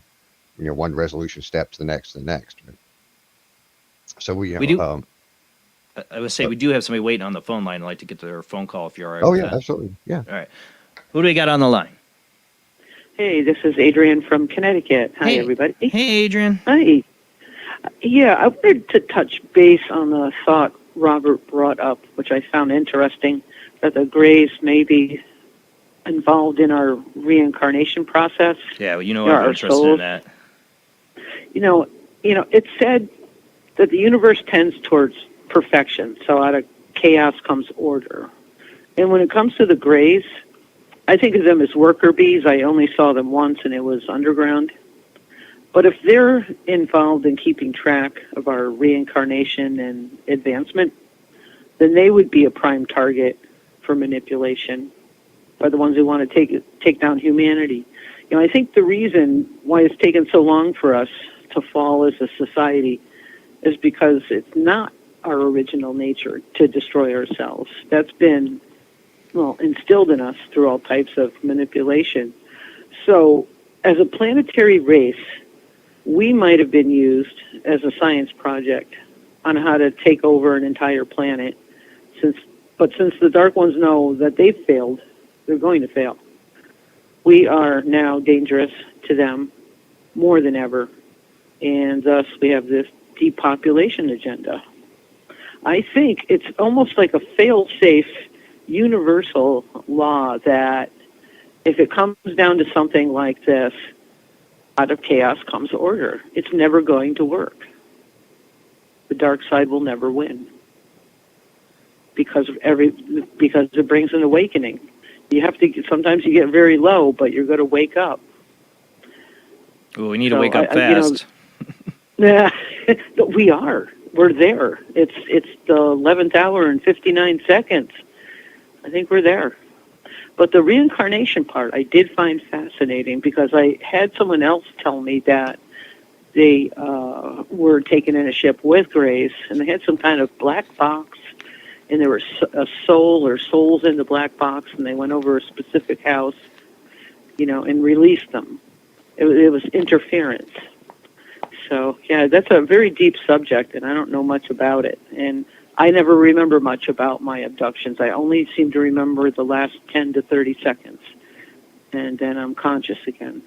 one resolution step to the next. So we do. I would say we do have somebody waiting on the phone line. I'd like to get their phone call if you're all right. Oh, with yeah, that. absolutely. Yeah. All right. Who do we got on the line? Hey, this is Adrian from Connecticut. Hi, everybody. Hey, Adrian. Hi. Yeah, I wanted to touch base on the thought Robert brought up, which I found interesting, that the Greys may be involved in our reincarnation process. Yeah, well, I'm interested in that. It's said that the universe tends towards perfection, so out of chaos comes order. And when it comes to the Greys, I think of them as worker bees. I only saw them once, and it was underground. But if they're involved in keeping track of our reincarnation and advancement, then they would be a prime target for manipulation by the ones who want to take down humanity. I think the reason why it's taken so long for us to fall as a society is because it's not our original nature to destroy ourselves. That's been, instilled in us through all types of manipulation. So, as a planetary race, we might have been used as a science project on how to take over an entire planet. But since the Dark Ones know that they've failed, they're going to fail. We are now dangerous to them more than ever, and thus we have this depopulation agenda. I think it's almost like a fail-safe universal law that if it comes down to something like this, out of chaos comes order. It's never going to work. The dark side will never win because it brings an awakening. Sometimes you get very low, but you're going to wake up. Well, we need to wake up fast. Yeah, we are. We're there. It's the 11th hour and 59 seconds. I think we're there. But the reincarnation part I did find fascinating because I had someone else tell me that they were taken in a ship with Greys, and they had some kind of black box, and there was a soul or souls in the black box, and they went over a specific house, and released them. It was interference. So, yeah, that's a very deep subject, and I don't know much about it. And I never remember much about my abductions. I only seem to remember the last 10 to 30 seconds. And then I'm conscious again,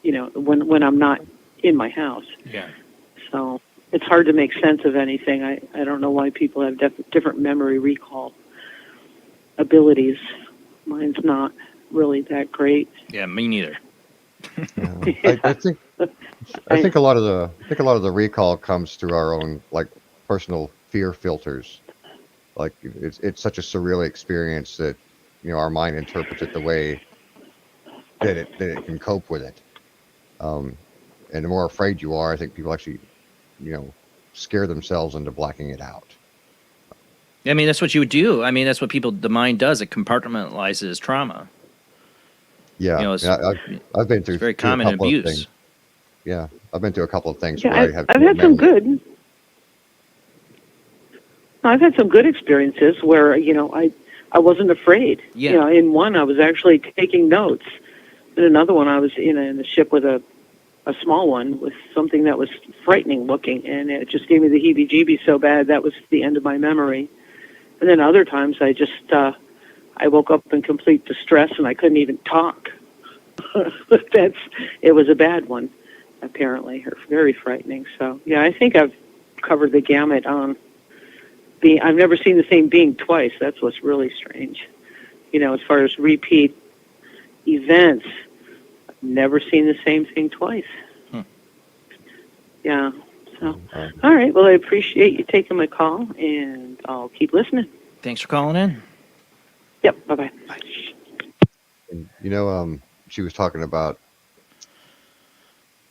when I'm not in my house. Yeah. So it's hard to make sense of anything. I don't know why people have different memory recall abilities. Mine's not really that great. Yeah, me neither. I think a lot of the recall comes through our own personal fear filters. Like it's such a surreal experience that our mind interprets it the way that it can cope with it. And the more afraid you are, I think people actually scare themselves into blacking it out. I mean, that's what you would do. I mean, that's what the mind does. It compartmentalizes trauma. Yeah, I've been through. It's very common in abuse. Yeah, I've been through a couple of things Yeah, where I have. I've had some good. I've had some good experiences where I wasn't afraid. Yeah. In one I was actually taking notes. In another one I was in the ship with a small one with something that was frightening looking, and it just gave me the heebie-jeebies so bad that was the end of my memory. And then other times I just I woke up in complete distress and I couldn't even talk. It was a bad one, apparently, or very frightening. So yeah, I think I've covered the gamut on being. I've never seen the same being twice. That's what's really strange. As far as repeat events, I've never seen the same thing twice. Yeah. So, all right. Well, I appreciate you taking my call, and I'll keep listening. Thanks for calling in. Yep. Bye-bye. And, she was talking about,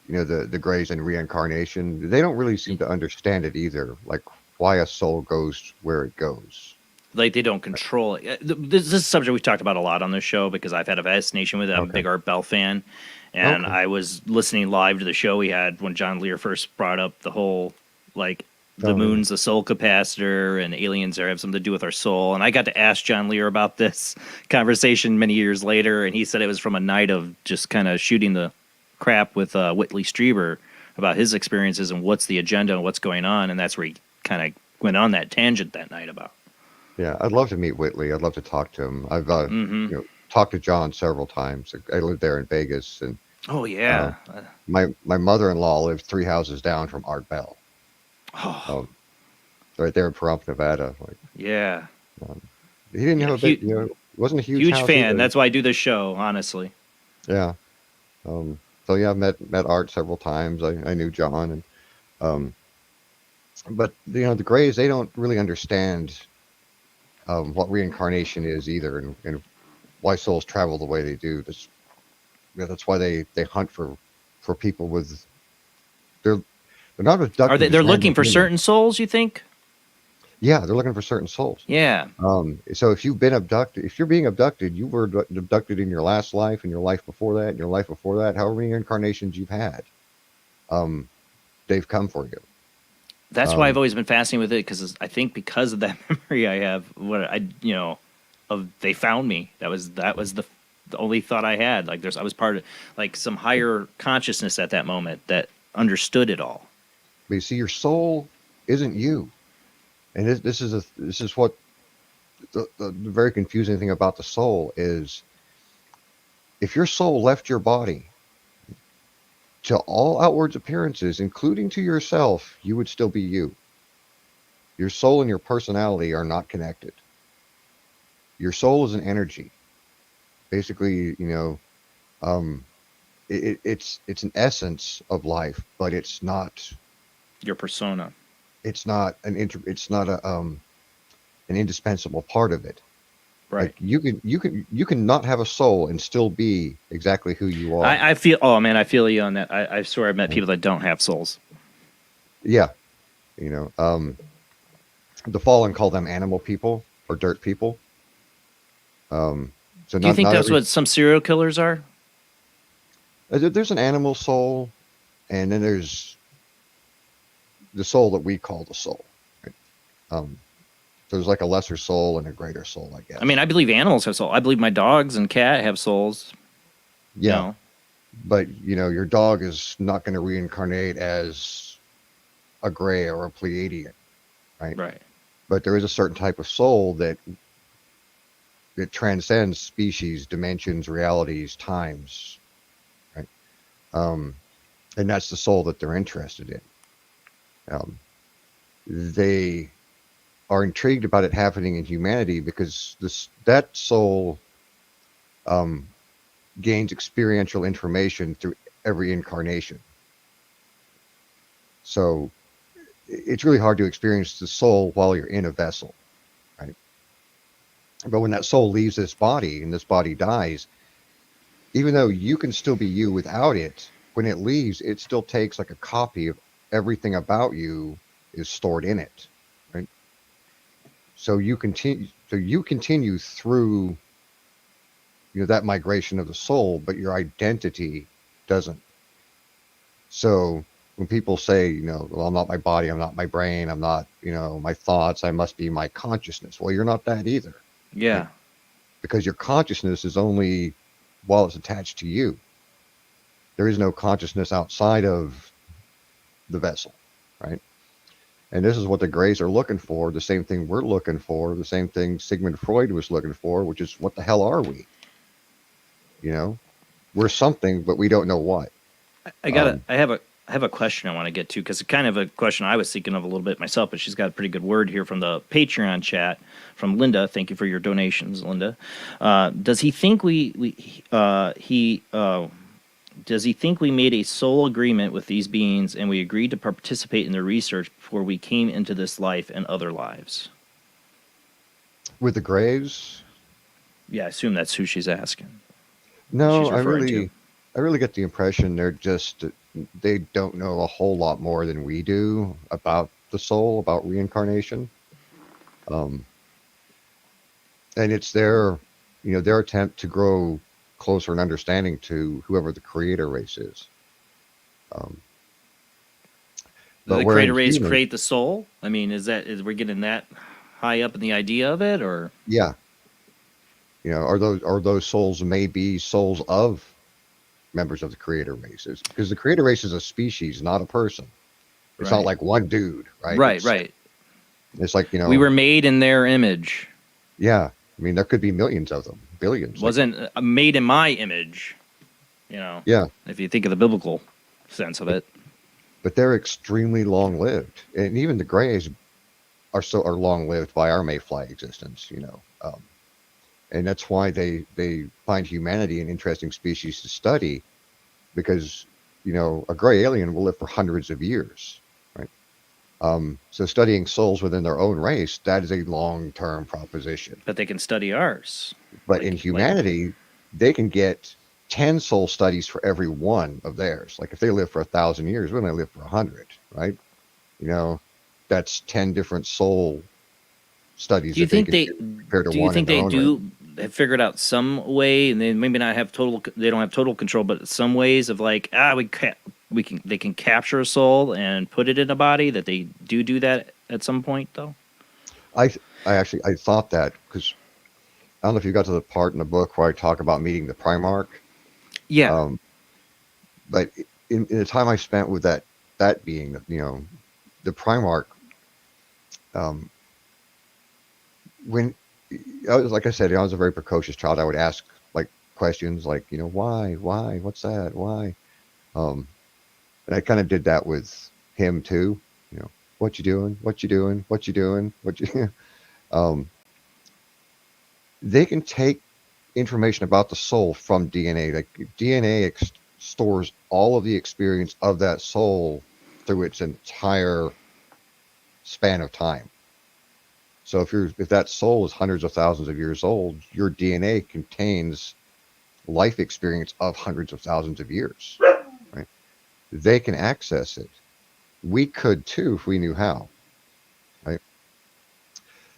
the Greys and reincarnation. They don't really seem to understand it either, like why a soul goes where it goes. Like they don't control it. This is a subject we've talked about a lot on this show because I've had a fascination with it. I'm a big Art Bell fan. And I was listening live to the show we had when John Lear first brought up the whole, the moon's a soul capacitor and aliens have something to do with our soul. And I got to ask John Lear about this conversation many years later, and he said it was from a night of just kind of shooting the crap with Whitley Strieber about his experiences and what's the agenda and what's going on, and that's where he kind of went on that tangent that night about. Yeah, I'd love to meet Whitley. I'd love to talk to him. I've talked to John several times. I lived there in Vegas, and oh yeah, my mother-in-law lived 3 houses down from Art Bell. Right there in Pahrump, Nevada. Yeah. He didn't have a big, wasn't a huge house fan. either. That's why I do this show, honestly. Yeah. So yeah, I've met Art several times. I knew John, and but the Greys, they don't really understand what reincarnation is either, and why souls travel the way they do. That's why they hunt for people with. They're not abducted. They're looking for certain souls, you think? Yeah, they're looking for certain souls. Yeah. So if you've been abducted, if you're being abducted, you were abducted in your last life, and your life before that, and your life before that, however many incarnations you've had, they've come for you. That's why I've always been fascinated with it, because I think because of that memory I have, they found me. That was the only thought I had. Like I was part of some higher consciousness at that moment that understood it all. But you see, your soul isn't you, and this is what the very confusing thing about the soul is. If your soul left your body, to all outwards appearances, including to yourself, you would still be you. Your soul and your personality are not connected. Your soul is an energy. Basically, it's an essence of life, but it's not your persona. It's not an indispensable part of it. Right. Like you can not have a soul and still be exactly who you are. I feel. Oh man, I feel you on that. I swear I've met people that don't have souls. Yeah, the fallen call them animal people or dirt people. So do you think that's what some serial killers are? There's an animal soul, and then there's the soul that we call the soul. Right? There's like a lesser soul and a greater soul, I guess. I mean, I believe animals have souls. I believe my dogs and cat have souls. Yeah. But, your dog is not going to reincarnate as a gray or a Pleiadian, right? Right. But there is a certain type of soul that transcends species, dimensions, realities, times, right? And that's the soul that they're interested in. They are intrigued about it happening in humanity because that soul gains experiential information through every incarnation. So it's really hard to experience the soul while you're in a vessel, right? But when that soul leaves this body and this body dies, even though you can still be you without it, when it leaves, it still takes like a copy of everything about you is stored in it. So you continue through, that migration of the soul, but your identity doesn't. So when people say, well, I'm not my body, I'm not my brain, I'm not, my thoughts, I must be my consciousness. Well, you're not that either. Yeah. Right? Because your consciousness is only while it's attached to you. There is no consciousness outside of the vessel, right? And this is what the Greys are looking for, the same thing we're looking for, the same thing Sigmund Freud was looking for, which is, what the hell are we? We're something, but we don't know what. I have a question I want to get to, because it's kind of a question I was thinking of a little bit myself, but she's got a pretty good word here from the Patreon chat from Linda. Thank you for your donations, Linda. Does he think does he think we made a soul agreement with these beings and we agreed to participate in their research before we came into this life and other lives? With the Greys? Yeah, I assume that's who she's asking. No, She's I referring to. really get the impression they don't know a whole lot more than we do about the soul, about reincarnation. And it's their attempt to grow closer in understanding to whoever the creator race is. The creator race create the soul? I mean, is we getting that high up in the idea of it, or? Yeah. Are those souls maybe souls of members of the creator races? Because the creator race is a species, not a person. It's not like one dude, right? Right. It's like, we were made in their image. Yeah. I mean, there could be millions of them, billions. Wasn't made in my image, Yeah. if you think of the biblical sense of it. But they're extremely long-lived. And even the Greys are long-lived by our mayfly existence, and that's why they find humanity an interesting species to study, because, a gray alien will live for hundreds of years, right? So studying souls within their own race, that is a long-term proposition. But they can study ours. But in humanity, they can get 10 soul studies for every one of theirs. Like if they live for 1,000 years, we only live for 100, right? That's 10 different soul studies. Do you think they have figured out some way, and they maybe not have they don't have total control, but some ways of like, they can capture a soul and put it in a body, that they do that at some point though? I thought that, because I don't know if you got to the part in the book where I talk about meeting the Primarch. Yeah. But in the time I spent with that being, the Primarch, when I was, like I said, I was a very precocious child. I would ask questions like, why, what's that, why? And I kind of did that with him too. What you doing? They can take information about the soul from DNA. Like DNA stores all of the experience of that soul through its entire span of time. So if that soul is hundreds of thousands of years old, your DNA contains life experience of hundreds of thousands of years, right? They can access it. We could too if we knew how, right?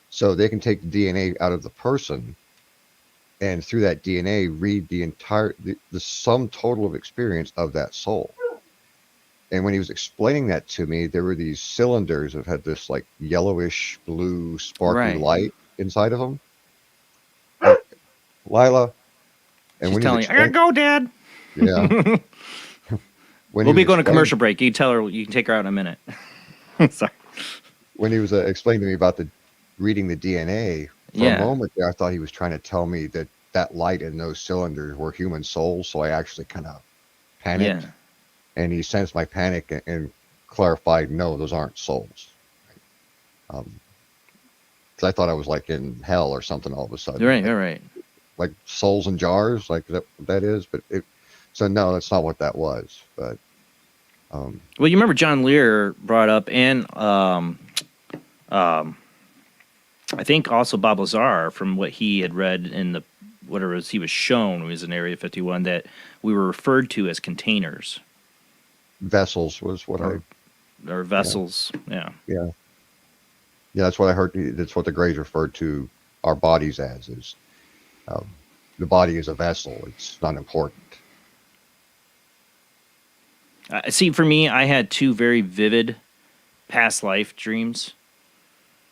So they can take the DNA out of the person, and through that DNA read the sum total of experience of that soul. And when he was explaining that to me, there were these cylinders that had this like yellowish blue sparkly light inside of them. Lila. And she's telling you, I gotta go, Dad. Yeah. We'll be going to commercial break. You tell her, you can take her out in a minute. Sorry. When he was explaining to me about reading the DNA, for a moment there, I thought he was trying to tell me that light in those cylinders were human souls. So I actually kind of panicked. Yeah. And he sensed my panic and clarified, no, those aren't souls. Because I thought I was like in hell or something all of a sudden. Right, right. Like souls in jars, like that is. But so no, that's not what that was. But well, you remember John Lear brought up, and I think also Bob Lazar, from what he had read in whatever he was shown when he was in Area 51, that we were referred to as containers. Vessels was what or vessels, yeah. That's what I heard. That's what the Greys referred to our bodies as. Is the body is a vessel. It's not important. See, for me, I had two very vivid past life dreams.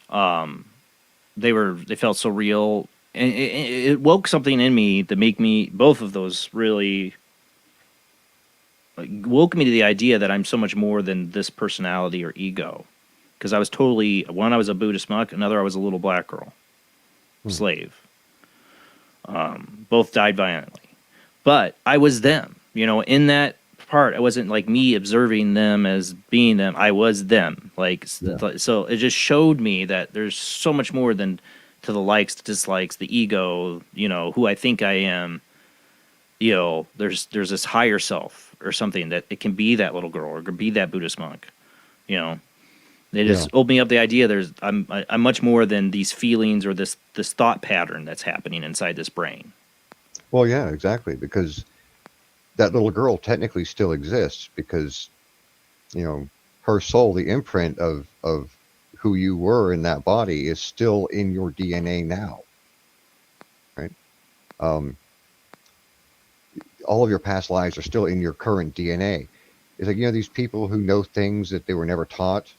They felt so real, and it woke something in me that make me, both of those really woke me to the idea that I'm so much more than this personality or ego. Because I was totally, one, I was a Buddhist monk, another, I was a little black girl, slave. Both died violently. But I was them, in that part. I wasn't like me observing them as being them. I was them. So it just showed me that there's so much more than to the likes, the dislikes, the ego, who I think I am. There's this higher self or something that it can be that little girl or it can be that Buddhist monk. They just opened me up the idea I'm much more than these feelings or this thought pattern that's happening inside this brain. Well, yeah, exactly, because that little girl technically still exists because, her soul, the imprint of who you were in that body is still in your DNA now, right? All of your past lives are still in your current DNA. It's like, these people who know things that they were never taught,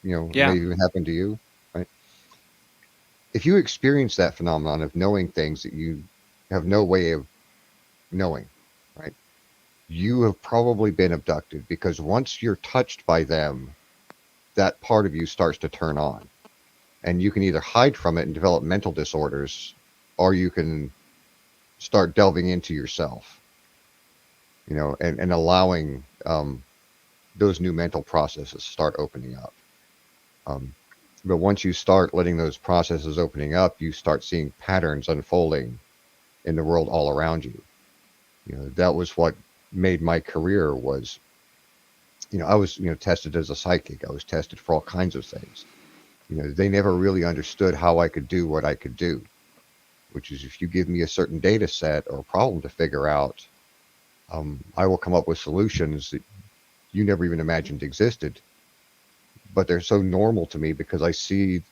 may even happen to you, right? If you experience that phenomenon of knowing things that you have no way of knowing, right? You have probably been abducted, because once you're touched by them, that part of you starts to turn on. And you can either hide from it and develop mental disorders, or you can start delving into yourself, and allowing those new mental processes start opening up. But once you start letting those processes opening up, you start seeing patterns unfolding in the world all around you. That was what made my career was, I was, tested as a psychic. I was tested for all kinds of things. They never really understood how I could do what I could do, which is if you give me a certain data set or a problem to figure out, I will come up with solutions that you never even imagined existed. But they're so normal to me because I see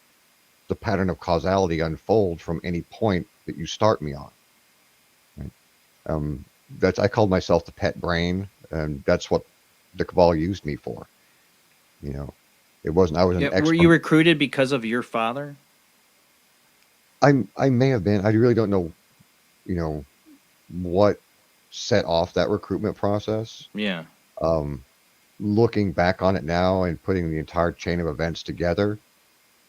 the pattern of causality unfold from any point that you start me on. Right? I called myself the pet brain, and that's what the Cabal used me for. It wasn't. I was an expert. Were you recruited because of your father? I may have been. I really don't know. What set off that recruitment process. Yeah. Looking back on it now and putting the entire chain of events together,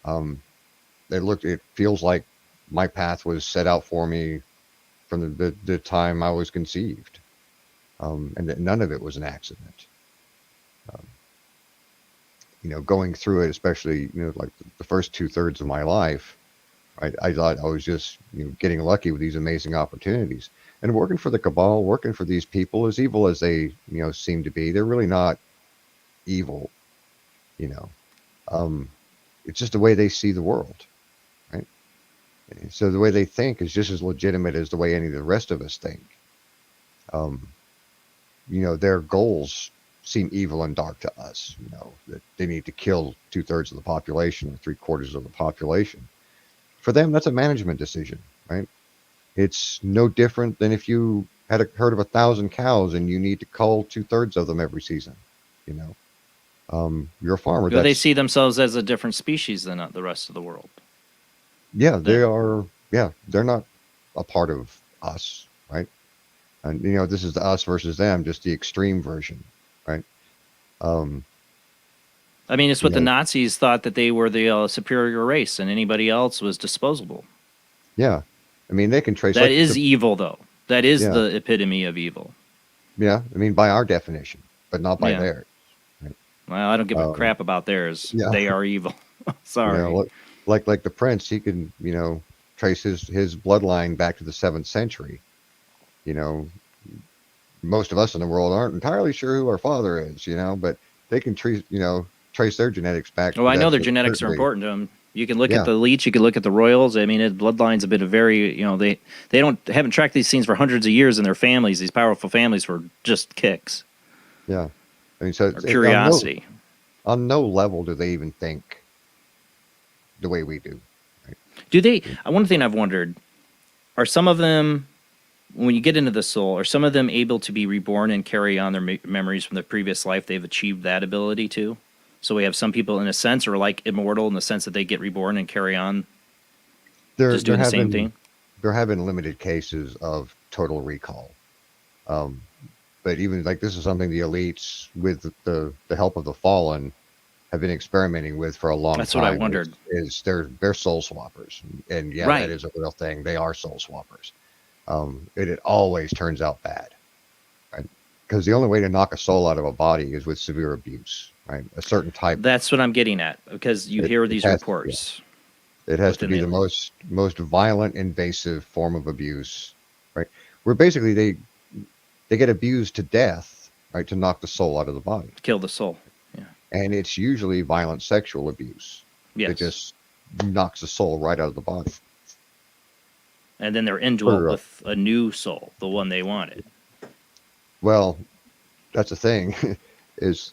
it feels like my path was set out for me from the time I was conceived, and that none of it was an accident. Going through it, especially like the first 2/3 of my life, right? I thought I was just getting lucky with these amazing opportunities, and working for the Cabal, working for these people, as evil as they seem to be, they're really not evil. It's just the way they see the world, right? So the way they think is just as legitimate as the way any of the rest of us think. Their goals seem evil and dark to us, that they need to kill 2/3 of the population or 3/4 of the population. For them, that's a management decision, right? It's no different than if you had a herd of 1,000 cows and you need to cull 2/3 of them every season. You're a farmer. Do they see themselves as a different species than the rest of the world? Yeah, they are. Yeah, they're not a part of us, right? And this is the us versus them, just the extreme version, right? It's what the Nazis thought, that they were the superior race and anybody else was disposable. Yeah, they can trace that. Is evil, though. That is the epitome of evil. Yeah, by our definition, but not by theirs. Right? Well, I don't give a crap about theirs. Yeah. They are evil. Sorry. Like the prince, he can trace his bloodline back to the 7th century. Most of us in the world aren't entirely sure who our father is, but they can trace their genetics back. Oh, I know their genetics are important to them. You can look at the Leech, you can look at the Royals. His bloodlines have been a very, they haven't tracked these scenes for hundreds of years in their families, these powerful families, for just kicks. Yeah. So curiosity. On no level do they even think the way we do. Right? Do they? One thing I've wondered, are some of them when you get into the soul, are some of them able to be reborn and carry on their memories from the previous life? They've achieved that ability too. So we have some people, in a sense, are like immortal in the sense that they get reborn and carry on, just doing the same thing. There have been limited cases of total recall, but even like this is something the elites, with the help of the fallen, have been experimenting with for a long time. That's what I wondered. Is they're soul swappers, and yeah, Right. that is a real thing. They are soul swappers. It always turns out bad, right? Because the only way to knock a soul out of a body is with severe abuse, right? A certain type. That's what I'm getting at, because you hear these has- reports. It has to within be the most violent, invasive form of abuse, right? Where basically they get abused to death, right, to knock the soul out of the body, Kill the soul. Yeah. and it's usually violent sexual abuse. Yes. It just knocks the soul right out of the body. And then they're indwelt with a new soul, the one they wanted. Well, that's the thing, is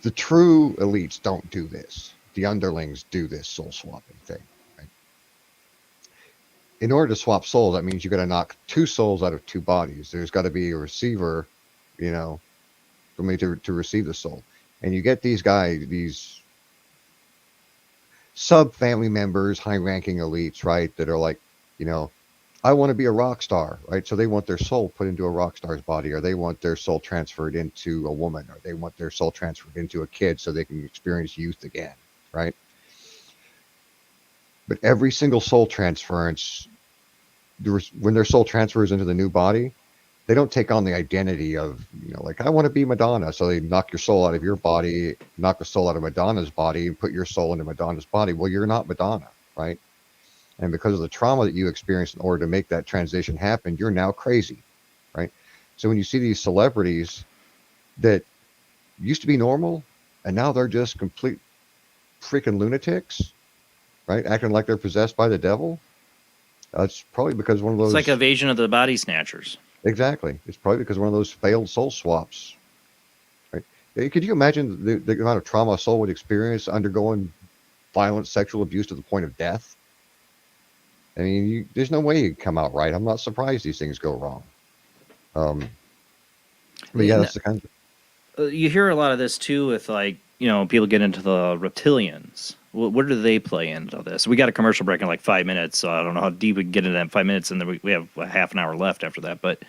the true elites don't do this. The underlings do this soul swapping thing. Right? In order to swap souls, that means you got to knock two souls out of two bodies. There's got to be a receiver, for me to receive the soul. And you get these guys, these sub-family members, high-ranking elites, right, that are like, I want to be a rock star, right? So they want their soul put into a rock star's body, or they want their soul transferred into a woman, or they want their soul transferred into a kid so they can experience youth again, right? But every single soul transference, when their soul transfers into the new body, they don't take on the identity of, like, I want to be Madonna. So they knock your soul out of your body, knock the soul out of Madonna's body, and put your soul into Madonna's body. Well, you're not Madonna, right? And because of the trauma that you experienced in order to make that transition happen, you're now crazy, right? So when you see these celebrities that used to be normal, and now they're just complete freaking lunatics, right? Acting like they're possessed by the devil. It's probably because one of those. It's like Invasion of the Body Snatchers. Exactly. It's probably because one of those failed soul swaps, right? Could you imagine the amount of trauma a soul would experience undergoing violent sexual abuse to the point of death? I mean, there's no way you'd come out right. I'm not surprised these things go wrong. But yeah, that's the kind of. You hear a lot of this too with, like, people get into the reptilians. Where do they play into this? We got a commercial break in like 5 minutes, so I don't know how deep we can get into that in 5 minutes, and then we have a half an hour left after that. But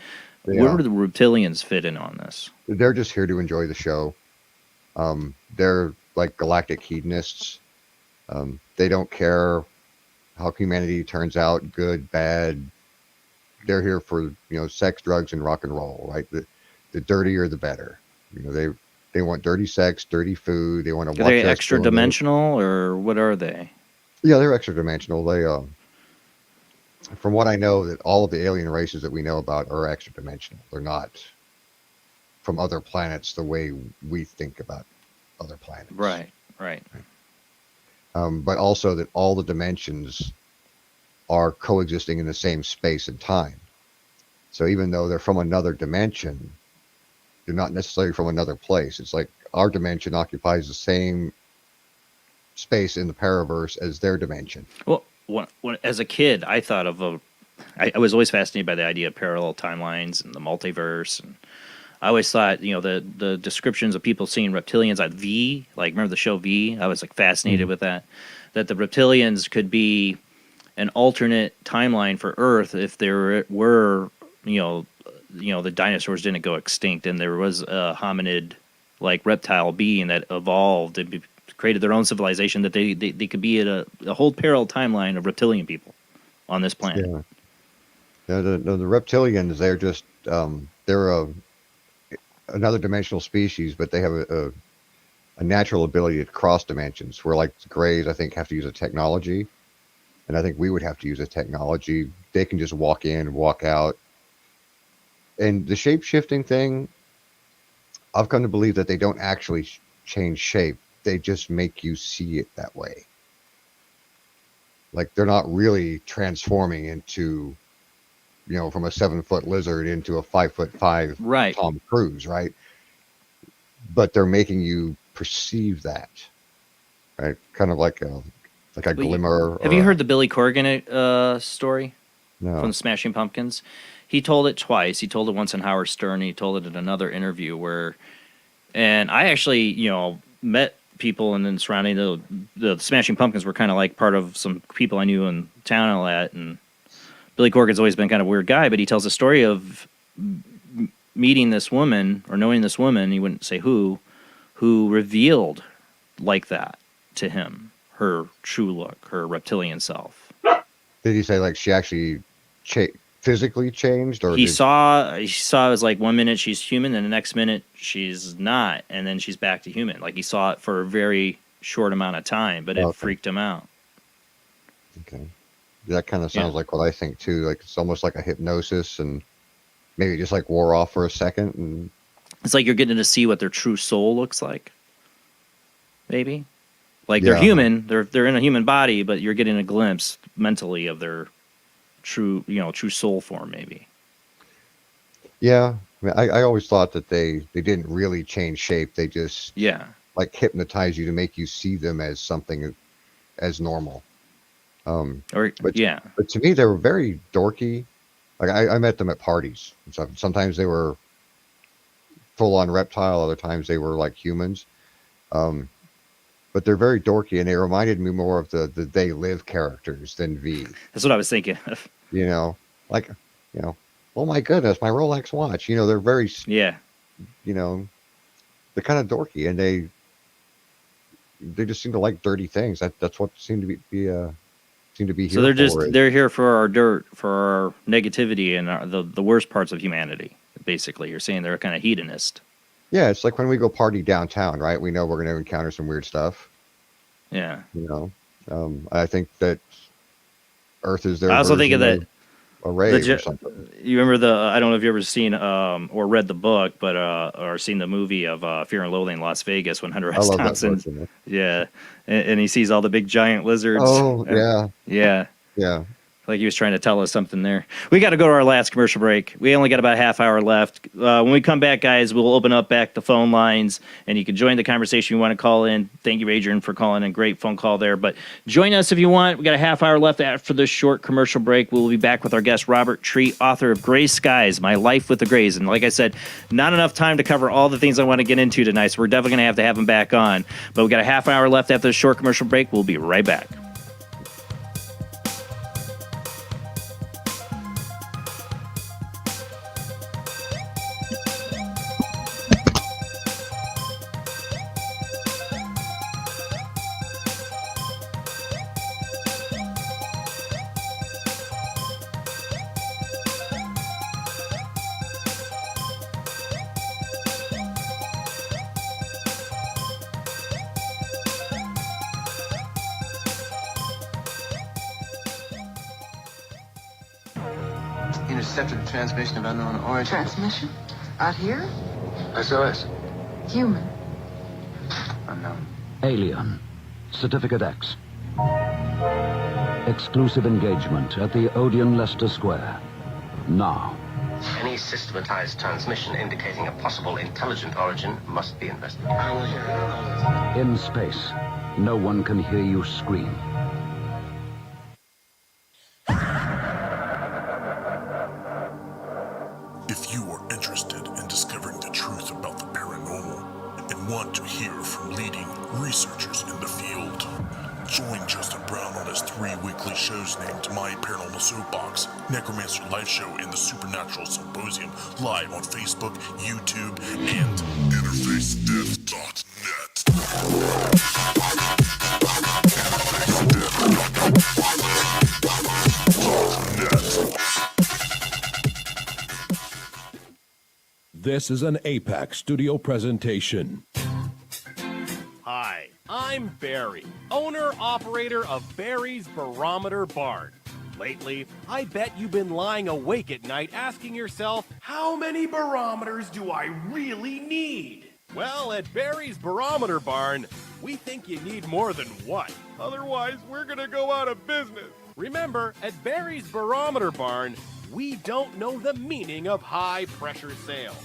where do the reptilians fit in on this? They're just here to enjoy the show. They're like galactic hedonists. They don't care how humanity turns out, good, bad. They're here for, sex, drugs, and rock and roll, right? The dirtier, the better. They want dirty sex, dirty food. They want to. Are they extra dimensional, or what are they? Yeah, they're extra dimensional. They, from what I know, that all of the alien races that we know about are extra dimensional. They're not from other planets the way we think about other planets. Right. But also that all the dimensions are coexisting in the same space and time. So even though they're from another dimension, they're not necessarily from another place. It's like our dimension occupies the same space in the paraverse as their dimension. Well, when as a kid, I thought of I was always fascinated by the idea of parallel timelines and the multiverse, and I always thought, the descriptions of people seeing reptilians like V, like remember the show V? I was like fascinated with that the reptilians could be an alternate timeline for Earth if there were, the dinosaurs didn't go extinct and there was a hominid like reptile being that evolved and created their own civilization, that they could be at a whole parallel timeline of reptilian people on this planet. Yeah. The reptilians, they're just they're another dimensional species, but they have a natural ability to cross dimensions, where like the Greys, I think, have to use a technology, and I think we would have to use a technology. They can just walk in, walk out. And the shape-shifting thing, I've come to believe that they don't actually change shape. They just make you see it that way. Like, they're not really transforming into, from a 7-foot lizard into a 5'5" Tom Cruise, right? But they're making you perceive that, right? Kind of like a glimmer. Have you heard the Billy Corgan story? No. from the Smashing Pumpkins. He told it twice. He told it once on Howard Stern. And he told it in another interview and I actually, met people and then surrounding the Smashing Pumpkins were kind of like part of some people I knew in town and all that. And Billy Corgan's always been kind of a weird guy, but he tells a story of meeting this woman or knowing this woman, he wouldn't say who revealed like that to him, her true look, her reptilian self. Did he say like she actually physically changed, or he saw it was like 1 minute she's human and the next minute she's not, and then she's back to human. Like he saw it for a very short amount of time, but it freaked him out. Okay. That kind of sounds like what I think too. Like it's almost like a hypnosis, and maybe just like wore off for a second, and it's like you're getting to see what their true soul looks like. Maybe, like they're human, they're in a human body, but you're getting a glimpse mentally of their true soul form. Maybe. Yeah, I mean, I always thought that they didn't really change shape. They just like hypnotize you to make you see them as something as normal. But to me, they were very dorky. Like I met them at parties. So sometimes they were full on reptile. Other times they were like humans. But they're very dorky, and they reminded me more of the They Live characters than V. That's what I was thinking. Oh my goodness, my Rolex watch. They're very they're kind of dorky, and they just seem to like dirty things. That's what seemed to be here. So they're here for our dirt, for our negativity, and the worst parts of humanity. Basically, you're saying they're kind of hedonist. Yeah, it's like when we go party downtown, right? We know we're going to encounter some weird stuff. Yeah. I think that Earth is their I also think of that a rave or something. You remember I don't know if you've ever seen or read the book, but or seen the movie of Fear and Loathing in Las Vegas when Hunter S. Thompson. Yeah, and he sees all the big giant lizards. Oh, yeah. Yeah. Like he was trying to tell us something there. We got to go to our last commercial break. We only got about a half hour left. When we come back, guys, we'll open up back the phone lines, and you can join the conversation. You want to call in. Thank you, Adrian, for calling in. Great phone call there. But join us if you want. We got a half hour left after this short commercial break. We'll be back with our guest, Robert Treat, author of Gray Skies, My Life with the Grays. And like I said, not enough time to cover all the things I want to get into tonight, so we're definitely going to have him back on. But we got a half hour left after this short commercial break. We'll be right back. Intercepted transmission of unknown origin. Transmission? Out here? SOS. Human. Unknown. Alien. Certificate X. Exclusive engagement at the Odeon Leicester Square. Now. Any systematized transmission indicating a possible intelligent origin must be investigated. In space, no one can hear you scream. If you are interested in discovering the truth about the paranormal and want to hear from leading researchers in the field, join Justin Brown on his 3 weekly shows named My Paranormal Soapbox, Necromancer Live Show, and the Supernatural Symposium, live on Facebook, YouTube, and InterfaceDeath.net. This is an APAC studio presentation. Hi, I'm Barry, owner-operator of Barry's Barometer Barn. Lately, I bet you've been lying awake at night asking yourself, how many barometers do I really need? Well, at Barry's Barometer Barn, we think you need more than one. Otherwise, we're gonna go out of business. Remember, at Barry's Barometer Barn, we don't know the meaning of high-pressure sales.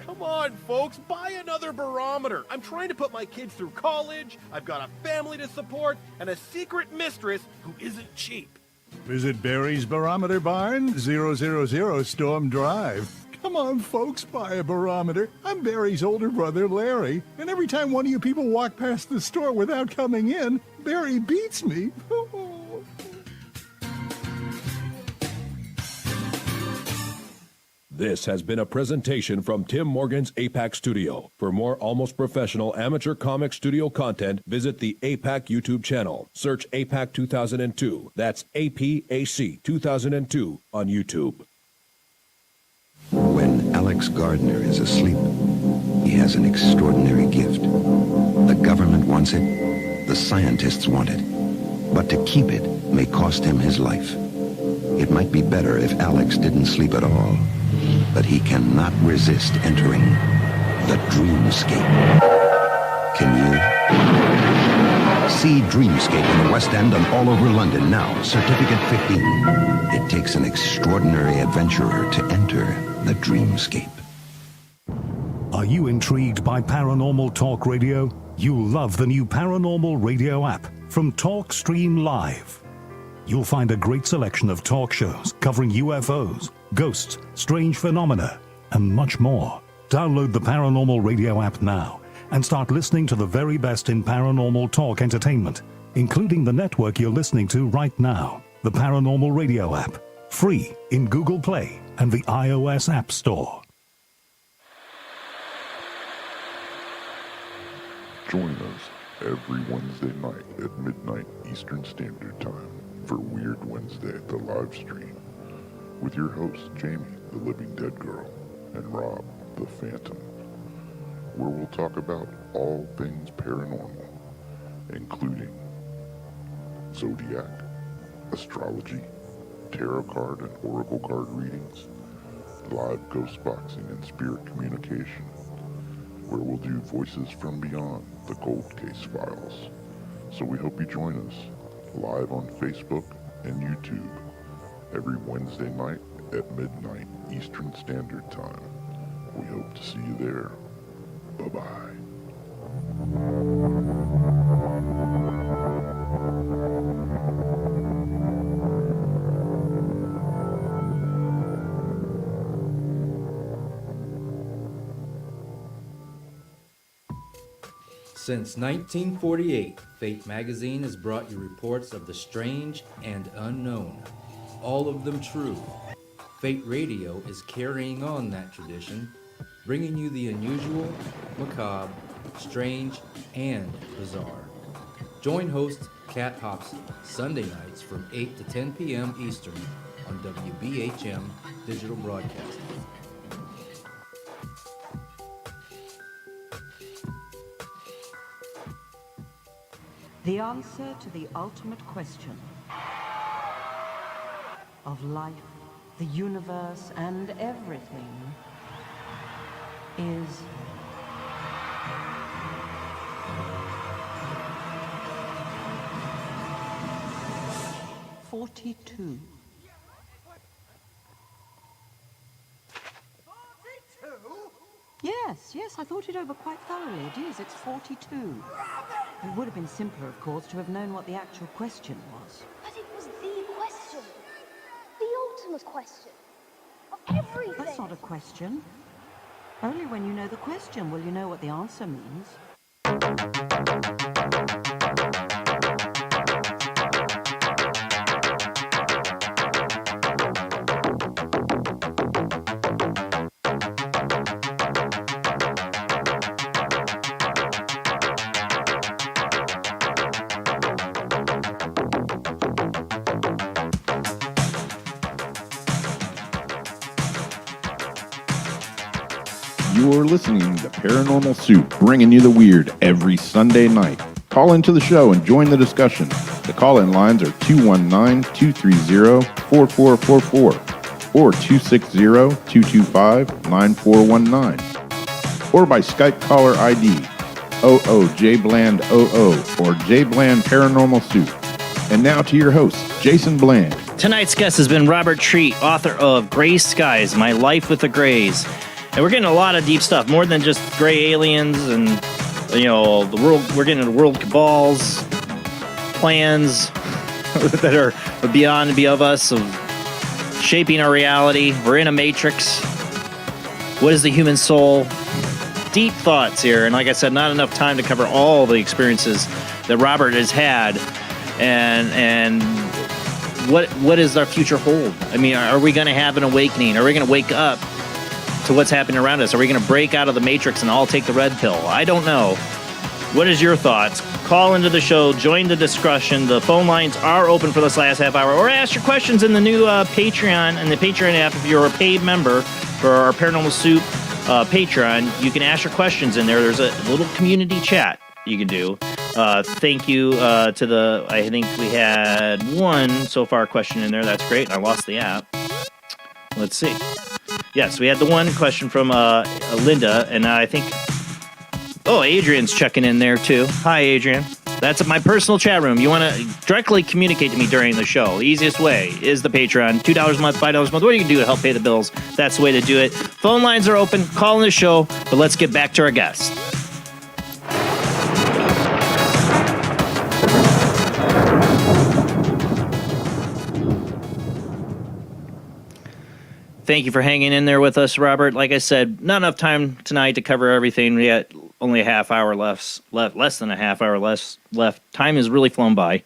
Come on, folks, buy another barometer. I'm trying to put my kids through college, I've got a family to support, and a secret mistress who isn't cheap. Visit Barry's Barometer Barn, 000 Storm Drive. Come on, folks, buy a barometer. I'm Barry's older brother, Larry, and every time one of you people walk past the store without coming in, Barry beats me. This has been a presentation from Tim Morgan's APAC Studio. For more almost professional amateur comic studio content, visit the APAC YouTube channel. Search APAC 2002. That's APAC 2002 on YouTube. When Alex Gardner is asleep, he has an extraordinary gift. The government wants it, the scientists want it. But to keep it may cost him his life. It might be better if Alex didn't sleep at all. But he cannot resist entering the dreamscape. Can you? See Dreamscape in the West End and all over London now. Certificate 15. It takes an extraordinary adventurer to enter the dreamscape. Are you intrigued by Paranormal Talk Radio? You'll love the new Paranormal Radio app from Talkstream Live. You'll find a great selection of talk shows covering UFOs, ghosts, strange phenomena, and much more. Download the Paranormal Radio app now and start listening to the very best in paranormal talk entertainment, including the network you're listening to right now, the Paranormal Radio app, free in Google Play and the iOS App Store. Join us every Wednesday night at midnight Eastern Standard Time for Weird Wednesday, the live stream, with your hosts Jamie, the Living Dead Girl, and Rob, the Phantom, where we'll talk about all things paranormal, including zodiac, astrology, tarot card and oracle card readings, live ghost boxing and spirit communication, where we'll do voices from beyond the cold case files. So we hope you join us live on Facebook and YouTube every Wednesday night at midnight Eastern Standard Time. We hope to see you there. Bye-bye. Since 1948, Fate magazine has brought you reports of the strange and unknown, all of them true. Fate Radio is carrying on that tradition, bringing you the unusual, macabre, strange, and bizarre. Join host Kat Hobson Sunday nights from 8 to 10 p.m. Eastern on WBHM Digital Broadcasting. The answer to the ultimate question of life, the universe, and everything is $42. Yes, I thought it over quite thoroughly. It is, it's 42. It would have been simpler, of course, to have known what the actual question was. But it was the question. The ultimate question. Of everything. That's not a question. Only when you know the question will you know what the answer means. You're listening to Paranormal Soup, bringing you the weird every Sunday night. Call into the show and join the discussion. The call-in lines are 219-230-4444 or 260-225-9419 or by Skype caller ID OOJBland00 or JBland Paranormal Soup. And now to your host, Jason Bland. Tonight's guest has been Robert Treat, author of Gray Skies, My Life with the Grays. And we're getting a lot of deep stuff, more than just gray aliens and, the world. We're getting into world cabals, plans, that are beyond and above us, of shaping our reality. We're in a matrix. What is the human soul? Deep thoughts here, and like I said, not enough time to cover all the experiences that Robert has had, and what does our future hold? I mean, are we going to have an awakening? Are we going to wake up to what's happening around us? Are we going to break out of the matrix and all take the red pill? I don't know. What is your thoughts? Call into the show, join the discussion. The phone lines are open for this last half hour, or ask your questions in the new Patreon and the Patreon app. If you're a paid member for our Paranormal Soup Patreon, you can ask your questions in there. There's a little community chat you can do. Thank you to I think we had one so far question in there. That's great. I lost the app. Let's see. Yes, we had the one question from Linda, and I think... Oh, Adrian's checking in there, too. Hi, Adrian. That's my personal chat room. You want to directly communicate to me during the show. The easiest way is the Patreon. $2 a month, $5 a month. What do you can do to help pay the bills? That's the way to do it. Phone lines are open. Call in the show, but let's get back to our guest. Thank you for hanging in there with us, Robert. Like I said, not enough time tonight to cover everything. We got only a half hour left, less than a half hour left. Time has really flown by.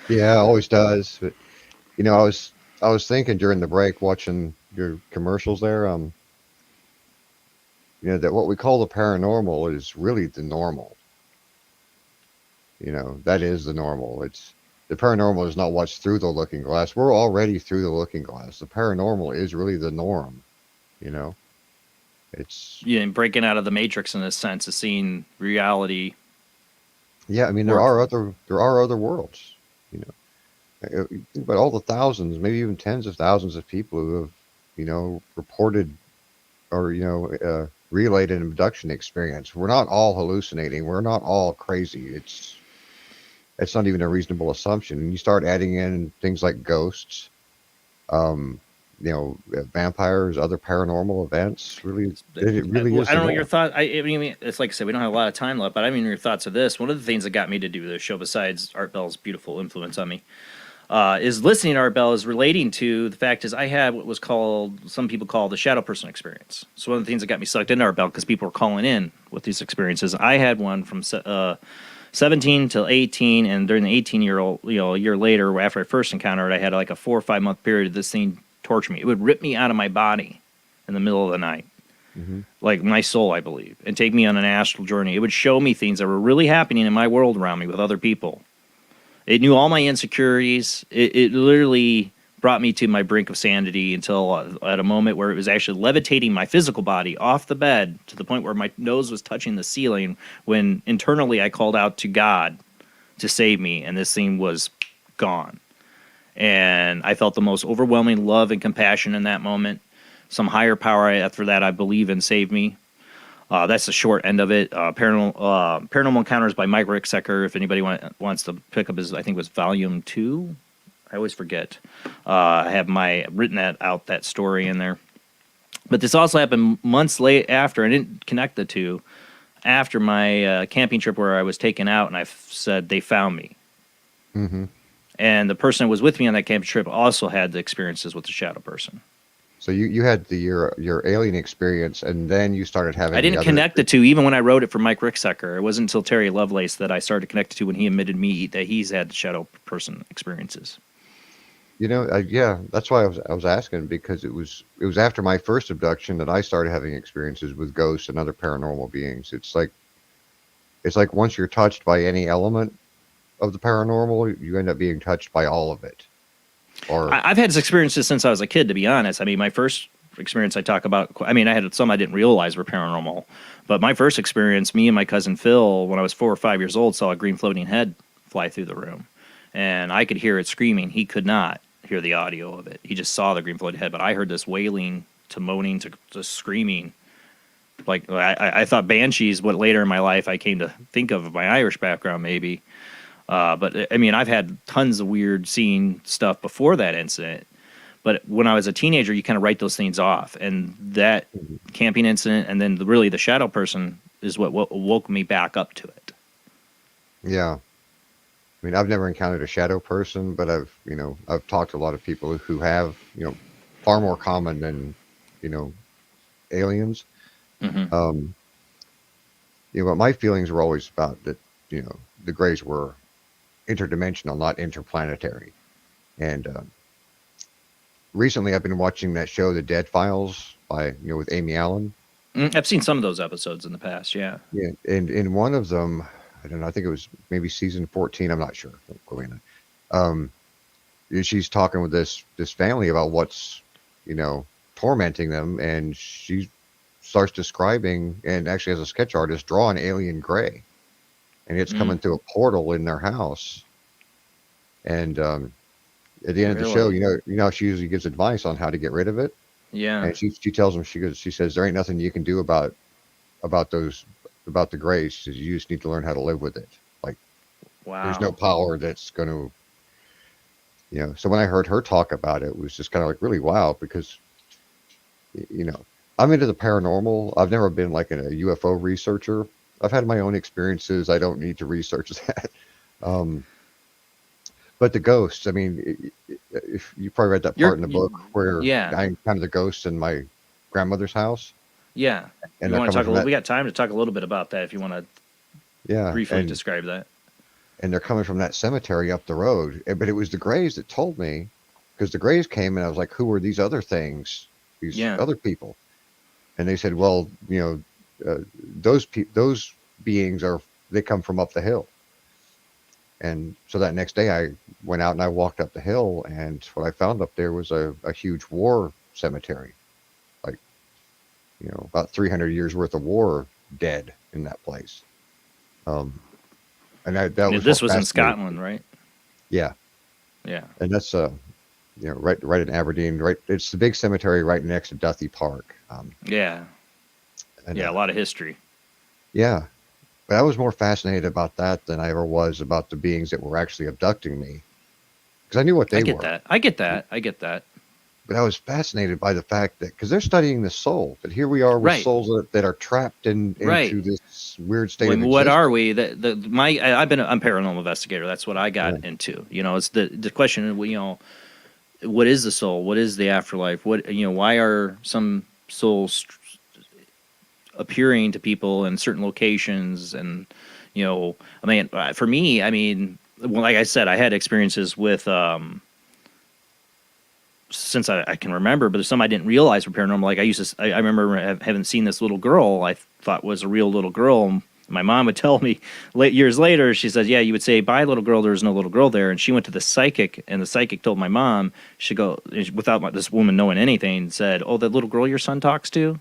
Yeah, it always does. But, you know, I was thinking during the break, watching your commercials there, you know, that what we call the paranormal is really the normal. You know, that is the normal. The paranormal is not what's through the looking glass. We're already through the looking glass. The paranormal is really the norm, you know. And breaking out of the matrix in a sense of seeing reality. Yeah, I mean there are other worlds, you know. But all the thousands, maybe even tens of thousands of people who have, you know, reported or, you know, relayed an abduction experience. We're not all hallucinating. We're not all crazy. It's not even a reasonable assumption. And you start adding in things like ghosts, you know, vampires, other paranormal events. Really, it really is. I don't know your thought. I mean, it's like I said, we don't have a lot of time left, but I mean, your thoughts of this. One of the things that got me to do this show, besides Art Bell's beautiful influence on me, is listening to Art Bell is relating to the fact is I had what was called, some people call the shadow person experience. So one of the things that got me sucked into Art Bell, because people were calling in with these experiences. I had one from 17 till 18, and during the 18-year-old, you know, a year later, after I first encountered it, I had like a 4 or 5 month period of this thing torture me. It would rip me out of my body in the middle of the night, like my soul, I believe, and take me on an astral journey. It would show me things that were really happening in my world around me with other people. It knew all my insecurities. It literally brought me to my brink of sanity until at a moment where it was actually levitating my physical body off the bed to the point where my nose was touching the ceiling, when internally I called out to God to save me, and this thing was gone. And I felt the most overwhelming love and compassion in that moment. Some higher power after that I believe in saved me. That's the short end of it. Paranormal Encounters by Mike Ricksecker. If anybody wants to pick up his, I think it was volume 2. I always forget. I have written that story in there. But this also happened months late after. I didn't connect the two. After my camping trip where I was taken out, and I said they found me. Mm-hmm. And the person that was with me on that camping trip also had the experiences with the shadow person. So you had your alien experience, and then you started having. I didn't connect the two, even when I wrote it for Mike Ricksecker. It wasn't until Terry Lovelace that I started to connect the two, when he admitted me that he's had the shadow person experiences. You know, yeah, that's why I was asking, because it was after my first abduction that I started having experiences with ghosts and other paranormal beings. It's like once you're touched by any element of the paranormal, you end up being touched by all of it. Or I've had experiences since I was a kid, to be honest. I mean, my first experience I talk about, I mean, I had some I didn't realize were paranormal, but my first experience, me and my cousin Phil, when I was 4 or 5 years old, saw a green floating head fly through the room, and I could hear it screaming. He could not hear the audio of it. He just saw the green floating head, but I heard this wailing to moaning to screaming. Like I thought banshees, what later in my life I came to think of my Irish background maybe. But I mean, I've had tons of weird seeing stuff before that incident. But when I was a teenager, you kind of write those things off. And that camping incident and then really the shadow person is what woke me back up to it. Yeah. I mean, I've never encountered a shadow person, but I've talked to a lot of people who have, far more common than, aliens. Mm-hmm. But my feelings were always about that, the Greys were interdimensional, not interplanetary. And recently I've been watching that show, The Dead Files, with Amy Allen. I've seen some of those episodes in the past, yeah. Yeah, and in one of them, I don't know, I think it was maybe season 14, I'm not sure. Don't quote me on it. She's talking with this family about what's, tormenting them, and she starts describing, and actually as a sketch artist, draw an alien gray. And it's coming through a portal in their house. And at the end of the show, how she usually gives advice on how to get rid of it. Yeah. And she tells them, she says, there ain't nothing you can do about the Greys. She says, you just need to learn how to live with it. Like, wow. There's no power that's going to, So when I heard her talk about it, it was just kind of like really wow, because, I'm into the paranormal. I've never been like a UFO researcher. I've had my own experiences. I don't need to research that. But the ghosts, I mean, if you probably read that part in the book where I encountered the ghosts in my grandmother's house. Yeah. And you want to talk we got time to talk a little bit about that if you want to briefly describe that. And they're coming from that cemetery up the road. But it was the Greys that told me, because the Greys came and I was like, who are these other things? These other people? And they said, well, those beings they come from up the hill. And so that next day I went out and I walked up the hill, and what I found up there was a huge war cemetery, like, about 300 years worth of war dead in that place. And this was in Scotland, right? Yeah. Yeah. And that's right in Aberdeen, right. It's the big cemetery right next to Duthie Park. Yeah. And, a lot of history. Yeah. But I was more fascinated about that than I ever was about the beings that were actually abducting me. Because I knew what they were. I get that. But I was fascinated by the fact that, because they're studying the soul, but here we are with souls that are trapped into this weird state of existence. What are we? I'm a paranormal investigator. That's what I got into. It's the question of, what is the soul? What is the afterlife? Why are some souls appearing to people in certain locations? And for me, like I said, I had experiences with since I can remember, but there's some I didn't realize were paranormal. Like I remember having seen this little girl I thought was a real little girl. My mom would tell me years later, she said, yeah, you would say, bye, little girl, there's no little girl there. And she went to the psychic, and the psychic told my mom, she go, without this woman knowing anything, said, oh, that little girl your son talks to,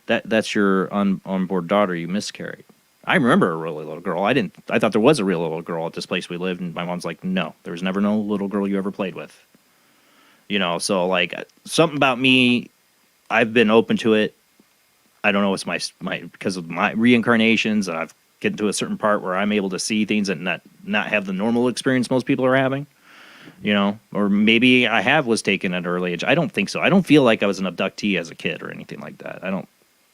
that's your unborn daughter you miscarried. I remember a really little girl. I thought there was a real little girl at this place we lived, and my mom's like, no, there was never no little girl you ever played with. So like something about me, I've been open to it. I don't know, it's my because of my reincarnations, and I've get to a certain part where I'm able to see things and not have the normal experience most people are having. Or maybe I was taken at an early age. I don't think so. I don't feel like I was an abductee as a kid or anything like that. I don't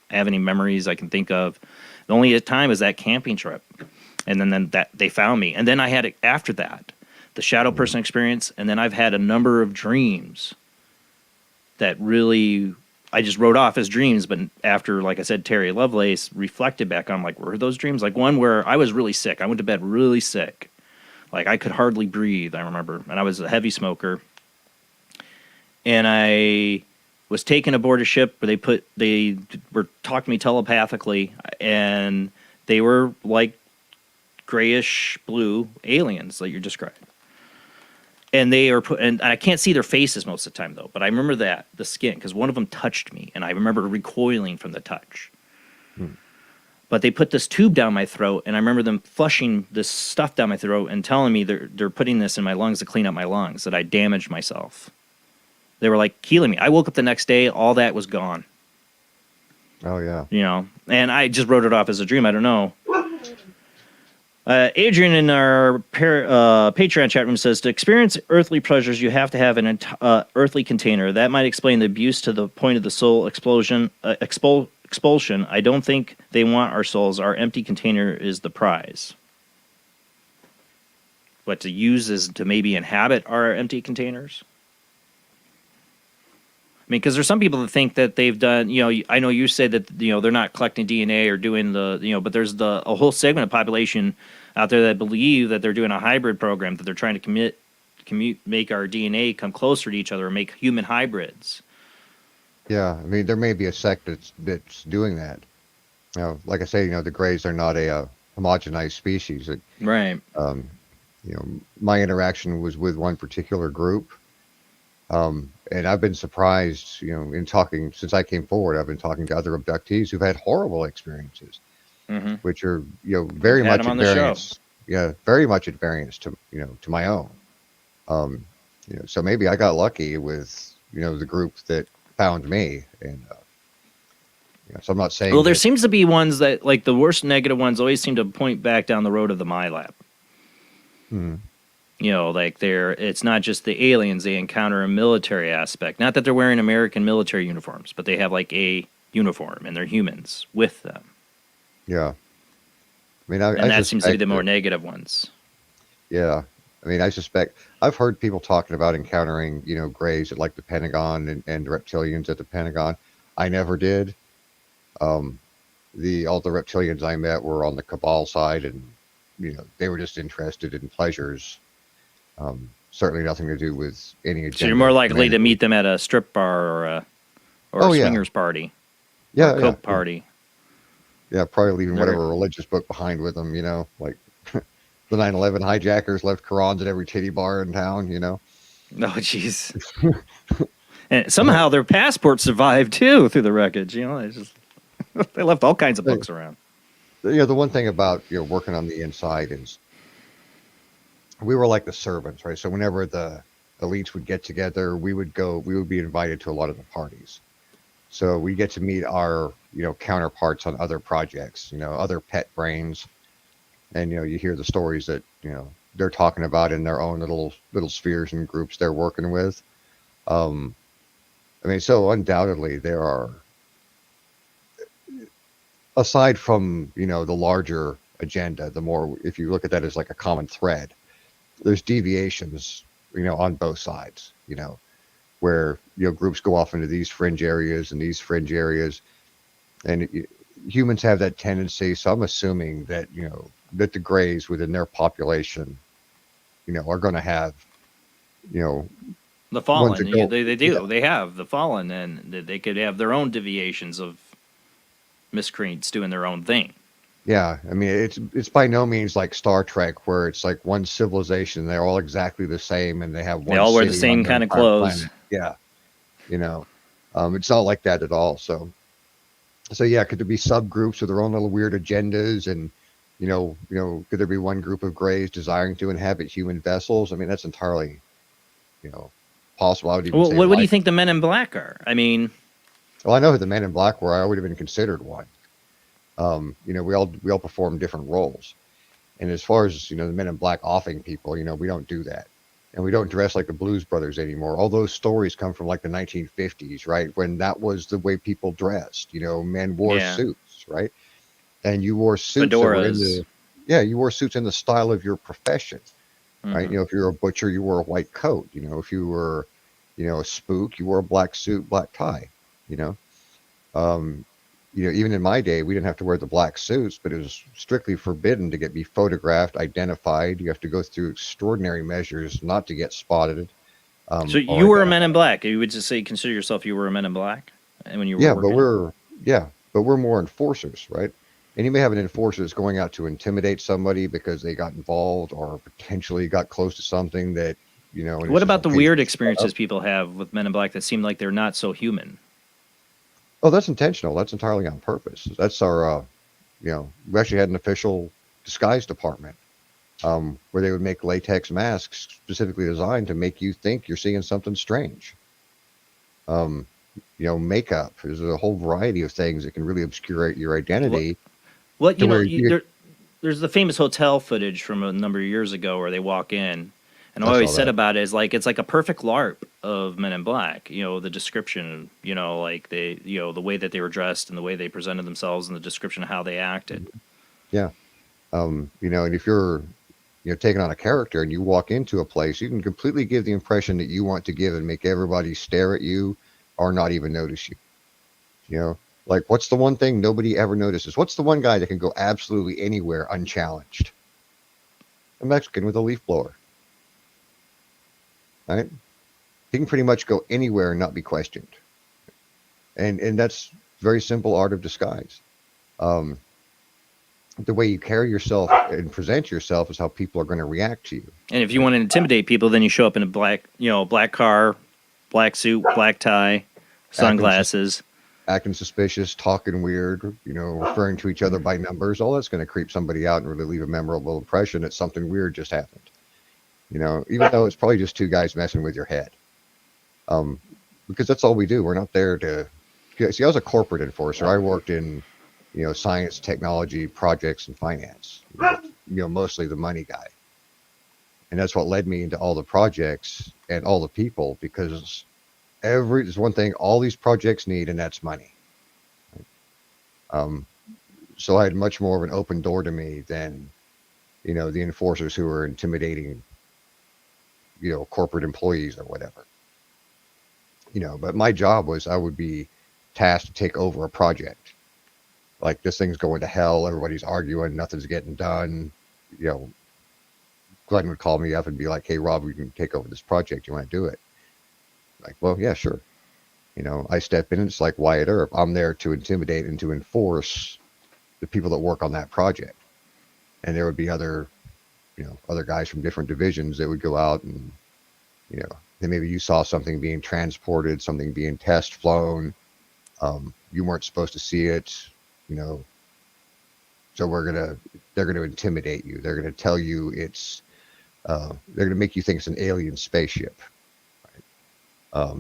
have any memories I can think of. The only time is that camping trip, and then that they found me, and then I had it after that, the shadow person experience, and then I've had a number of dreams that really I just wrote off as dreams, but after, like I said, Terry Lovelace reflected back on, like, were those dreams? Like one where I was really sick. I went to bed really sick. Like I could hardly breathe, I remember, and I was a heavy smoker, and I was taken aboard a ship where they were talking to me telepathically, and they were like grayish blue aliens like you're describing. And they are and I can't see their faces most of the time though, but I remember the skin, because one of them touched me, and I remember recoiling from the touch. But they put this tube down my throat, and I remember them flushing this stuff down my throat and telling me they're putting this in my lungs to clean up my lungs, that I damaged myself. They were like healing me. I woke up the next day, all that was gone. Oh yeah. And I just wrote it off as a dream. I don't know. Adrian in our Patreon chat room says, to experience earthly pleasures, you have to have an earthly container. That might explain the abuse to the point of the soul expulsion. I don't think they want our souls. Our empty container is the prize. to use as to maybe inhabit our empty containers? I mean, because there's some people that think that they've done, I know you said that, they're not collecting DNA or doing but there's a whole segment of population out there that believe that they're doing a hybrid program, that they're trying to make our DNA come closer to each other, or make human hybrids. Yeah, I mean, there may be a sect that's doing that. Like I say, the Greys are not a homogenized species. Right. My interaction was with one particular group, and I've been surprised, in talking, since I came forward, I've been talking to other abductees who've had horrible experiences, which are, very much at variance. Yeah, very much at variance to my own. So maybe I got lucky with, the group that found me, and so I'm not saying. Well, there seems to be ones that, like, the worst negative ones always seem to point back down the road of the MyLab. It's not just the aliens, they encounter a military aspect. Not that they're wearing American military uniforms, but they have like a uniform and they're humans with them. Yeah. I mean, that seems to be the more negative ones. Yeah. I mean, I suspect, I've heard people talking about encountering, Greys at like the Pentagon and reptilians at the Pentagon. I never did. All the reptilians I met were on the Cabal side, and, they were just interested in pleasures. Certainly nothing to do with any agenda. So you're more likely to meet them at a strip bar or a swingers party. Yeah. Or a Coke party. Yeah, probably leaving whatever religious book behind with them, like the 9/11 hijackers left Qurans at every titty bar in town, Oh, jeez. And somehow their passport survived, too, through the wreckage, they left all kinds of books around. The one thing about, working on the inside is we were like the servants, right? So whenever the elites would get together, we would be invited to a lot of the parties. So we get to meet our, counterparts on other projects, other pet brains. And, you hear the stories that, they're talking about in their own little spheres and groups they're working with. So undoubtedly there are, aside from, the larger agenda, the more, if you look at that as like a common thread, there's deviations, on both sides, where, groups go off into these fringe areas and these fringe areas. And humans have that tendency. So I'm assuming that, that the Greys within their population, are going to have, the fallen. They do. Yeah. They have the fallen, and they could have their own deviations of miscreants doing their own thing. Yeah, I mean, it's by no means like Star Trek, where it's like one civilization, they're all exactly the same, and they have one. They all wear the same kind of clothes. Planet. Yeah, it's not like that at all. So yeah, could there be subgroups with their own little weird agendas, and could there be one group of Greys desiring to inhabit human vessels? I mean, that's entirely, possible. I would even say. What do you think the Men in Black are? I mean, well, I know who the Men in Black were. I would have been considered one. We all perform different roles. And as far as, the Men in Black offing people, we don't do that. And we don't dress like the Blues Brothers anymore. All those stories come from like the 1950s, right? When that was the way people dressed, men wore suits, right? And you wore suits. Fedoras. You wore suits in the style of your profession, right? If you're a butcher, you wore a white coat. If you were, a spook, you wore a black suit, black tie, even in my day, we didn't have to wear the black suits, but it was strictly forbidden to be photographed, identified. You have to go through extraordinary measures not to get spotted. So you were a Men in Black. You would just say, consider yourself you were a Men in Black, and when you were but we're more enforcers, right? And you may have an enforcer that's going out to intimidate somebody because they got involved or potentially got close to something that What about the weird experiences people have with Men in Black that seem like they're not so human? Oh, that's intentional. That's entirely on purpose. That's our, we actually had an official disguise department where they would make latex masks specifically designed to make you think you're seeing something strange. Makeup. There's a whole variety of things that can really obscure your identity. Well, there's the famous hotel footage from a number of years ago where they walk in. And what I always said about it is like it's like a perfect LARP of Men in Black. The description, the way that they were dressed and the way they presented themselves and the description of how they acted. Yeah, and if you're taking on a character and you walk into a place, you can completely give the impression that you want to give and make everybody stare at you or not even notice you. Like, what's the one thing nobody ever notices? What's the one guy that can go absolutely anywhere unchallenged? A Mexican with a leaf blower. Right? He can pretty much go anywhere and not be questioned. And that's very simple art of disguise. The way you carry yourself and present yourself is how people are going to react to you. And if you want to intimidate people, then you show up in a black car, black suit, black tie, sunglasses. Acting suspicious, talking weird, referring to each other by numbers. All that's going to creep somebody out and really leave a memorable impression that something weird just happened. Even though it's probably just two guys messing with your head. Because that's all we do. We're not there to... See, I was a corporate enforcer. I worked in, science, technology, projects, and finance. Mostly the money guy. And that's what led me into all the projects and all the people, because there's one thing all these projects need, and that's money. So I had much more of an open door to me than, the enforcers who were intimidating, corporate employees or whatever. But my job was I would be tasked to take over a project. Like, this thing's going to hell, everybody's arguing, nothing's getting done. Glenn would call me up and be like, hey, Rob, we can take over this project. You want to do it? Like, well, yeah, sure. I step in and it's like Wyatt Earp. I'm there to intimidate and to enforce the people that work on that project. And there would be other guys from different divisions that would go out and, then maybe you saw something being transported, something being test flown. You weren't supposed to see it, so they're going to intimidate you. They're going to tell you they're going to make you think it's an alien spaceship. Right?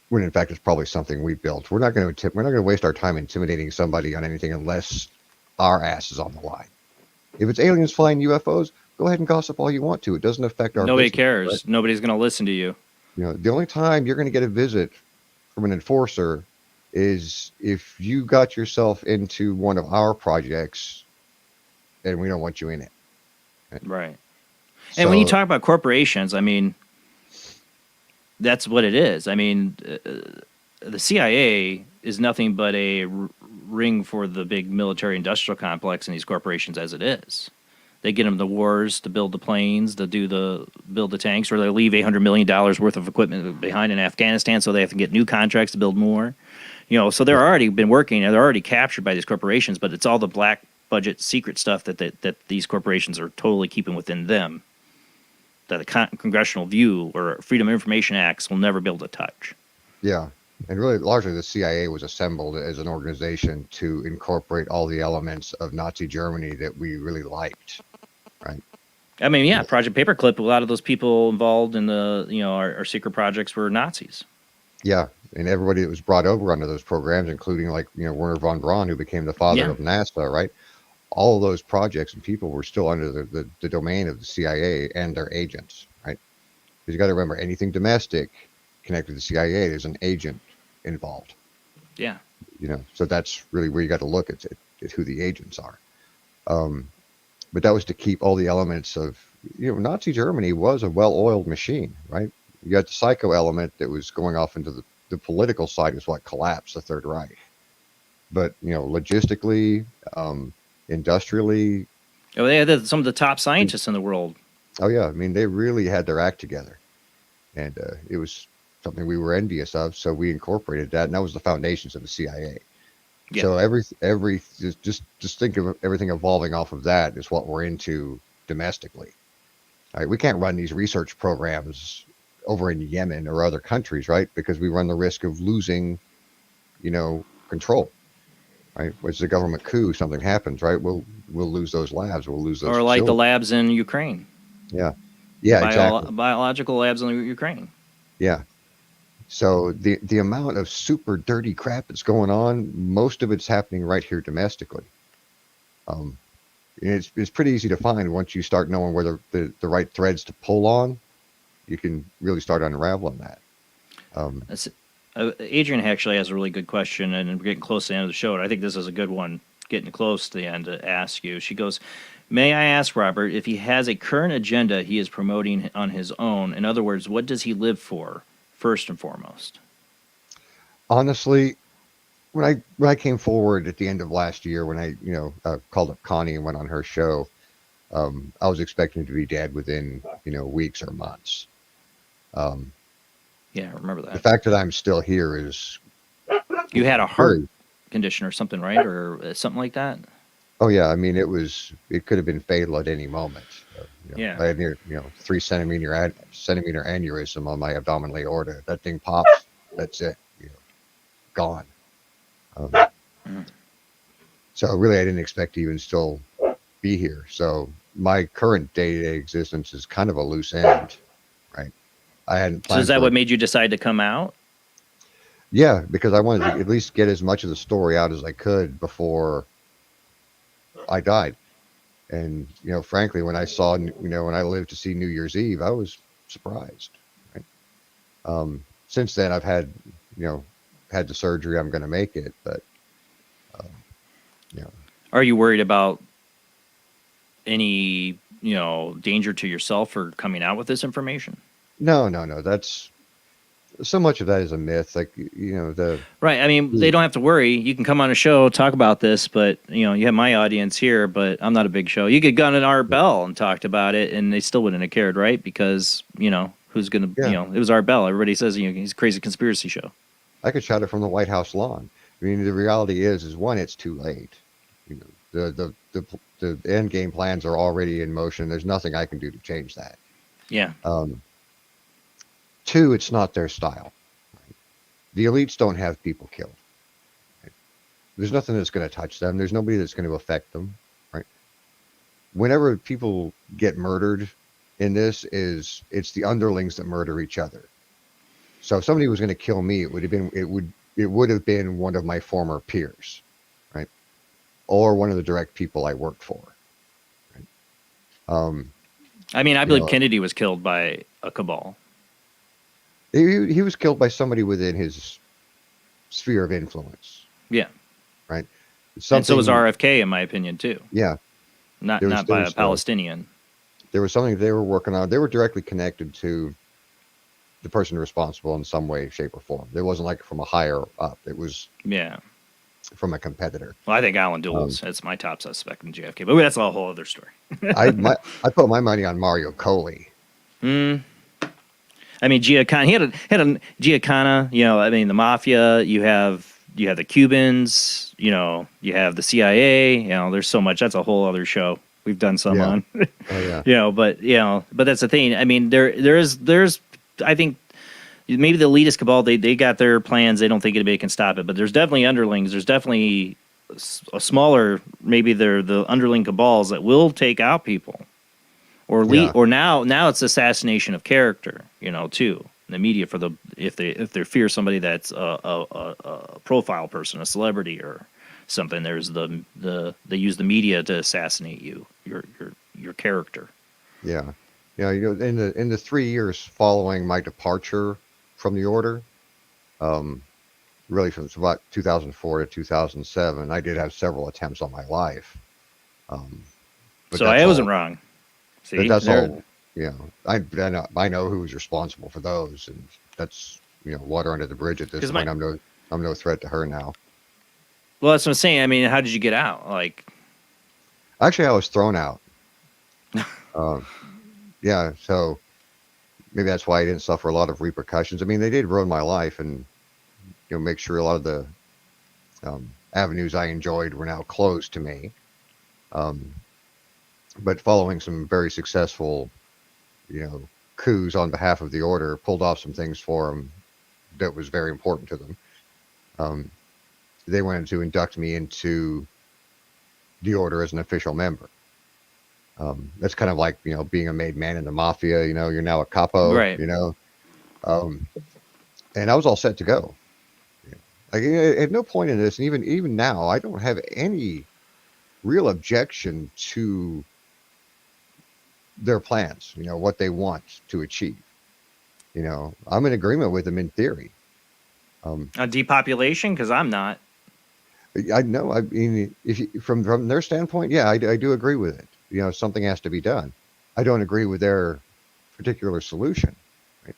When in fact it's probably something we built. We're not going to waste our time intimidating somebody on anything unless our ass is on the line. If it's aliens flying UFOs, go ahead and gossip all you want to. It doesn't affect our Nobody business, cares. right? Nobody's going to listen to you. The only time you're going to get a visit from an enforcer is if you got yourself into one of our projects and we don't want you in it. Right. And when you talk about corporations, I mean, that's what it is. I mean, the CIA is nothing but a ring for the big military industrial complex in these corporations as it is. They get them the wars to build the planes, to build the tanks, or they leave $800 million worth of equipment behind in Afghanistan, so they have to get new contracts to build more. So they're already been working, and they're already captured by these corporations, but it's all the black budget secret stuff that these corporations are totally keeping within them, that the Congressional View or Freedom of Information Acts will never be able to touch. Yeah. And really, largely, the CIA was assembled as an organization to incorporate all the elements of Nazi Germany that we really liked, right? I mean, yeah, Project Paperclip, a lot of those people involved in our secret projects were Nazis. Yeah, and everybody that was brought over under those programs, including Werner von Braun, who became the father of NASA, right? All of those projects and people were still under the domain of the CIA and their agents, right? Because you got to remember, anything domestic connected to the CIA, there's an agent involved. Yeah. So that's really where you got to look at who the agents are. But that was to keep all the elements of, Nazi Germany was a well-oiled machine, right? You got the psycho element that was going off into the political side is what collapsed the Third Reich. But, logistically, industrially. Oh, they had some of the top scientists in the world. Oh, yeah. I mean, they really had their act together. And it was something we were envious of, so we incorporated that, and that was the foundations of the CIA. Yeah. So just think of everything evolving off of that is what we're into domestically. All right, we can't run these research programs over in Yemen or other countries, right? Because we run the risk of losing, control. Right? It's a government coup, something happens, right? We'll lose those labs, we'll lose those. Or like the labs in Ukraine. Yeah. Yeah, exactly. Biological labs in Ukraine. Yeah. So the amount of super dirty crap that's going on, most of it's happening right here domestically. It's pretty easy to find once you start knowing where the right threads to pull on. You can really start unraveling that. Adrian actually has a really good question, and we're getting close to the end of the show. And I think this is a good one, getting close to the end, to ask you. She goes, May I ask, Robert, if he has a current agenda he is promoting on his own? In other words, what does he live for, first and foremost? Honestly, when I came forward at the end of last year, when I called up Connie and went on her show, I was expecting to be dead within weeks or months. Yeah, I remember The that. fact that I'm still here is You had a heart very. condition or something, right? Or something like that? Oh yeah, I mean it could have been fatal at any moment. Yeah. I had near 3 centimeter aneurysm on my abdominal aorta. That thing pops, that's it, gone. So really, I didn't expect to even still be here. So my current day-to-day existence is kind of a loose end, right? I hadn't So planned. is that for what it. made you decide to come out? Yeah, because I wanted to at least get as much of the story out as I could before I died. And frankly, when I saw, when I lived to see New Year's Eve, I was surprised. Right? Since then, I've had, had the surgery. I'm going to make it, but Are you worried about any, danger to yourself for coming out with this information? no. That's so much of that is a myth. Like Right. I mean, they don't have to worry. You can come on a show, talk about this, but you have my audience here, but I'm not a big show. You could gone on Art Bell and talked about it, and they still wouldn't have cared, right? Because who's gonna, it was Art Bell. Everybody says he's a crazy conspiracy show. I could shout it from the White House lawn. I mean, the reality is one, it's too late. The end game plans are already in motion. There's nothing I can do to change that. Yeah. Two, it's not their style. Right? The elites don't have people killed. Right? There's nothing that's going to touch them. There's nobody that's going to affect them. Right? Whenever people get murdered in this, it's the underlings that murder each other. So if somebody was going to kill me, it would have been one of my former peers, right, or one of the direct people I worked for. Right? I mean, I believe Kennedy was killed by a cabal. He was killed by somebody within his sphere of influence. Yeah. Right. And so was RFK, in my opinion, too. Yeah. Not by a Palestinian. There was something they were working on. They were directly connected to the person responsible in some way, shape, or form. It wasn't like from a higher up. It was from a competitor. Well, I think Alan Dulles is my top suspect in JFK, but that's a whole other story. I put my money on Mario Coley. I mean, Giancana. He had a Giancana. I mean, the mafia. You have the Cubans. You have the CIA. There's so much. That's a whole other show. We've done some on. Oh yeah. But that's the thing. I mean, there's. I think maybe the elitist cabal. They got their plans. They don't think anybody can stop it. But there's definitely underlings. There's definitely a smaller. Maybe they're the underling cabals that will take out people. Or now it's assassination of character, too. The media if they fear somebody that's a profile person, a celebrity or something, there's they use the media to assassinate you, your character. Yeah, in the 3 years following my departure from the order, really from about 2004 to 2007, I did have several attempts on my life. So I wasn't wrong. See, but that's all. I know who was responsible for those, and that's water under the bridge at this point. I'm no threat to her now. Well, that's what I'm saying. I mean, how did you get out? Actually, I was thrown out. Yeah, so maybe that's why I didn't suffer a lot of repercussions. I mean, they did ruin my life, and make sure a lot of the avenues I enjoyed were now closed to me. But following some very successful, coups on behalf of the order, pulled off some things for them that was very important to them. They wanted to induct me into the order as an official member. That's kind of like, being a made man in the mafia, you're now a capo, right. And I was all set to go. At no point in this, and even now, I don't have any real objection to their plans, what they want to achieve. I'm in agreement with them in theory. Depopulation? Because I'm not. I know. I mean, from their standpoint, yeah, I do agree with it. something has to be done. I don't agree with their particular solution. Right?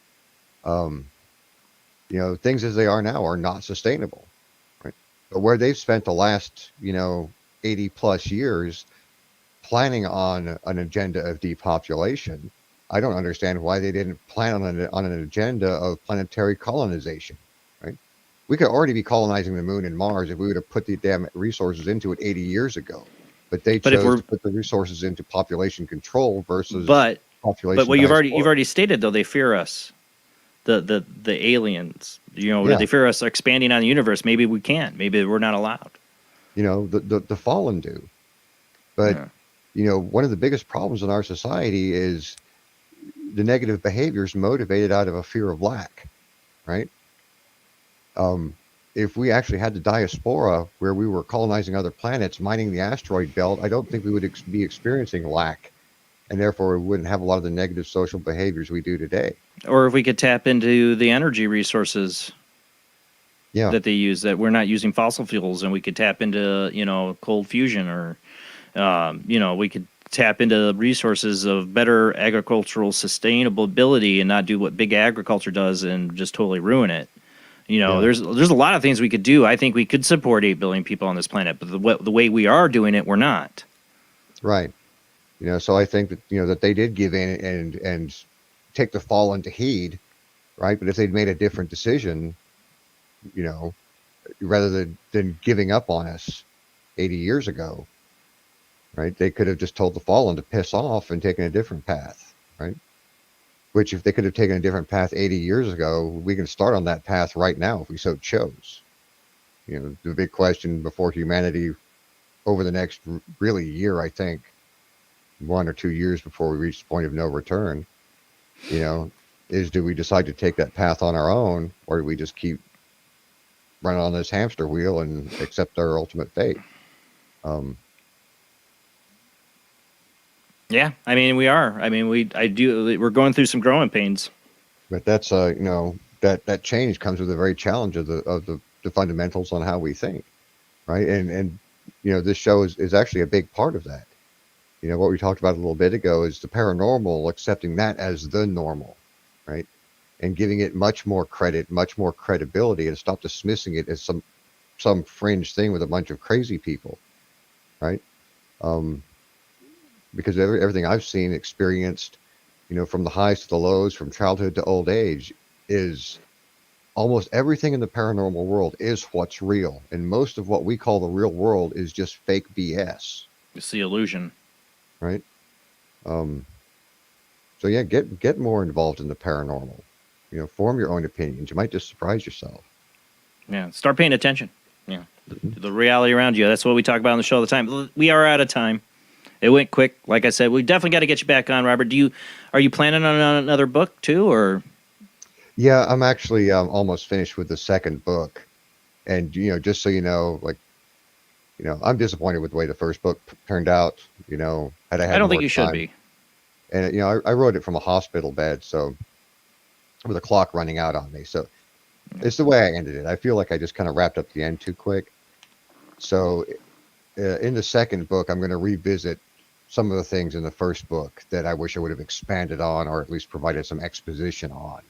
Things as they are now are not sustainable. Right? But where they've spent the last, 80 plus years planning on an agenda of depopulation, I don't understand why they didn't plan on an agenda of planetary colonization. Right? We could already be colonizing the moon and Mars if we would have put the damn resources into it 80 years ago. But they chose to put the resources into population control versus population. But what you've already stated, though, they fear us, the aliens. They fear us expanding on the universe. Maybe we can't. Maybe we're not allowed. The fallen do. But one of the biggest problems in our society is the negative behaviors motivated out of a fear of lack, right? If we actually had the diaspora where we were colonizing other planets, mining the asteroid belt, I don't think we would be experiencing lack, and therefore we wouldn't have a lot of the negative social behaviors we do today. Or if we could tap into the energy resources that they use, that we're not using fossil fuels, and we could tap into, cold fusion, or, we could tap into the resources of better agricultural sustainability and not do what big agriculture does and just totally ruin it. There's a lot of things we could do. I think we could support 8 billion people on this planet, but the way we are doing it, we're not. Right. So I think that, that they did give in and take the fallen to heed, right? But if they'd made a different decision, rather than giving up on us 80 years ago, right? They could have just told the fallen to piss off and taken a different path, right? Which, if they could have taken a different path 80 years ago, we can start on that path right now if we so chose. The big question before humanity over the next really year, I think, 1 or 2 years before we reach the point of no return, is, do we decide to take that path on our own, or do we just keep running on this hamster wheel and accept our ultimate fate? Yeah, I mean, we are. I mean, we're going through some growing pains. But that's that change comes with the very challenge of the fundamentals on how we think, right? And this show is actually a big part of that. What we talked about a little bit ago is the paranormal, accepting that as the normal, right? And giving it much more credit, much more credibility, and stop dismissing it as some fringe thing with a bunch of crazy people, right? Because everything I've seen, experienced, from the highs to the lows, from childhood to old age, is almost everything in the paranormal world is what's real. And most of what we call the real world is just fake BS. It's the illusion. Right? So yeah, get more involved in the paranormal. Form your own opinions. You might just surprise yourself. Yeah, start paying attention. Yeah, the reality around you. That's what we talk about on the show all the time. We are out of time. It went quick. Like I said, we definitely got to get you back on, Robert. Are you planning on another book too, or? Yeah, I'm actually almost finished with the second book, and just so you know, I'm disappointed with the way the first book turned out. Had I had I don't think more you should time. be. And I wrote it from a hospital bed, so with a clock running out on me. So it's the way I ended it. I feel like I just kind of wrapped up the end too quick. So in the second book, I'm going to revisit some of the things in the first book that I wish I would have expanded on, or at least provided some exposition on.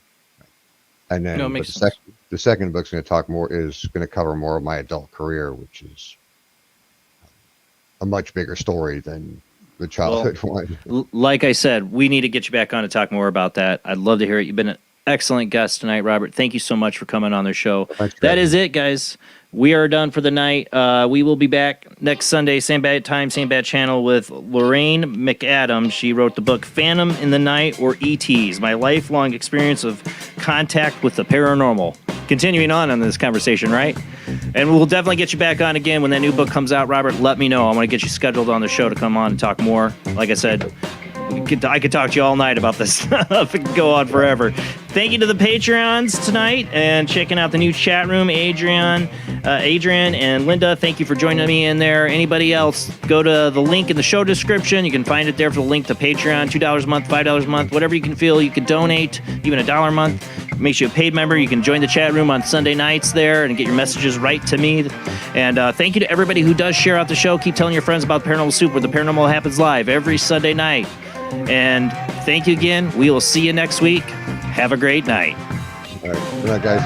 And then the second book's going to cover more of my adult career, which is a much bigger story than the childhood one. Like I said, we need to get you back on to talk more about that. I'd love to hear it. You've been an excellent guest tonight, Robert. Thank you so much for coming on the show. That is it, guys. We are done for the night. We will be back next Sunday, same bad time, same bad channel, with Lorraine McAdams. She wrote the book Phantom in the Night, or ETs, My Lifelong Experience of Contact with the Paranormal. Continuing on this conversation, right? And we'll definitely get you back on again when that new book comes out. Robert, let me know. I want to get you scheduled on the show to come on and talk more. Like I said, I could talk to you all night about this stuff. It could go on forever. Thank you to the Patreons tonight and checking out the new chat room. Adrian and Linda, thank you for joining me in there. Anybody else, go to the link in the show description. You can find it there for the link to Patreon, $2 a month, $5 a month, whatever you can feel. You can donate, even $1 a month. Makes you a paid member. You can join the chat room on Sunday nights there and get your messages right to me. And thank you to everybody who does share out the show. Keep telling your friends about Paranormal Soup, where the paranormal happens live every Sunday night. And thank you again. We will see you next week. Have a great night. All right. Good night, guys.